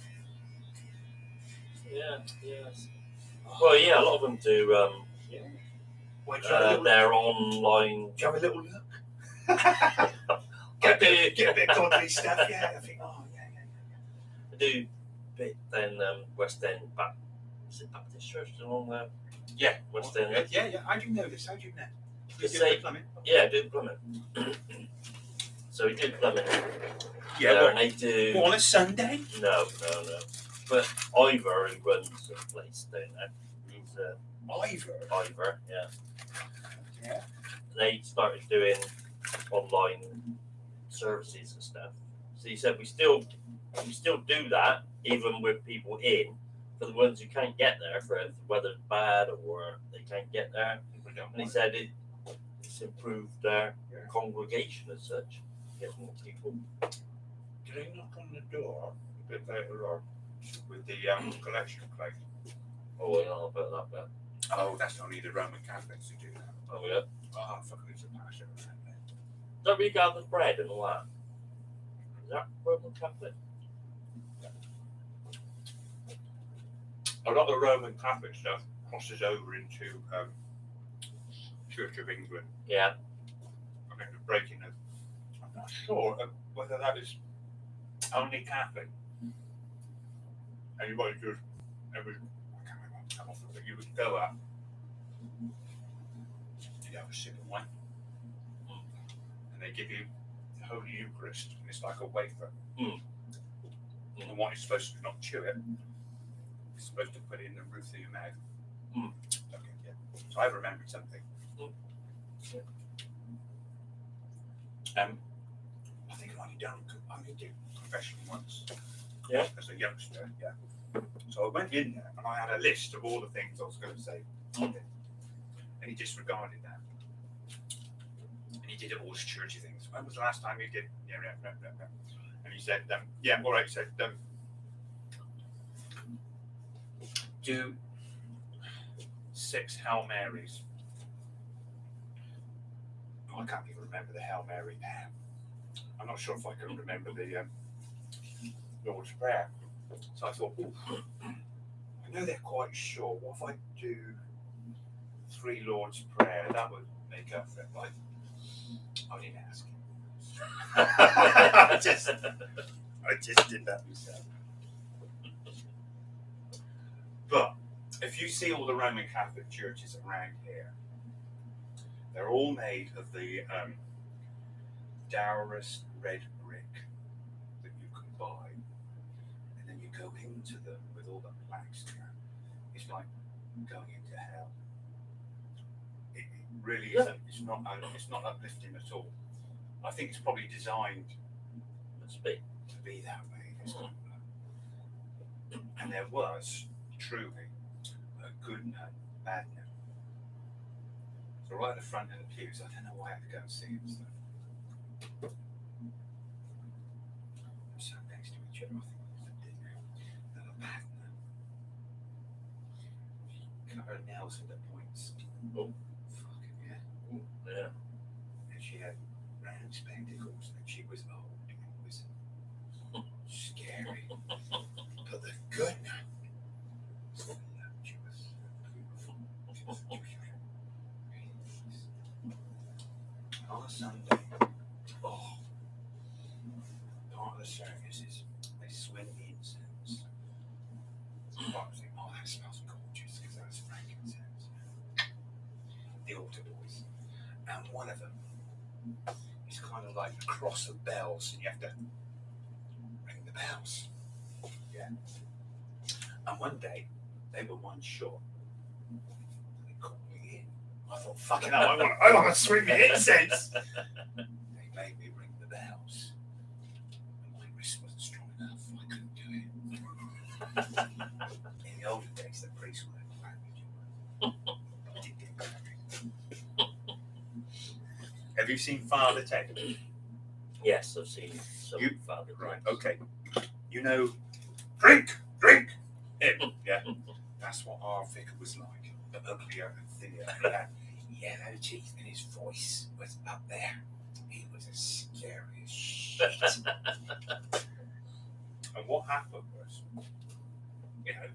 Yeah, yes. Well, yeah, a lot of them do. Yeah. Well, do you have a little, They're online. do you have a little look? I do. Get a bit of godly stuff. Yeah, I think. Oh, yeah. I do bit then West End is it Baptist Church along there? Yeah. West End. Yeah. How do you know this? How do you know? You Say- do the plumbing? Yeah, I do plumbing. So we do plumbing. Yeah. there, Well, and they do. on a Sunday? No. But Ivor, who runs the place down there, he's Ivor. Ivor, yeah. Yeah. They started doing online services and stuff. So he said we still do that even with people in for the ones who can't get there for if the weather's bad or they can't get there. And he said it's improved their congregation as such. Get more people. Do they knock on the door a bit later on with the collection plate? Oh, yeah, I'll bet that bit. Oh, that's only the Roman Catholics who do that. Oh yeah. Oh, fucking it's a passion. Don't we gather bread and all that? Is that Roman Catholic? A lot of Roman Catholic stuff crosses over into Church of England. Yeah. I think the breaking of. I'm not sure whether that is only Catholic. Anybody just I can't remember how often, but you would go up, you'd have a sip of wine, and they give you the Holy Eucharist, and it's like a wafer. And what you're supposed to not chew it, you're supposed to put it in the roof of your mouth. Okay, yeah. So I remembered something. I think I only did confession once. Yeah. As a youngster, yeah. So I went in there and I had a list of all the things I was going to say. And he disregarded that. And he did all his churchy things. When was the last time you did? Yeah. And he said, yeah, all right. He said, do 6 Hail Marys. Oh, I can't even remember the Hail Mary now. I'm not sure if I can remember the Lord's Prayer. So I thought, I know they're quite sure. What if I do 3 Lord's Prayer? That would make up for it. Like, I didn't ask him. I just did that myself. But if you see all the Roman Catholic churches around here, they're all made of the dourest red brick that you can buy, and then you go into them with all the plaques there. It's like going into hell. It really isn't. It's not uplifting at all. I think it's probably designed to be that way. And there was truly a good nun, bad nun. So right at the front of the pews, I don't know why I had to go and see him. So. I'm sat next to each other. I think it was a dinner. And a bad nun. She cut her nails into points. Oh. Fucking yeah. Yeah. And she had round spectacles, and she was old. It was scary. But the good nun. She was beautiful. On a Sunday, part of the services, they swing the incense. So I think, that smells gorgeous because that's frankincense. The altar boys. And one of them is kind of like a cross of bells, and you have to ring the bells. Yeah. And one day, they were one short. They called me in. I thought, fucking hell, I want to swing the incense. They made me ring the bells. And my wrist wasn't strong enough. I couldn't do it. In the olden days, the priests would have married you. I did get married. Have you seen Father Ted? Yes, I've seen some You- Father. Right, okay. You know, drink! Him, yeah. That's what our vicar was like. The uglier and thinner. He had no teeth, and his voice was up there. He was as scary as shit. And what happened was, you know,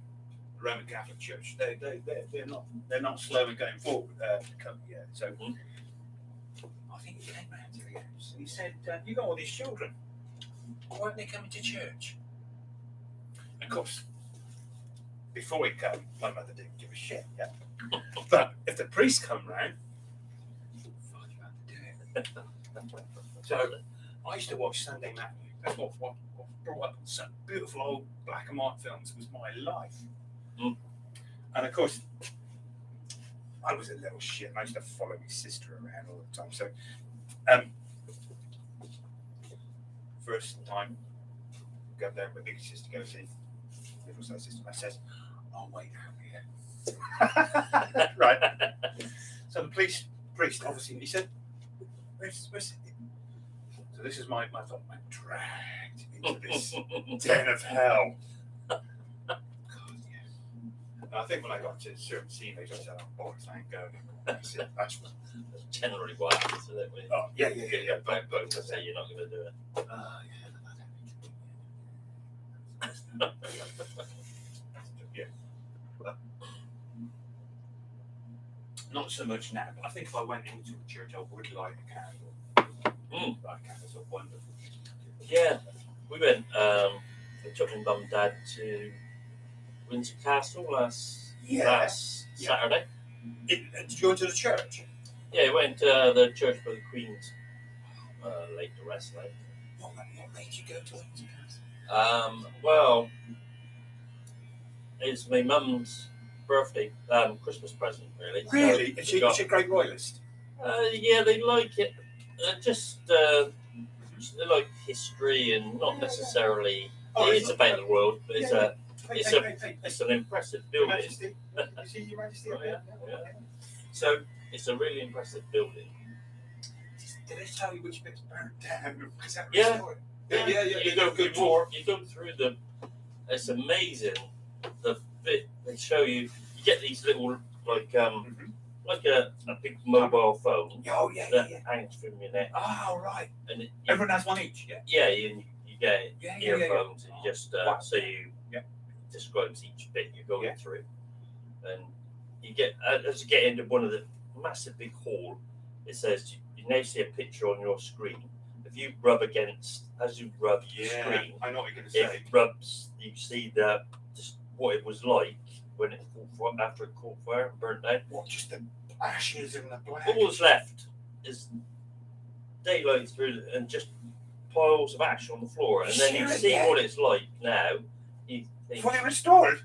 the Roman Catholic Church, they're not slow in going forward. Yeah. So I think he came round to the house and he said, "You got all these children. Why aren't they coming to church?" And of course, before he came, my mother didn't give a shit. Yeah. But if the priest come round, fuck, you have to do it. So I used to watch Sunday Matinee. That's what brought up some beautiful old black and white films was my life. Mm. And of course, I was a little shit. I used to follow my sister around all the time. So, first time, go up there, my big sister goes in, little sister. I says, "I'll wait out here." Right. So the priest, obviously, he said, "Where's it?" So this is my thought. I'm dragged into this den of hell. God, yeah. And I think when I got to a certain teenage, I said, "Oh, bollocks, I ain't going." That's it. That's generally what happens to it. Oh, yeah. But to say you're not going to do it. Yeah. Not so much now, but I think if I went into a church, I would light a candle. Light candles are wonderful. Yeah, we went. I took my mum and dad to Windsor Castle last Saturday. Did you go into the church? Yeah, we went to the church for the Queen's laid to rest. Like. What made you go to Windsor Castle? Well, it's my mum's birthday, Christmas present, really. Really? So Is she a great royalist? yeah, they like it. They like history and not necessarily. It's about the world, but it's an impressive building. Majesty. You see Your Majesty? Yeah. So it's a really impressive building. Did they tell you which bits burnt down? Yeah. You go through the. It's amazing. The bit they show you. You get these little like a big mobile phone. Oh yeah. That hangs from your neck. Oh right. And everyone has one each. Yeah. Yeah, you get earphones and you just so you describes each bit you're going through, and you get as you get into one of the massive big hall. It says you now see a picture on your screen. If you rub against as you rub your screen, I know what you're going to say. It rubs. You see just what it was like when it after it caught fire and burnt down. What, just the ashes and the black? All that's left is daylight through and just piles of ash on the floor, and then you see what it's like now. You think, fully restored.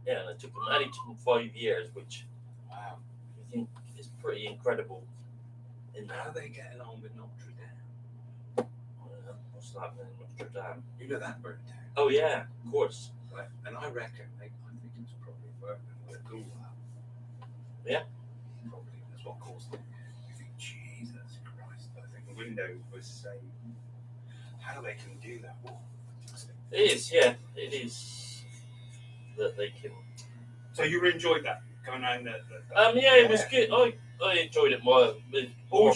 Yeah, and it only took them 5 years, which Wow. I think is pretty incredible. How are they getting on with Notre Dame? What's happening in Notre Dame? You know that burnt down. Oh yeah, of course. Right. And I reckon I think it was probably burnt with a ghoul. Yeah. Probably that's what caused it. I think Jesus Christ. I think the window was saying how they can do that. Oh, fantastic. It is, yeah, it is that they can. So you enjoyed that going around the yeah, it was good. I enjoyed it more with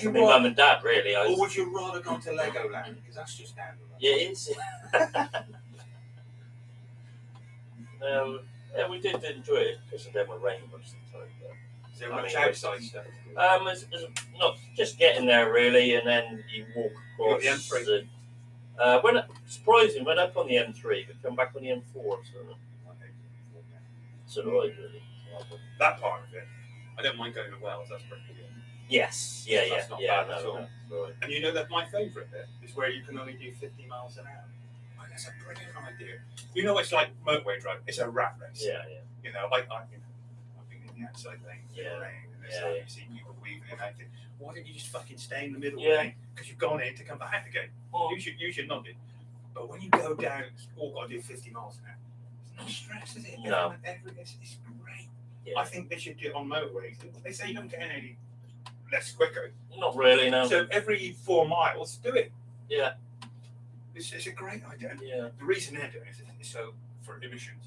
my mum and dad, really. Or would you rather go to Legoland? Because that's just down the road. Yeah, it is. Yeah, we did enjoy it because of them with rain most of the time. Is there much outside stuff? It's not just getting there really, and then you walk across the M3. Surprising, went up on the M3, but come back on the M4. So do I really. That part of it, I don't mind going to Wales. That's pretty good. Yes, That's not bad at all. Right. And you know that my favourite bit is where you can only do 50 miles an hour. Oh, that's a brilliant idea. You know, it's like motorway driving. It's a rat race. Yeah. You know, I've been in the outside lane, in the rain, and you see people weaving and acting. Why don't you just fucking stay in the middle lane? Because you've gone in to come back again. Oh. You should not do. But when you go down, it's all got to do 50 miles an hour. It's no stress, is it? No. It's great. Yeah. I think they should do it on motorways. They say you don't get any less quicker. Not really, no. So every 4 miles, do it. Yeah. It's a great idea. Yeah. The reason they're doing it is so for emissions.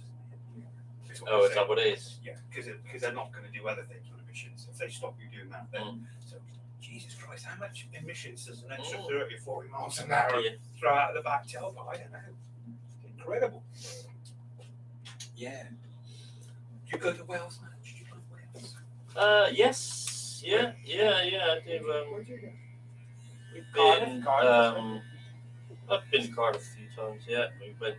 Is that what it is? Yeah, because they're not going to do other things with emissions. If they stop you doing that, then so Jesus Christ, how much emissions does an extra 30 or 40 miles an hour throw out of the back tailpipe? I don't know. incredible. Yeah. Did you go to Wales, man? Did you go to Wales? Yes. Yeah. I do. Where'd you go? We've Cardiff, been. Cardiff. I've been to Cardiff a few times. Yeah, we went.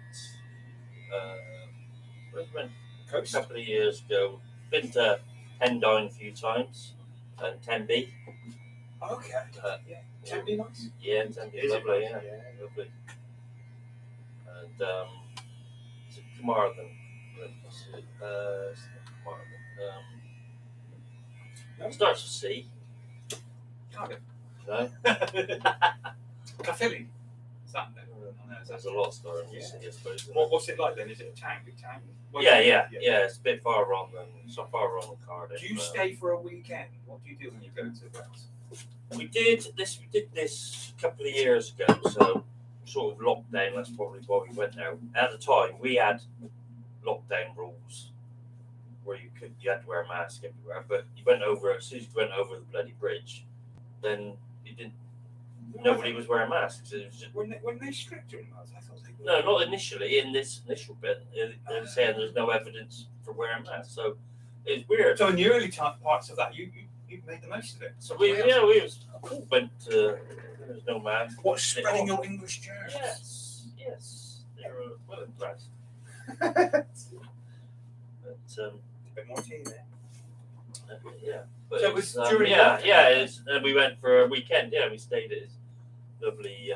We went a Coast. couple of years ago. Been to Pendine a few times, and Tenby. Okay. Yeah. Yeah. Tenby nice. Yeah, Tenby, Is it lovely. nice? Yeah, lovely. And is it Carmarthen? It's not Carmarthen. No? Starts with C. Cardiff. No, Caerphilly. Is that then? there's a lot starting with Yeah. C, I suppose. isn't What's it like then? Is it a town? Big town? Yeah. It's a bit far on than Cardiff. Do you stay for a weekend? What do you do when you go to Wales? We did this a couple of years ago, so sort of lockdown. That's probably why we went there. At the time, we had lockdown rules where you had to wear a mask everywhere. But you went over as soon as you went over the bloody bridge, then you didn't. Nobody was wearing masks. It was just, When they stricter in Wales, I thought they were. no, not initially. In this initial bit, they're saying there's no evidence for wearing masks. So it's weird. So in the early parts of that, you made the most of it. So we went to. There's no mask. What, spreading your English germs? Yes. They were well impressed. But A bit more tea there. yeah. But So it it was was during yeah. lockdown? And we went for a weekend. Yeah, we stayed at this lovely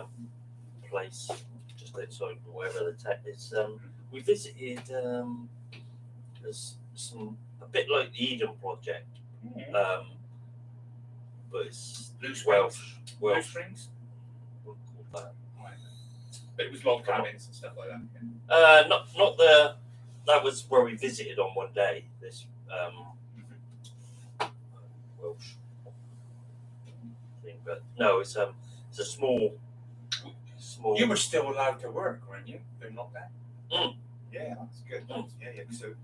place just outside wherever the tech is. We visited. There's a bit like the Eden Project, but it's Loose Welsh. Loose strings? What call that? But it was log cabins and stuff like that. Not the. That was where we visited on one day. This Welsh thing, but no, it's a small. You were still allowed to work, weren't you? They're not that. Mm. Yeah, that's good. Yeah. So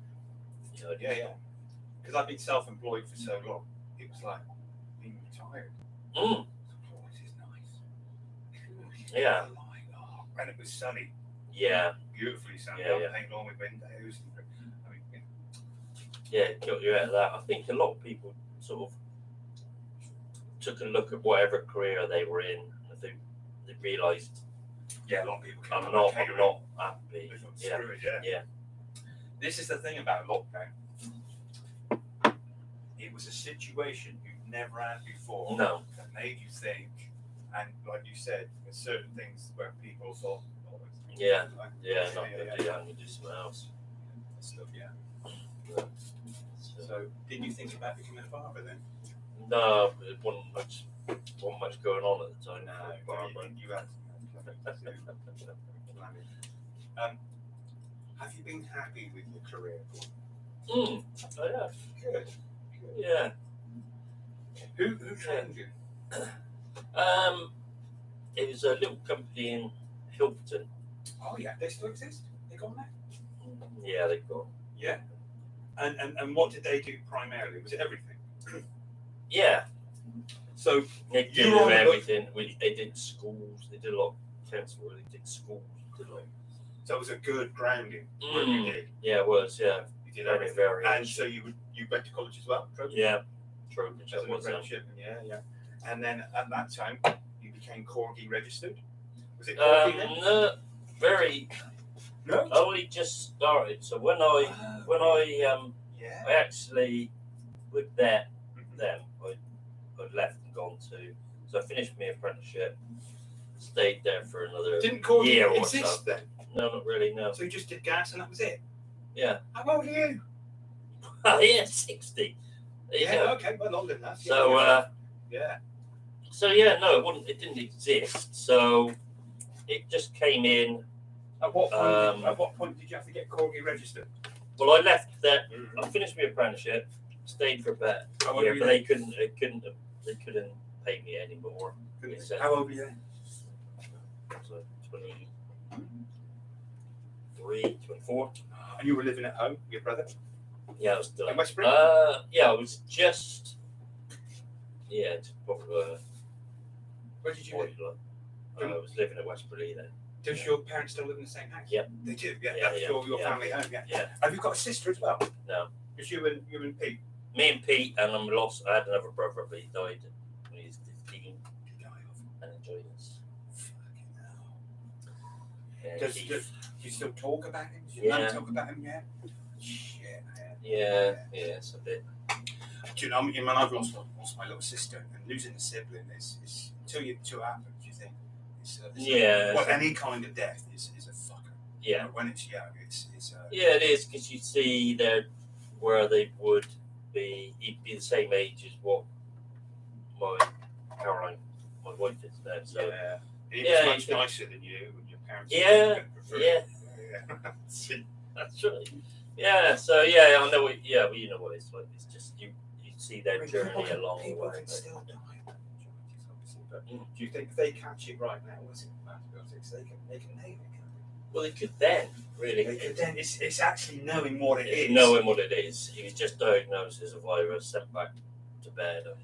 Yeah. yeah. Because I've been self-employed for so long, it was like being retired. Mm. Oh, this is nice. Yeah. And it was sunny, Yeah. beautifully sunny. Yeah. Playing along with windows. I mean, Yeah, got you out of that. I think a lot of people sort of took a look at whatever career they were in. I think they realised yeah, a lot of people came I'm up not with catering. happy. They thought, Yeah. screw it, yeah. Yeah. This is the thing about lockdown. It was a situation you've never had before No. that made you think, and like you said, there's certain things where people thought, oh, it's Yeah. like, Yeah. Not gonna do that. I'm gonna do something else. stuff, yeah. So, So, did you think about becoming a barber then? no, it wasn't much going on at the time. Barbara. You had. Have you been happy with your career? Oh, yeah. Good. Yeah. Who trained you? It was a little company in Hilton. Oh yeah, they still exist. They gone there. Yeah, they've got. Yeah. And what did they do primarily? Was it everything? Yeah, So they You did were on the book- everything. They did schools. They did a lot of council. They did schools. Did a lot. it was a good grounding. What you did. Yeah, it was. Yeah, You did Very, everything. very And interesting. so you went to college as well. Trowbridge? yeah. True. As That an was. apprenticeship. Yeah. And then at that time you became Corgi registered. Was it Corgi then? No, very. No. Only just started. So when I Yeah. I actually with them I'd left and gone to. So I finished my apprenticeship. Stayed there for another Didn't Corgi year or exist so. then? No, not really. No. So you just did gas and that was it? Yeah. How old are you? Oh yeah, 60. There you go. Okay, well older than that. So yeah. so yeah, no, it didn't exist. So it just came in. At what point did you have to get Corgi registered? Well, I left there. I finished my apprenticeship, stayed for about How a old year, were you but then? they couldn't pay me anymore. They said, How old were you then? so 23, 24. And you were living at home with your brother? Yeah, I was still. In Westbury? Yeah, I was just. Yeah, it's probably. Where did you live? I was living at Westbury then. Does your parents still live in the same house? Yep. They do. Yeah. Yeah, That's yeah, your yeah. family home. Yeah. Yeah. Have you got a sister as well? No. It's you and Pete. Me and Pete, and I'm lost. I had another brother, but he died when he was 15 You die of. and enjoyed us. Fucking hell. Yeah, Does Keith. you still talk about him? Does your Yeah. mum talk about him? Yeah. Shit, man. Yeah, it's a bit. Do you know? I mean, I've lost my little sister, and losing a sibling is until it happens. You think? Yeah. Well, any kind of death is a fucker. Yeah. But when it's young, it's Yeah, it is, because you see there where they would be. He'd be the same age as what my Caroline, my wife is now. So yeah. He Yeah, was much he- nicer than you and your parents. Yeah, yeah. That's right. Yeah. So yeah, I know. Well, you know what it's like. It's just you see their journey along the People way. can still die. Obviously, but Mm. do you think if they catch it right now, was it antibiotics? They can nail it. Can't they? Well, they could then really. Then it's actually knowing what it is. Knowing what it is. He was just diagnosed as a virus, sent back to bed. And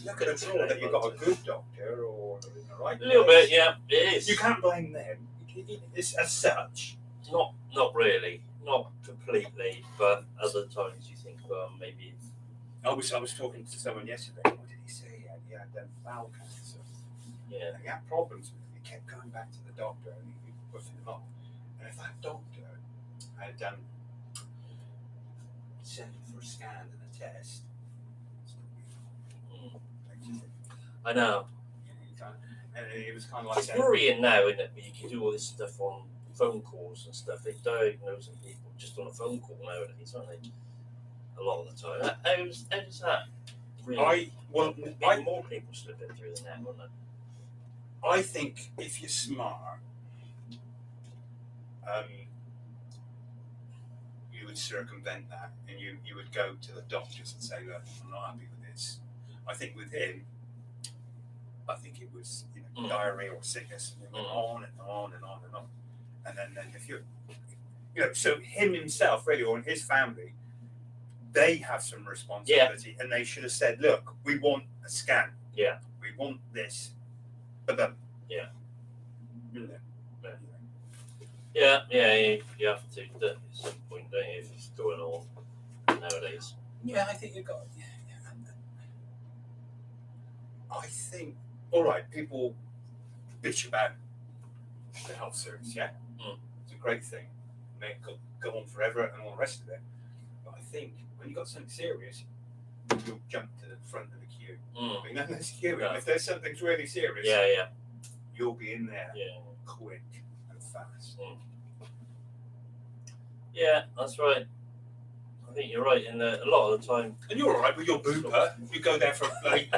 Look at it all that you've got a good doctor or in the right a little place. bit, yeah, it is. You can't blame them. It's as such. Not really, not completely, but other times you think, well, maybe. I was talking to someone yesterday. What did he say? He had bowel cancer. Yeah. And he had problems with it. He kept going back to the doctor and he buffing him up. And if that doctor had sent him for a scan and a test, I know. and it was kind of like It's saying, worrying now, isn't it? You can do all this stuff on phone calls and stuff. They're diagnosing people just on a phone call nowadays, aren't they? A lot of the time. How does that really? More people slipping through the net, wouldn't it? I think if you're smart, you would circumvent that and you would go to the doctors and say, look, I'm not happy with this. I think with him, I think it was diarrhea or sickness, and it went on and on and on and on. And then if you so him himself really, or his family, they have some responsibility, and they should have said, look, we want a scan. Yeah. We want this. But Yeah. You know. Yeah, you have to at some point, don't you, if it's going on nowadays. Yeah, I think you've got. Yeah. I think. All right, people bitch about the health service. Yeah, it's a great thing. Make it go on forever and all the rest of it. But I think when you have got something serious, you'll jump to the front of the queue. I mean, that's queuing. Yeah. If there's something really serious, Yeah. you'll be in there Yeah. quick and fast. Yeah, that's right. I think you're right. And a lot of the time, And you're all right with your booper. You go there for a bloody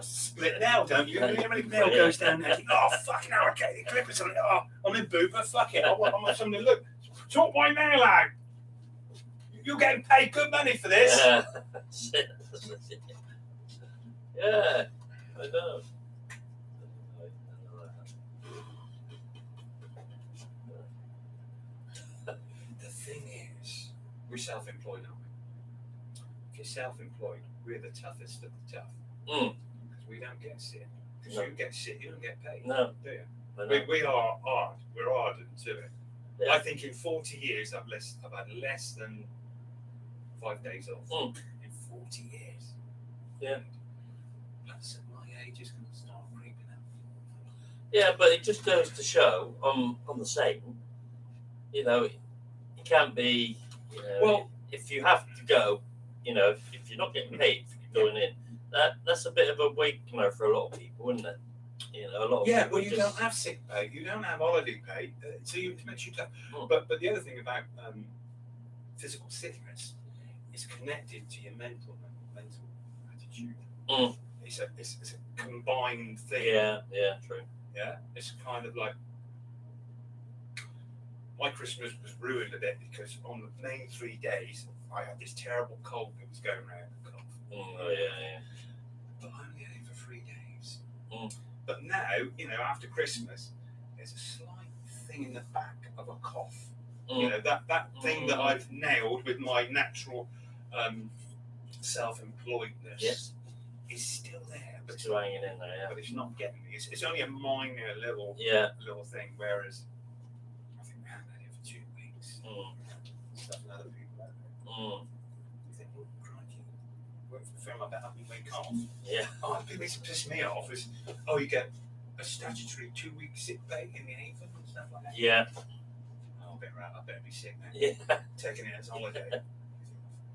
split nail, don't you? Every nail goes down there. Oh, fucking hell, I get the clippers on it. Oh, I'm in booper. Fuck it. I want something to look. Chop my nail out. You're getting paid good money for this. yeah, I know. The thing is, we're self-employed, aren't we? If you're self-employed, we're the toughest of the tough. Because we don't get sick. Because No. you get sick, you don't get paid. No, Do you? I know. We are hard. We're ardent to it. Yeah. I think in 40 years, I've had less than 5 days off. In 40 years. Yeah. That's at my age is going to start creeping up. Yeah, but it just goes to show on the same, it can't be, Well- if you have to go, if you're not getting paid for going in, that's a bit of a wakener for a lot of people, isn't it? A lot of Yeah, people well, you just, don't have sick pay, you don't have holiday pay, so it makes you tough. Mm. But the other thing about physical sickness is connected to your mental attitude. Mm. It's a combined thing. Yeah, true. Yeah, it's kind of like my Christmas was ruined a bit because on the main 3 days I had this terrible cold that was going around the cough. Yeah. But I only had it for 3 days. Mm. But now, after Christmas, there's a slight thing in the back of a cough. That thing that I've nailed with my natural self-employedness Yes. is still there. still hanging in there. but it's not getting me. It's only a minor little thing. Whereas I think we had that here for 2 weeks. Stuff and other people out there. You think, oh, crikey, work for the firm, I bet I'll be week off. Yeah. Oh, the thing that's pissed me off is, you get a statutory 2-week sick pay in the Avon and stuff like that. Yeah. Oh, I better be sick now. Yeah. Taking it as holiday.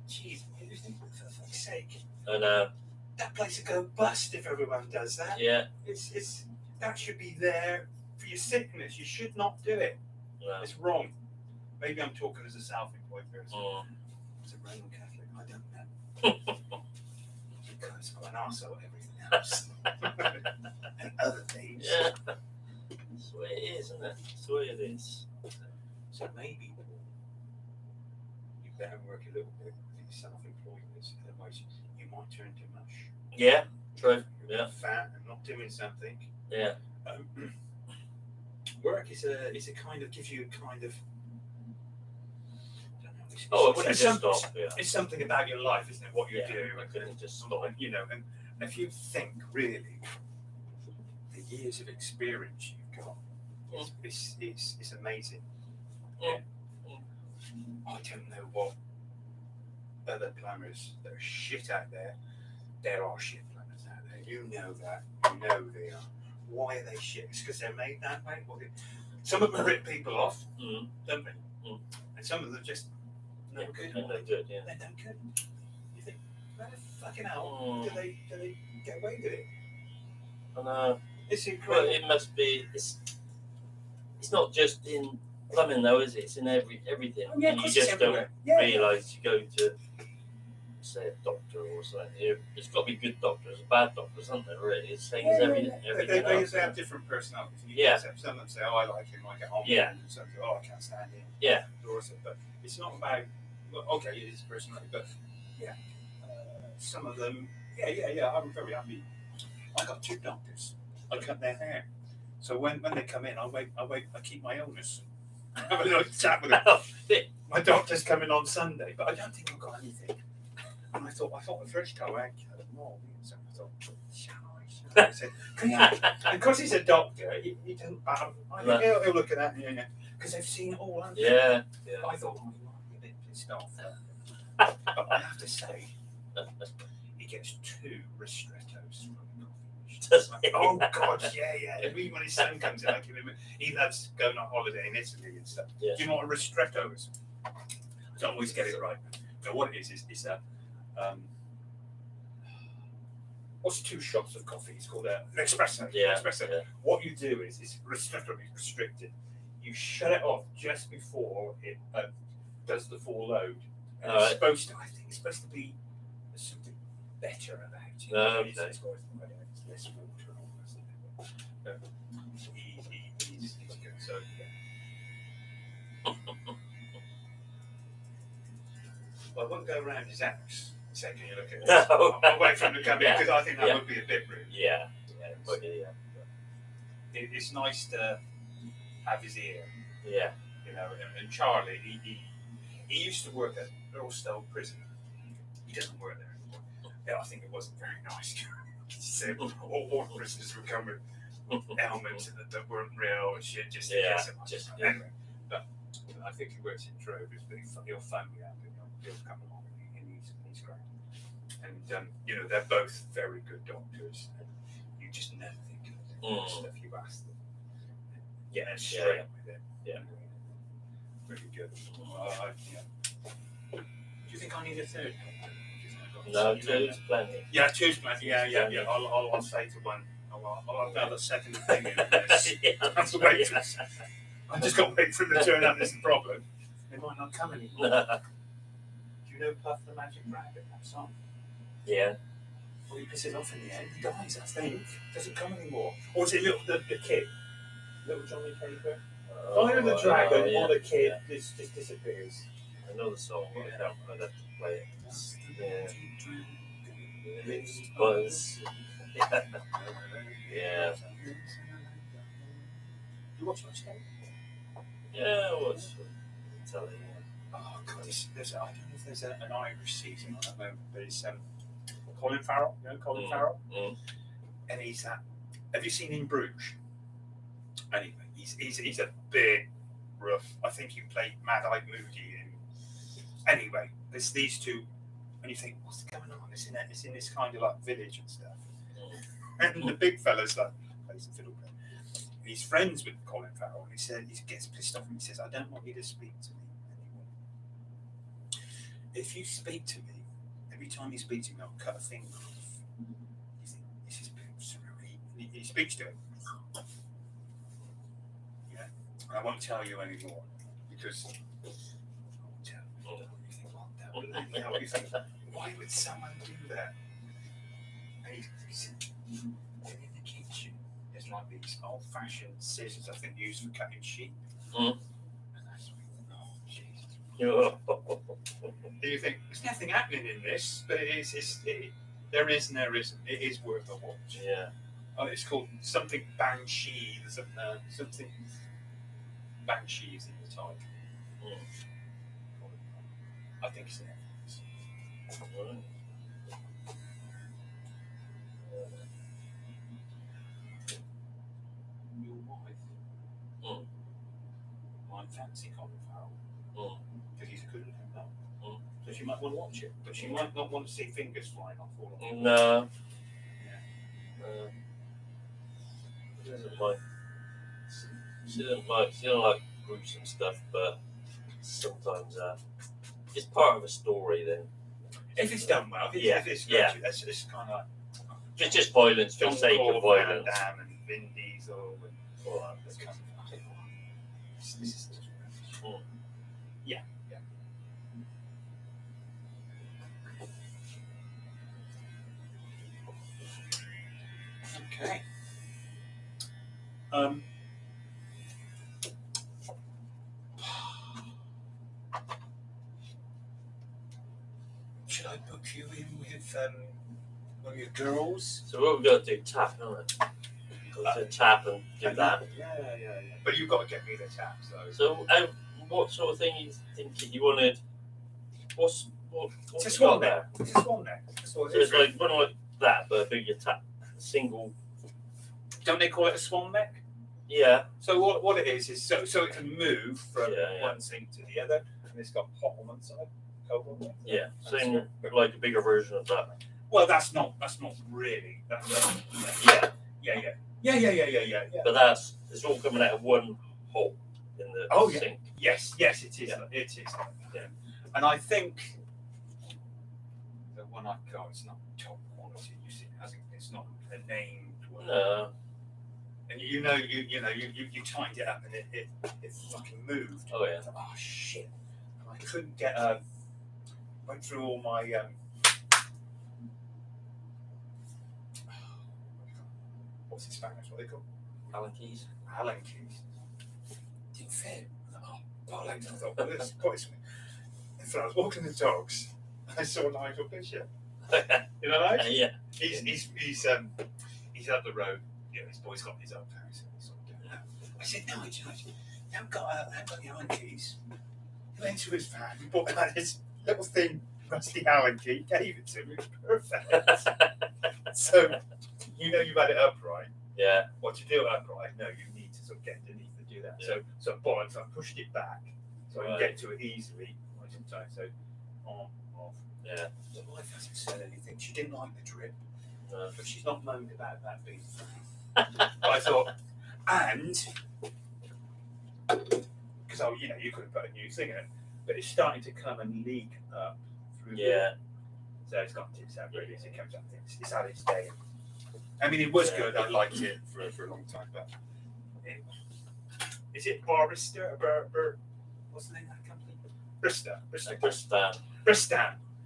Jeez, for fuck's sake. I know. That place would go bust if everyone does that. Yeah. It's that should be there for your sickness. You should not do it. No. It's wrong. Maybe I'm talking as a self-employed person. As a Roman Catholic, I don't know. Because I'm an arsehole at everything else. And other things. Yeah. That's the way it is, isn't it? That's the way it is. So maybe you better work a little bit with self-employed. Otherwise, you might turn too much. Yeah. True. You're Yeah. fat and not doing something. Yeah. Work is a kind of gives you a kind of. I don't know, Oh, it it's, wouldn't just stop. Yeah. it's something about your life, isn't it? What you Yeah, do. I couldn't just And, stop. you know, and if you think really the years of experience you've got, it's amazing. Yeah. I don't know what other plumbers that are shit out there. There are shit plumbers out there. You know that. You know they are. Why are they shit? It's because they're made that way. Some of them rip people off, don't they? And some of them just no good. And they're good, yeah. They're no good. You think, where the fucking hell do they get away with it? I know. It's Well, incredible. it must be. It's not just in plumbing though, is it? It's in everything. Oh, yeah, of You course just it's don't everywhere. Yeah. realise you go to, say, a doctor or something. It's got to be good doctors, bad doctors, aren't there? Really, it's the same as everything. They have different personalities. You Yeah. get some of them say, "Oh, I like him, I get on with Yeah. him," and some say, "Oh, I can't stand him." Yeah. But it's not about. Well, okay, it is personality, but yeah, some of them. Yeah. I'm very happy. I got 2 doctors. I cut their hair, so when they come in, I keep my illness. Have a little chat with them. My doctor's coming on Sunday, but I don't think I've got anything. And I thought the first time I had them all, so I thought, shall I? I said, can you? And because he's a doctor, he doesn't. He'll look at that, because they've seen it all. Haven't they? Yeah. I thought, he might be a bit pissed off. But I have to say, he gets 2 ristrettos from the coffee. Does he? Oh God, yeah. And even when his son comes in, I give him. He loves going on holiday in Italy and stuff. Yeah. Do you know what a ristretto is? I don't always get it right. But what it is a. What's 2 shots of coffee? It's called an espresso. Yeah. Espresso. Yeah. What you do is ristretto is restricted. You shut it off just before it does the full load. And All right. I think it's supposed to be there's something better about it. Oh, It's okay. less water and all that stuff. But he's good. So yeah. Well, I won't go around his house and say, "Can you look at this?" No. I'll wait for him to come in Yeah. because I think that Yeah. would be a bit rude. Yeah. But yeah. It's nice to have his ear, Yeah. you know. And Charlie, he used to work at Earlstow Prison. He doesn't work there anymore. Yeah, I think it wasn't very nice. He said all prisoners would come with helmets that weren't real and shit, just in Yeah, case it was. just- Anyway, but I think he works in Drovers, but he'll phone me up and he'll come along and he's great. And they're both very good doctors. And you just know they can stuff you ask them. Yeah, and straight with it. Yeah. Really good. Do you think I need a third doctor? No, 2's plenty. Yeah, 2's plenty. Yeah. I'll say to one. I'll have to have a second opinion on this. I have to wait for. I just got to wait for him to turn up. This is the problem. They might not come anymore. Do you know Puff the Magic Rabbit? That song. Yeah. Well, he pisses off in the end. He dies. I think. Doesn't come anymore. Or is it the kid? Little Johnny Caper. Fire the Dragon or the kid just disappears. Another song, but I don't know that to play it. Yeah. It's Buzz. Yeah. You watch much then? Yeah, what's telling you? Oh God, I don't know if there's an Irish season on at the moment, but it's Colin Farrell. You know Colin Farrell? and he's that. Have you seen In Bruges? Anyway, he's a big rough. I think he played Mad-Eyed Moody. And anyway, there's these two, and you think, what's going on? It's in this kind of like village and stuff. And the big fella's like plays the fiddle player. He's friends with Colin Farrell, and he gets pissed off, and he says, "I don't want you to speak to me anymore. If you speak to me, every time you speak to me, I'll cut a finger off." You think this is surreal. He speaks to him. Yeah, I won't tell you anymore because I won't tell you. You think, what the hell? You think, why would someone do that? And he's in the kitchen. There's like these old-fashioned scissors, I think, used for cutting sheep. And that's oh, Jesus. Do you think there's nothing happening in this? But there is and there isn't. It is worth a watch. Yeah. Oh, it's called something Banshee. There's something Banshees in the title. I think it's Netflix. Your wife might fancy Colin Farrell because he's a good looking man. So she might want to watch it, but she might not want to see fingers flying off all of it. No. Yeah. She doesn't like. She don't like gruesome stuff, but sometimes it's part of a story. Then If it's done well, if it's good, it's kind of like if it's just violence for the John sake of Crawford, violence. Van Damme and Vin Diesel and all that. That's kind of this is just rubbish. Yeah. Okay. Should I book you in with one of your girls? So what we got to do? Tap, don't it? Got to tap and do that. Yeah. But you've got to get me the tap. So what sort of thing you think you wanted? What's It's a you swan got neck. It's a swan neck. That's all it So is. it's like one like that, but a bigger tap, single. Don't they call it a swan neck? Yeah. So what it is so it can move from Yeah. one sink to the other, and it's got hot on one side, cold on the other. Yeah. That's Same, it. like a bigger version of that. Well, that's not really. Yeah. But it's all coming out of one hole in the Oh, yeah. sink. Yes, it is. Yeah. It is. Yeah. And I think the one I got is not top quality. You see, it's not a named one. No. And you tightened it up and it fucking moved. Oh yeah. I thought, oh shit! And I couldn't get went through all my what's in Spanish? What are they called? Allen keys. Allen keys. Didn't fit. I thought, oh bollocks! I thought, well, let's put it something. And so I was walking the dogs. I saw Nigel Bishop. You know, like? Yeah. He's up the road. You know, his boy's got his own house. I said, no, you haven't got your Allen keys. He went to his van, he bought out this little thin rusty Allen key, gave it to me, it was perfect. So, you've had it upright. Yeah. What to do it upright? No, you need to sort of get underneath to do that. Yeah. So bollocks, I pushed it back so I can Right. get to it easily. Right in time. So, on, off. Yeah. The wife hasn't said anything. She didn't like the drip, No. but she's not moaned about that being but I thought, and because you could have put a new thing in it, but it's starting to come and leak up through. Yeah. So it's got tips out really as it comes up. It's had its day. I mean, it was good. I liked it for a long time, but is it Barrister? What's the name of that company? Bristan.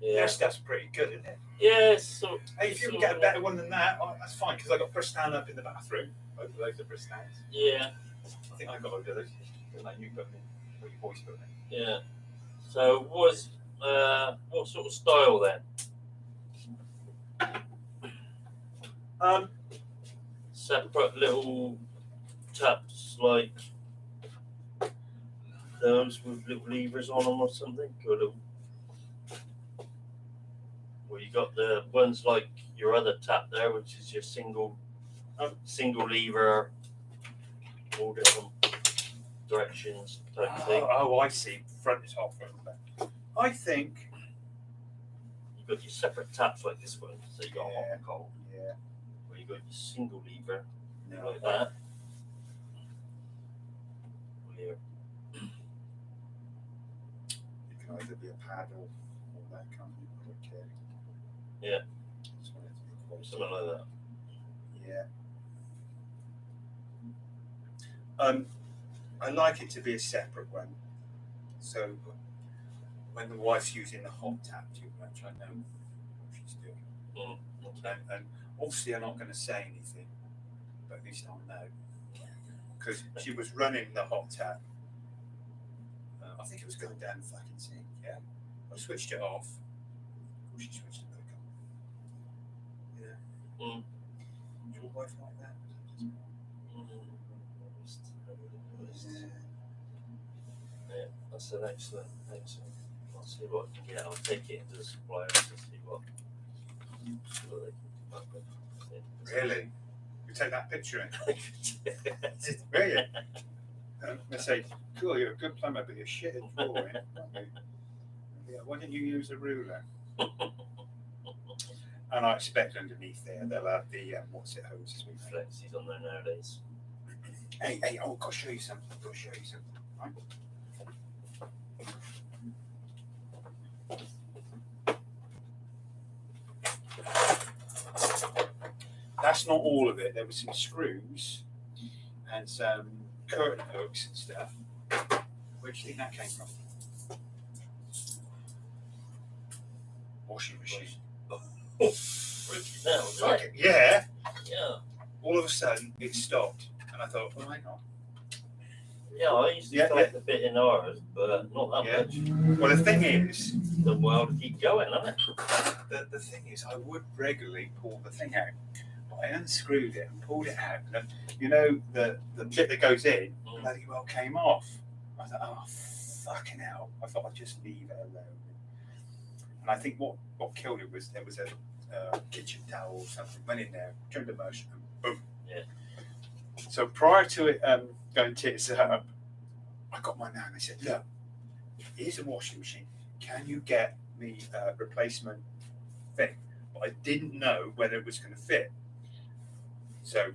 Yeah. Their stuff's pretty good, isn't it? Yeah. So. Hey, if you can get a better one than that, that's fine, because I got Bristan up in the bathroom. Both of those are Bristans. Yeah. I think I got over those. Like you put them in, or your boys put them in. Yeah. So what sort of style then? Separate little taps like those with little levers on them or something. Or little. Well, you got the ones like your other tap there, which is your single single lever, all different directions type thing. Oh, I see. Front is hot, front is back. I think. You've got your separate taps like this one, so you got hot and cold. Yeah. Where you got your single lever No. like that. Here. It can either be a paddle or that, can't you? I don't care. Yeah. Just want it to be quite Something like that. Yeah. I like it to be a separate one. So when the wife's using the hot tap too much, I know what she's doing. Okay. And obviously I'm not going to say anything, but at least I'll know. Because she was running the hot tap. I think it was going down the fucking sink, yeah. I switched it off. Or she switched it back on. Yeah. Mm. Is your wife like that? Yeah, that's an excellent. I'll see what I can get. I'll take it into the supplier to see what they can come up with. Really? You take that picture in? Really? They say, cool, you're a good plumber, but you're shit at drawing, aren't you? Yeah, why didn't you use a ruler? And I expect underneath there they'll have the what's it hoses with Flexies on there nowadays. Hey, I'll show you something. Right? That's not all of it. There were some screws and some curtain hooks and stuff. Where do you think that came from? Washing machine. Yeah. All of a sudden, it stopped, and I thought, well, hang on. Yeah, I used to collect a bit in ours, but not that much. Well, the thing is, the world to keep going, isn't it? The thing is, I would regularly pull the thing out. But I unscrewed it and pulled it out, and you know the bit that goes in bloody well came off. I thought, oh fucking hell! I thought I'd just leave it alone. And I think what killed it was there was a kitchen towel or something went in there, turned the motion, and boom. Yeah. So prior to it going tits up, I got my nan. I said, look, here's a washing machine. Can you get me a replacement thing? But I didn't know whether it was going to fit. So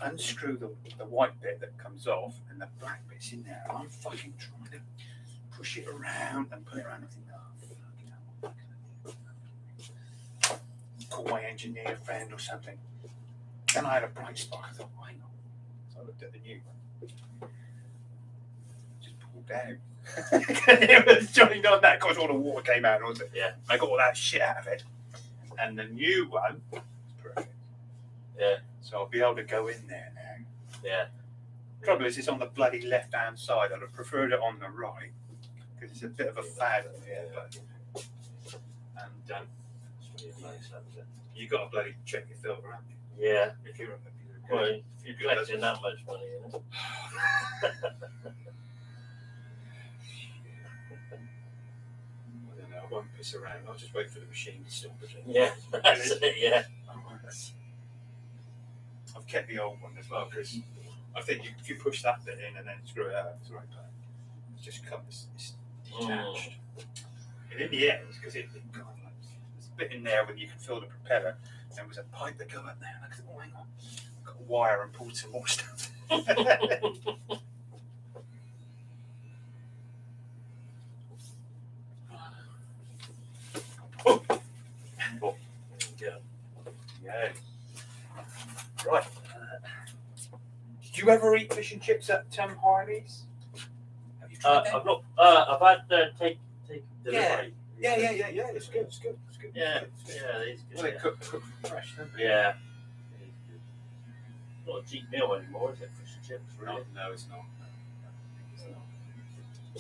unscrew the white bit that comes off, and the black bit's in there. And I'm fucking trying to push it around and pull it around. I think, oh, fucking hell, what can I do? Call my engineer friend or something. Then I had a bright spark. I thought, why not? So I looked at the new one. Just pulled down. It was joined on that. Of course, all the water came out, wasn't it? Yeah. I got all that shit out of it. And the new one is perfect. Yeah. So I'll be able to go in there now. Yeah. Trouble is, it's on the bloody left-hand side. I'd have preferred it on the right because it's a bit of a fad. And you got to bloody check your filter, haven't you? Yeah. If you're Well, if you're collecting that much money, you know. I don't know. I won't piss around. I'll just wait for the machine to stop it. Yeah, that's it. Yeah. I've kept the old one as well because I think if you push that bit in and then screw it out, it's right back. It's just it's detached. And in the end, because it kind of like, there's a bit in there where you can feel the propeller. There was a pipe that go up there, and I thought, oh, hang on, I've got a wire and pulled some more stuff. Yeah. Right. Did you ever eat fish and chips at Harley's? Have you tried that? I've not. I've had take delivery. Yeah. It's good. It's good. Yeah, It's good. yeah, it's good. Well, they cook fresh, don't they? Yeah. Not a cheap meal anymore, is it? Fish and chips, really? No, it's not. It's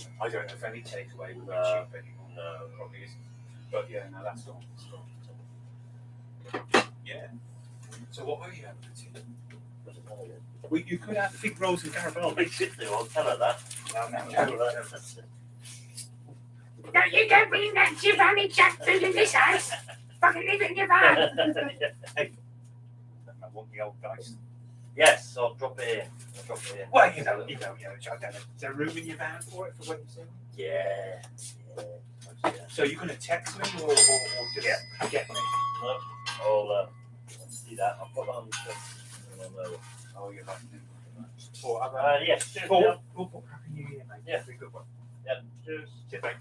not. I don't know if any takeaway will be No. cheap anymore. No. Probably isn't. But yeah, no, that's gone. Yeah. So what were you having? Well, you could have big rolls of caramel. We should do. I'll tell her that. No. No, you don't mean that. You've only jack food in this house. Fucking leave it in your van. Hey. want the old dice. Yes, I'll drop it in. Well, you know, I don't know. Is there room in your van for it for when you see me? Yeah. So you're going to text me or just get me? No, I'll see that. I'll put on the. Oh, you're like or Yes. Cheers, Paul, Neil. Paul, Happy New Year, mate. Yeah. Be a good one. Yeah. Cheers. Cheers, mate.